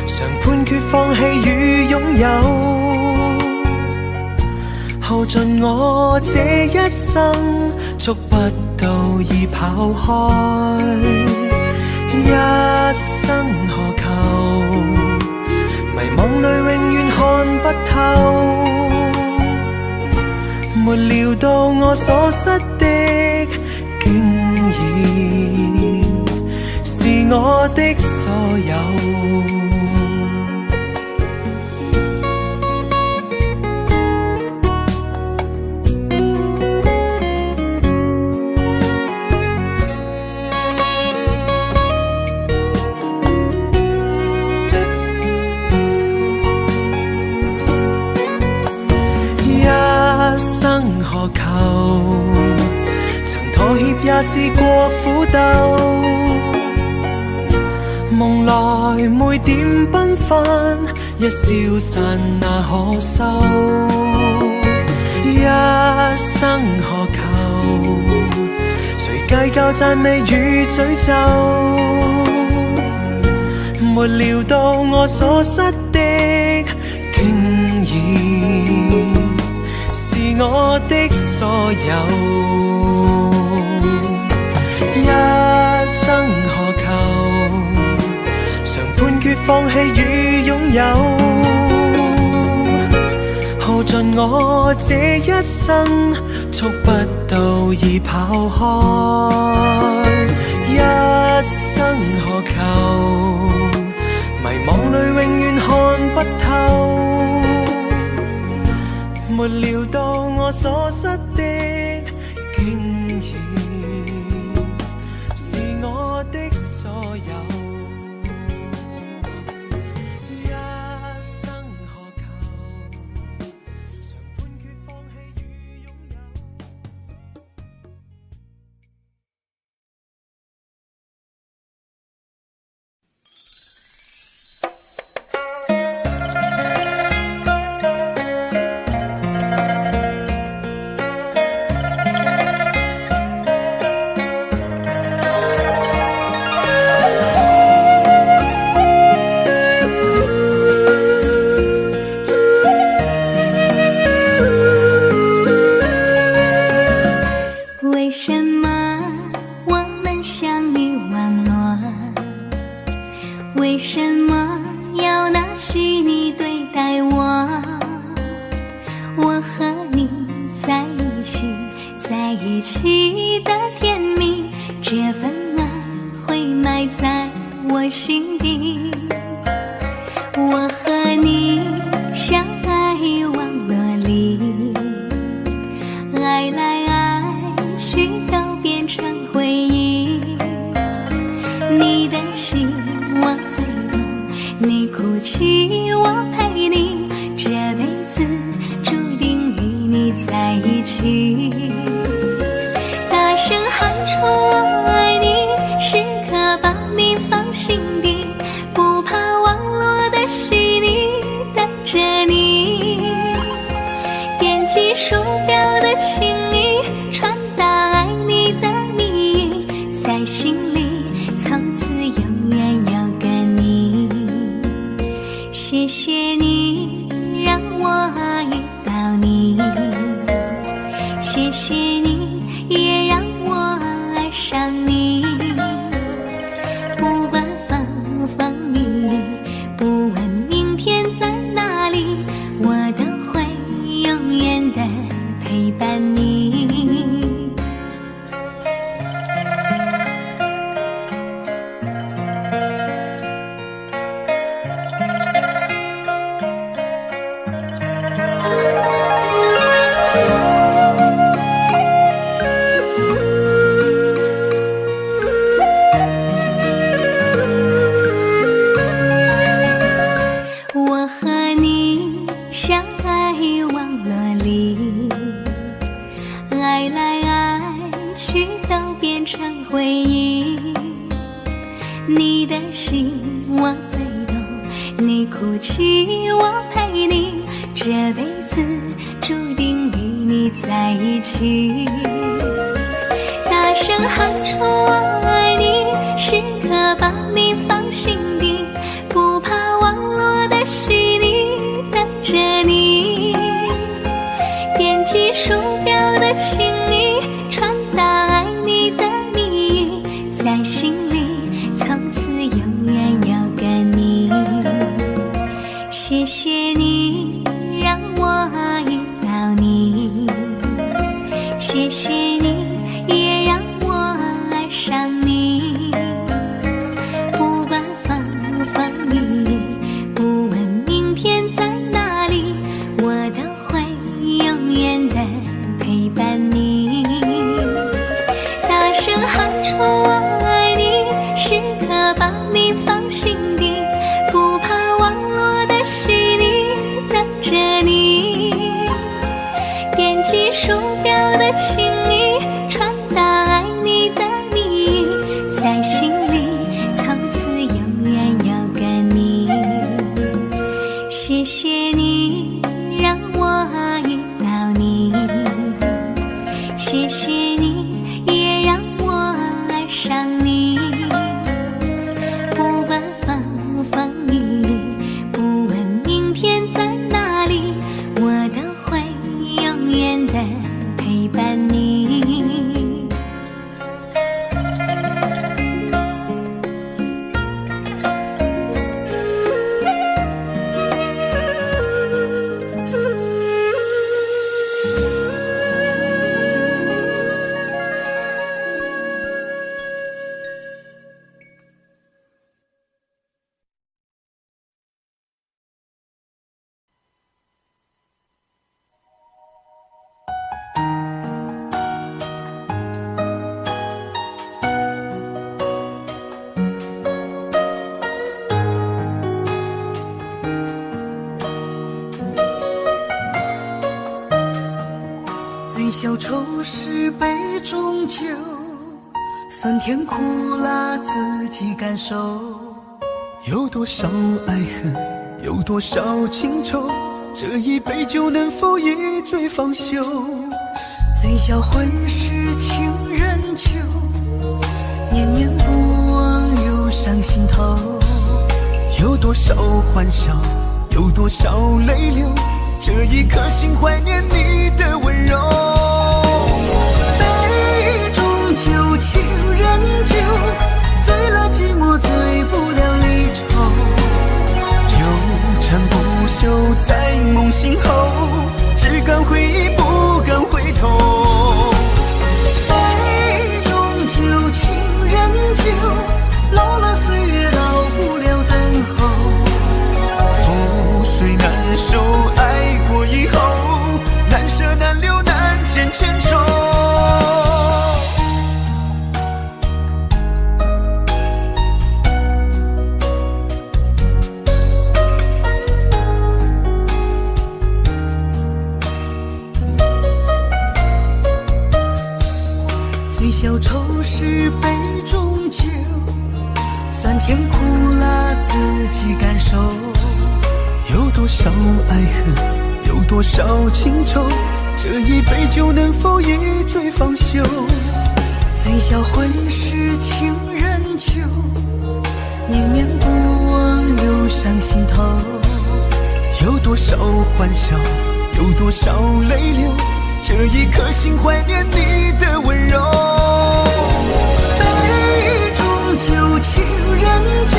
常判決放棄與擁有，耗盡我這一生，觸不到已跑開。一生何求？迷惘裏永遠看不透，沒料到我所失的，竟然是我的所有。一生何求？曾妥協也試過苦鬥，夢來每點繽紛，一消散那可收。一生何求？誰計較讚美與詛咒？沒料到我所失的，竟然是我的所有。一生何求？判決放棄與擁有，耗盡我這一生，觸不到已跑開。一生何求？迷惘裏永遠看不透，沒料到我所失的，竟然是我的所有。为什么要拿细腻对待我？我和你在一起，在一起的甜蜜，这份爱会埋在我心底。我和你相爱网络里，爱来爱去都变成回忆。你的心我最懂，你哭泣我陪你，这辈子注定与你在一起。大声喊出我爱你，时刻把你放心底，不怕网络的洗礼，等着你。点击鼠标的情意，传达爱你的蜜语，在心里从此永远有个你。谢谢你让我遇到你，谢谢你也让我爱上你。不管风风雨雨，不问明天在哪里，我都会永远的陪伴你。我和你相爱网络里，爱来爱去都变成回忆。你的心我最懂，你哭泣我陪你，这辈子注定与你在一起。大声喊出我爱你，时刻把你放心底，不怕网络的洗礼，等着你。点击鼠标的情意，传达爱你的蜜语，在心里从此永远有个你。谢谢你让我遇到你，谢谢你也让我爱上你。不管风风雨雨，不问明天在哪里，我都会永远的陪伴你。大声喊出我爱你，时刻把你放心底，不怕网络的洗礼，等着你。点击鼠标的情意，传达爱你的蜜语，在心里从此永远有个你。谢谢你让我遇到你，谢谢你也让我爱上你。不管风风雨雨，不问明天在哪里，我都会永远的陪伴你。最小丑是杯中酒，酸甜苦辣自己感受。有多少爱恨，有多少情愁，这一杯酒能否一醉方休？最销魂是情人酒，念念不忘又上心头。有多少欢笑，有多少泪流，这一颗心怀念你的温柔。杯中酒，情人酒，醉了寂寞，醉不了离愁。久，老了岁月老不了等候。覆水难收，爱过以后，难舍难留难见千愁。最消愁是杯中酒，酸甜苦辣自己感受。有多少爱恨，有多少情愁，这一杯酒能否一醉方休？最销魂是情人酒，念念不忘忧伤心头。有多少欢笑，有多少泪流，这一颗心怀念你的温柔。杯中酒，情人酒，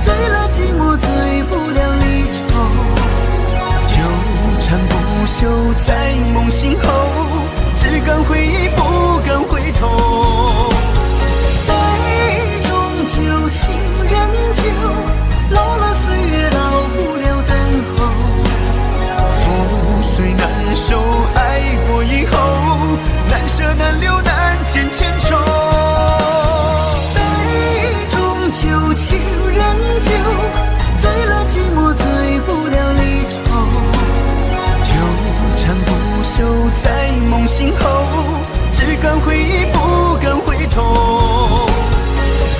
醉了寂寞，醉不了离愁。纠缠不休，在梦醒后，只敢回忆，不敢回头。杯中酒，情人酒，老了岁月老不了等候。覆水难收，爱过以后，难舍难留难见千愁。杯中酒，情人酒，醉了寂寞，醉不了离愁。纠缠不休，在梦醒后，只敢回忆，不敢回头。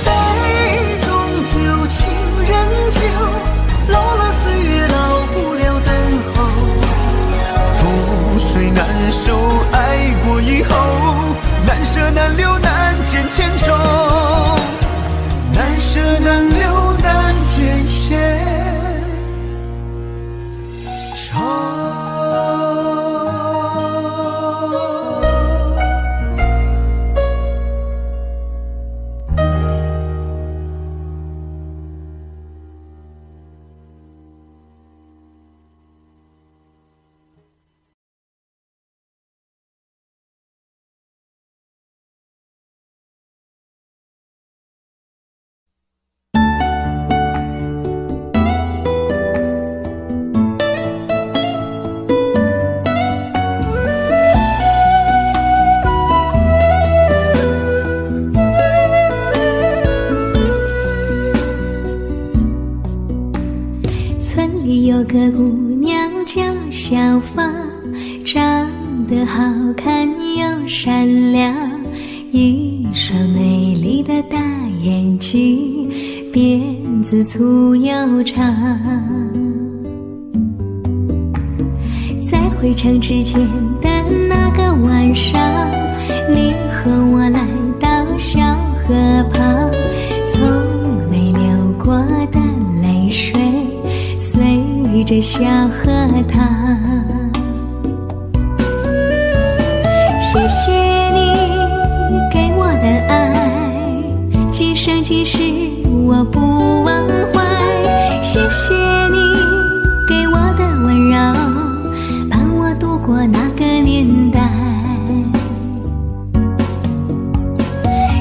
杯中酒，情人酒，老了岁月老不了等候。覆水难收，爱过以后，难舍难留难见千愁。难舍难留难见千愁。有个姑娘叫小芳，长得好看又善良，一双美丽的大眼睛，辫子粗又长。在回城之前的那个晚上，你和我来到小河旁，从没流过的泪水随着小河淌。谢谢你给我的爱，今生今世我不忘怀。谢谢你给我的温柔，伴我度过那个年代。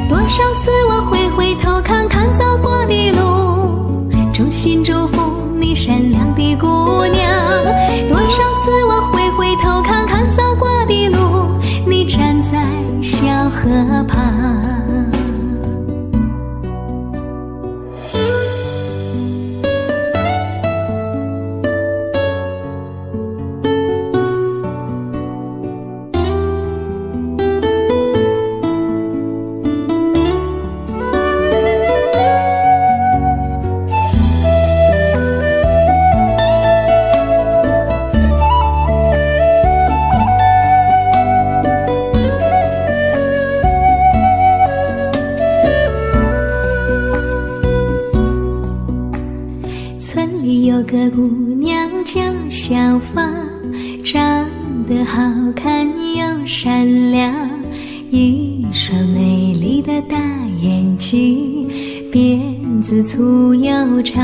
多少次我回头看看走过的路，衷心祝福你善良的姑娘。多少次我回头看看走过的路，你站在小河旁。村里有个姑娘叫小芳，长得好看又善良，一双美丽的大眼睛，辫子粗又长。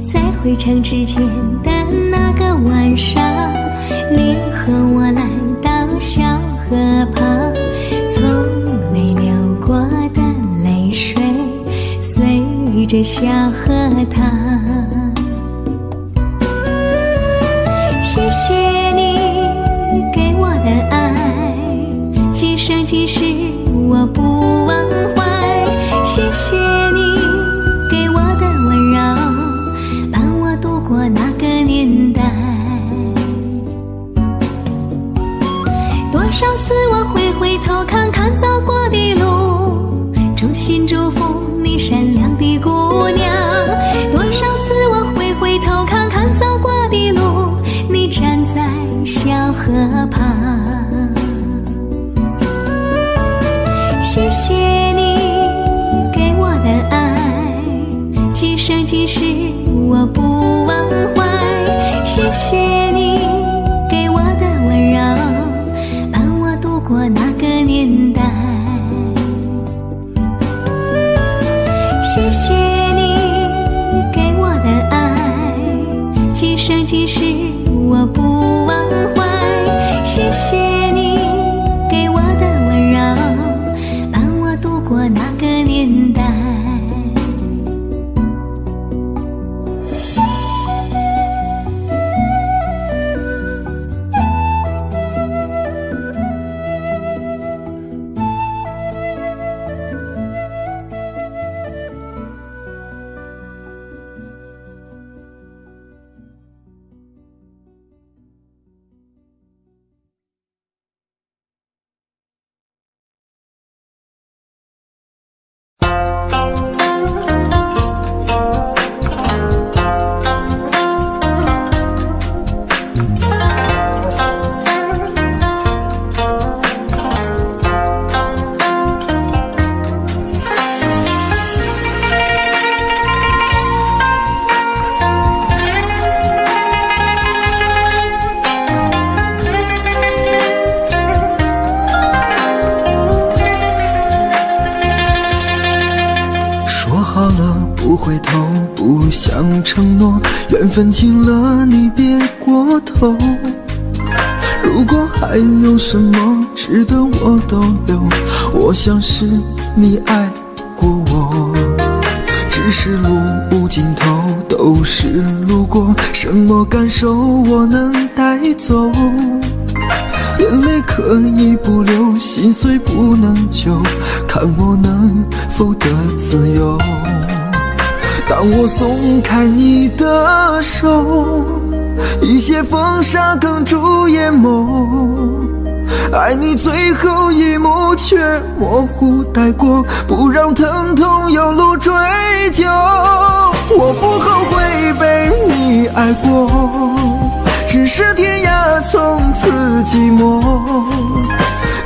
在回城之前的那个晚上，你和我来到小河旁，从着小河塘。谢谢你给我的爱，今生今世我不忘怀。谢谢你给我的温柔，伴我度过那个年代。多少次我回头看看走过的路，衷心祝福你善良的姑娘。多少次我回头看看走过的路，你站在小河旁。谢谢你给我的爱，今生今世我不忘怀。谢谢你给我的温柔，伴我度过那个年代。谢谢你给我的爱，今生今世我不忘怀。谢谢你给我的温柔，伴我度过那个年代。不回头，不想承诺，缘分尽了，你别过头。如果还有什么值得我逗留，我想是你爱过我。只是路无尽头，都是路过，什么感受我能带走？眼泪可以不流，心碎不能救，看我能否得自由。当我松开你的手，一些风沙哽住眼眸，爱你最后一幕却模糊带过，不让疼痛有路追究。我不后悔被你爱过，只是天涯从此寂寞。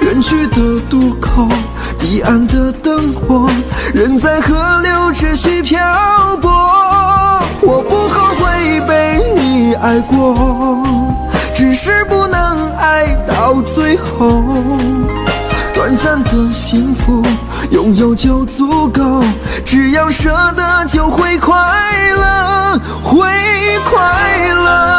远去的渡口，彼岸的灯火，人在河流只需漂泊。我不后悔被你爱过，只是不能爱到最后。短暂的幸福拥有就足够，只要舍得就会快乐，会快乐。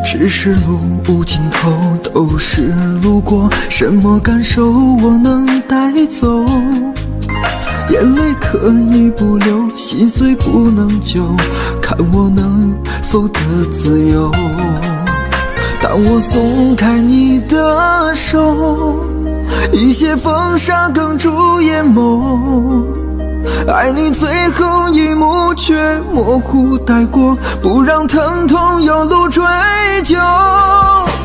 只是路无尽头，都是路过，什么感受我能带走？眼泪可以不流，心碎不能救，看我能否得自由。当我松开你的手，一些风沙哽住眼眸，爱你最后一幕却模糊带过，不让疼痛有路追究。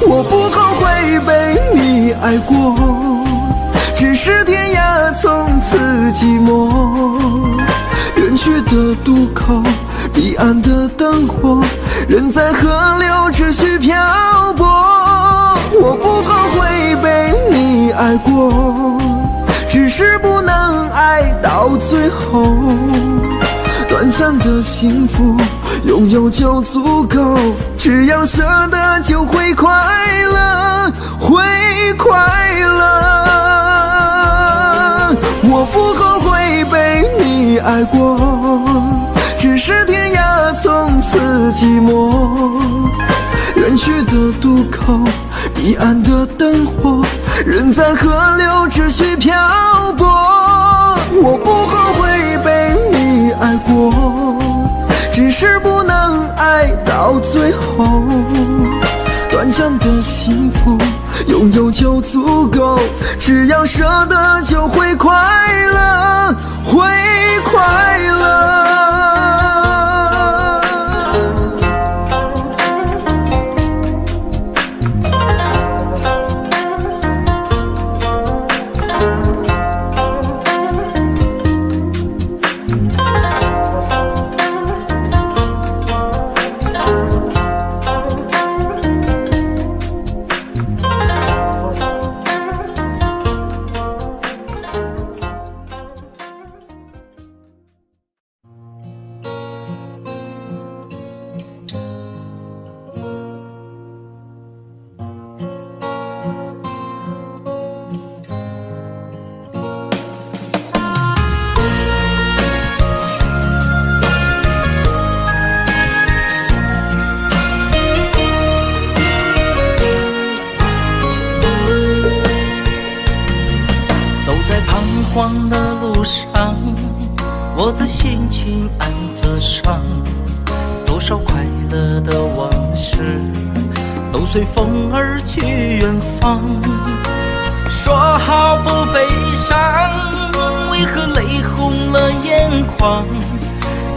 我不后悔被你爱过，只是天涯从此寂寞。远去的渡口，彼岸的灯火，人在河流只需漂泊。我不后悔被你爱过，只是不能爱到最后。短暂的幸福，拥有就足够，只要舍得就会快乐，会快乐。我不后悔被你爱过，只是天涯从此寂寞。远去的渡口，彼岸的灯火，人在河流只需漂泊。我不后悔被你爱过，只是不能爱到最后。短暂的幸福，拥有就足够，只要舍得就会快乐，会快乐。荒的路上，我的心情暗自伤，多少快乐的往事都随风而去远方。说好不悲伤，为何泪红了眼眶？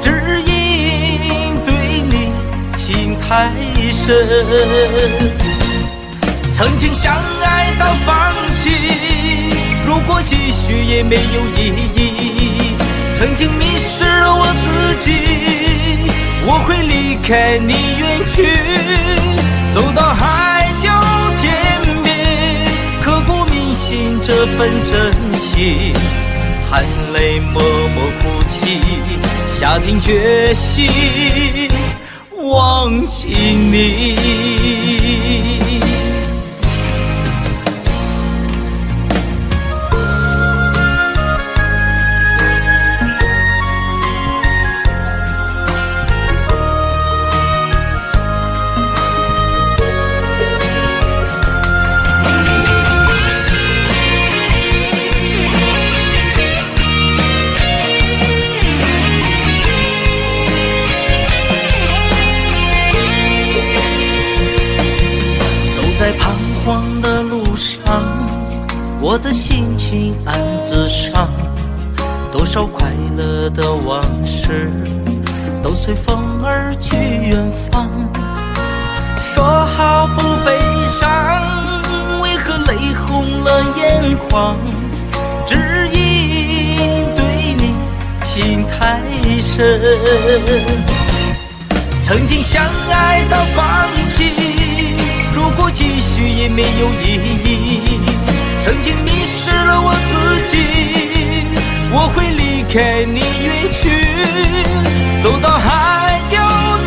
只因对你情太深，曾经相爱到放弃，如果继续也没有意义。曾经迷失了我自己，我会离开你远去，走到海角天边，刻骨铭心这份真情，含泪默默哭泣，下定决心忘记你。在彷徨的路上，我的心情暗自伤，多少快乐的往事都随风而去远方。说好不悲伤，为何泪红了眼眶？只因对你情太深，曾经相爱到放弃，如果继续也没有意义。曾经迷失了我自己，我会离开你远去，走到海角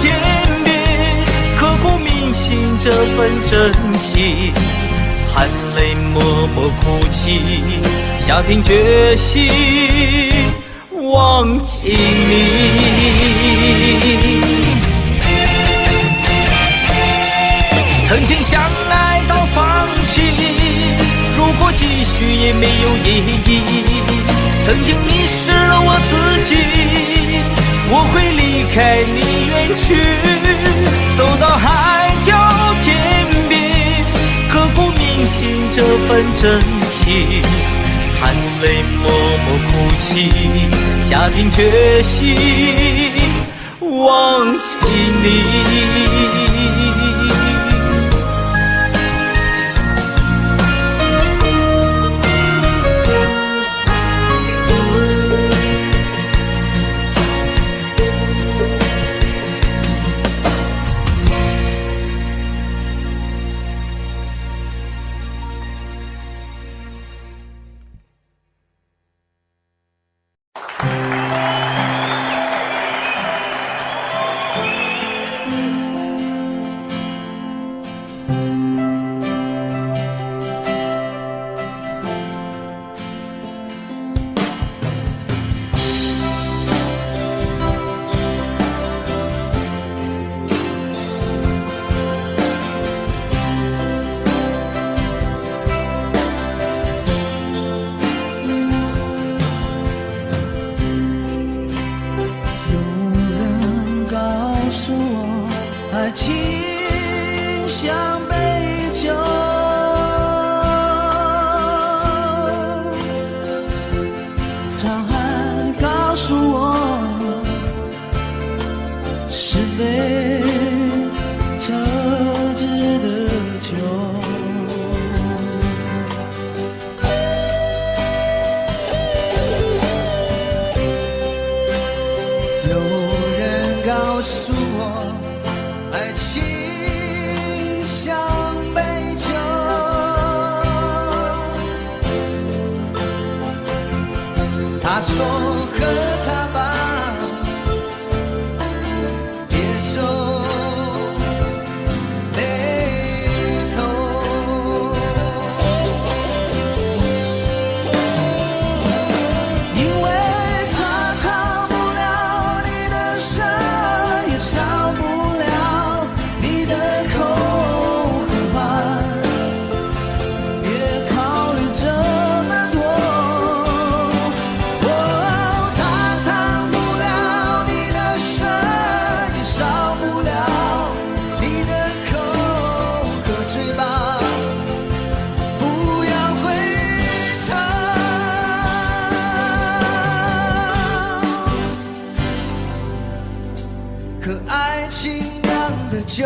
天边，刻骨铭心这份真情，含泪默默哭泣，下定决心忘记你。曾经相爱到放弃，如果继续也没有意义。曾经迷失了我自己，我会离开你远去，走到海角天边，刻骨铭心这份真情，含泪默默哭泣，下定决心忘记你。才告诉我，是非车子的酒。有人告诉我，爱情像杯酒，他说喝它吧，别皱眉头，因为它逃不了你的舌，也少不了你的口和饭，别考虑这么多。可爱情酿的酒，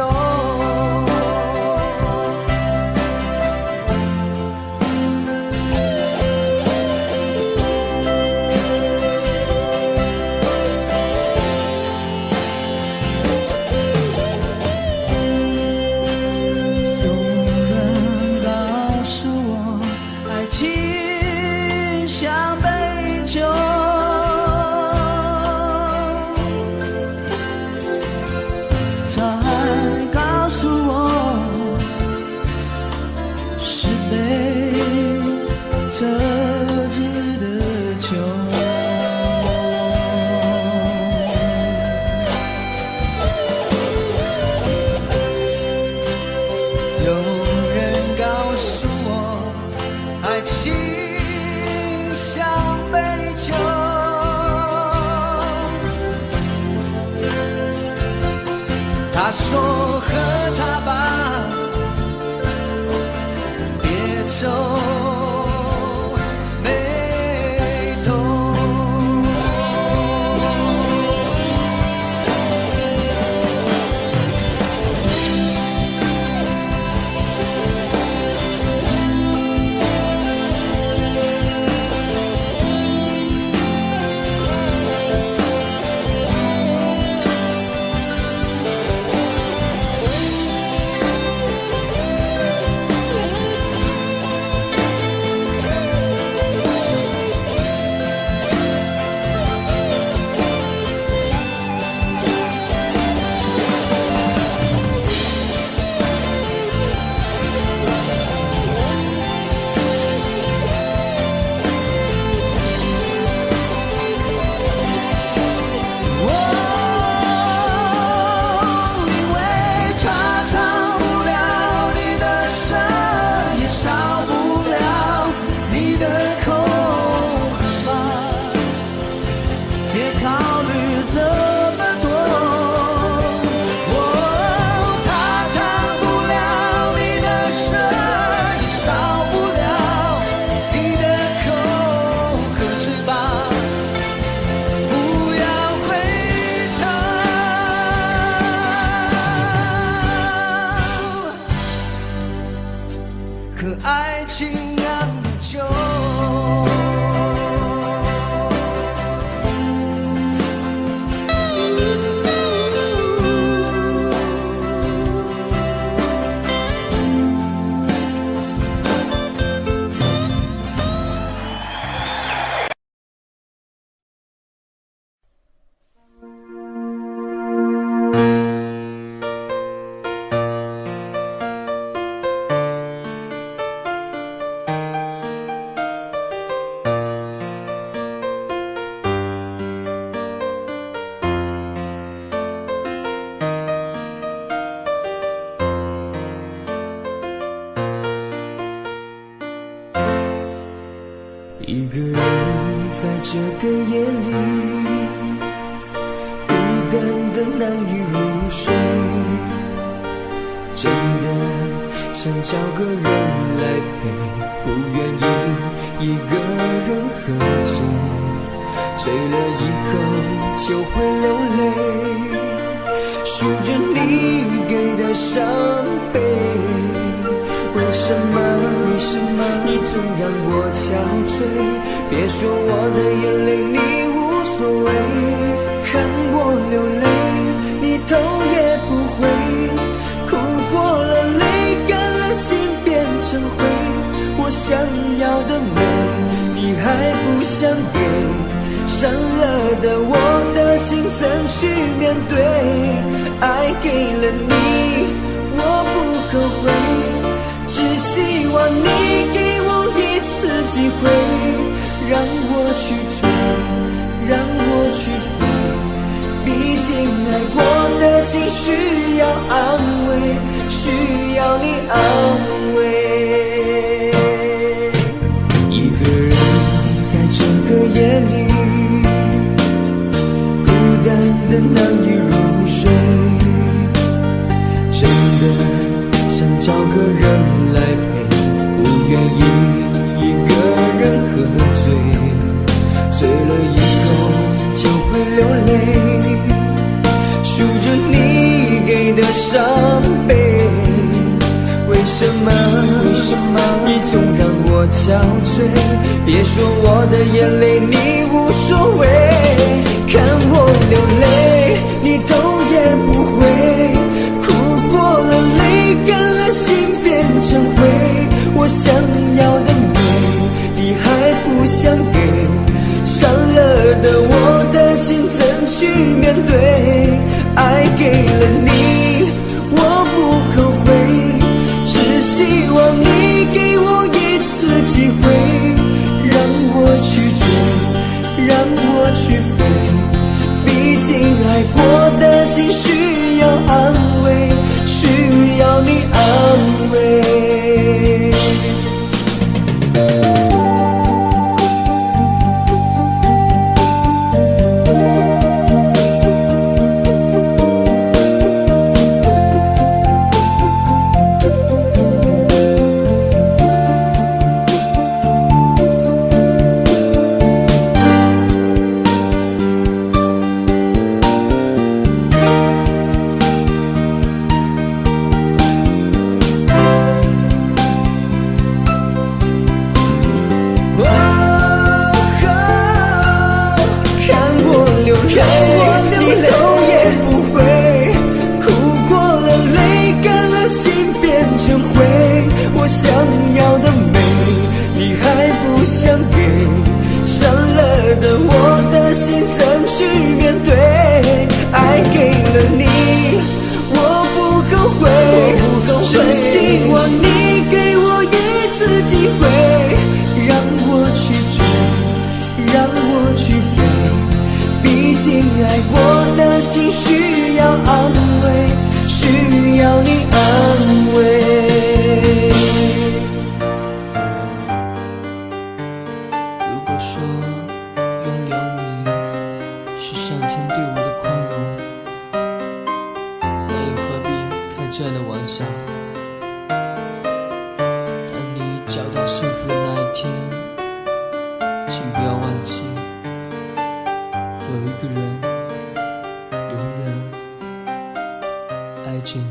有人告诉我，爱情像杯酒。才告诉我，是杯车子的酒。有人告诉我，爱情像杯酒。他说喝它吧，别皱眉头。可爱情酿的酒。一个人在这个夜里，孤单的难以入睡，真的想找个人来陪，不愿意一个人喝醉。醉了以后就会流泪，数着你给的伤悲。为什么你总让我憔悴？别说我的眼泪你无所谓，看我流泪你头也不回，哭过了泪干了心变成灰。我想要的美你还不想给，伤了的我的心怎去面对？爱给了你我不后悔，只希望你给我一次机会，让我去追，让我去飞。毕竟爱过的心需要安慰，需要你安慰。一个人在这个夜里，孤单的难以入睡，真的想找个人来陪，不愿意一个人喝醉，醉了以后就会流泪，数着你给的伤悲。为什么你总让我憔悴？别说我的眼泪你无所谓，看我流泪你头也不回，哭过了泪干了心变成灰。我想要的美你还不想给，伤了的我的心怎去面对？爱给了你我不后悔，只希望你给我一次机会，让我去追，让我去飞。毕竟爱过的心需要安慰，需要你安慰。我想要的美你还不想给，伤了的我的心怎去面对？爱给了你我不后悔，只希望你给我一次机会，让我去追，让我去飞。毕竟爱过的心需要安慰，需要你安慰。这样的晚上，当你找到幸福的那一天，请不要忘记，有一个人永远爱着你。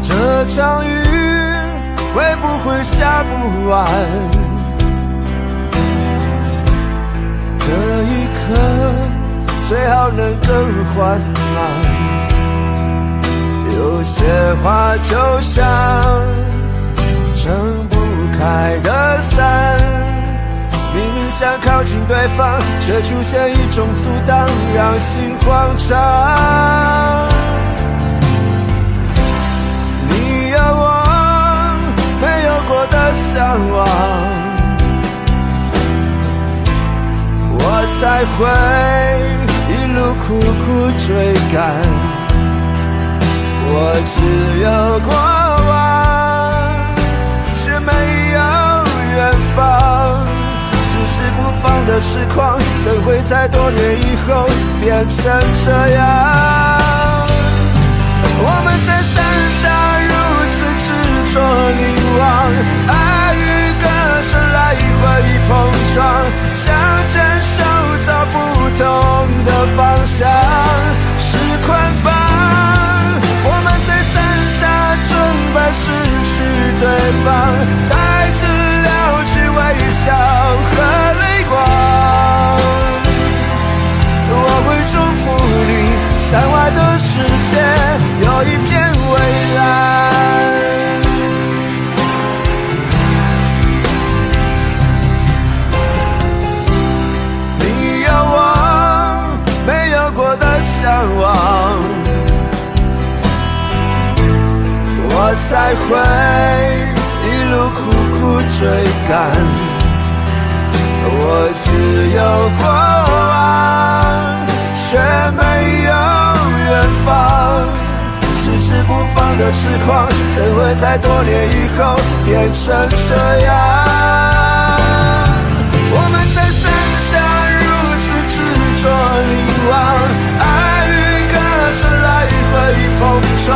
这场雨会不会下不完？这一刻最好能更缓慢。有些话就像撑不开的伞，明明想靠近对方，却出现一种阻挡，让心慌张。你有我没有过的向往，我才会一路苦苦追赶。我只有过往，却没有远方。只是不放的实况，怎会在多年以后变成这样？我们在伞下如此执着凝望，爱与歌声来回碰撞，想牵手找不同的方向，是捆绑。我们在伞下准备失去对方，带着了去微笑和泪光。我会祝福你，伞外的世界有一片蔚蓝。你有我没有过的向往，我才会一路苦苦追赶。我只有过往，却没有远方。迟迟不放的痴狂，怎会在多年以后变成这样？我们在伞下如此执着凝望，爱与歌声来回碰撞。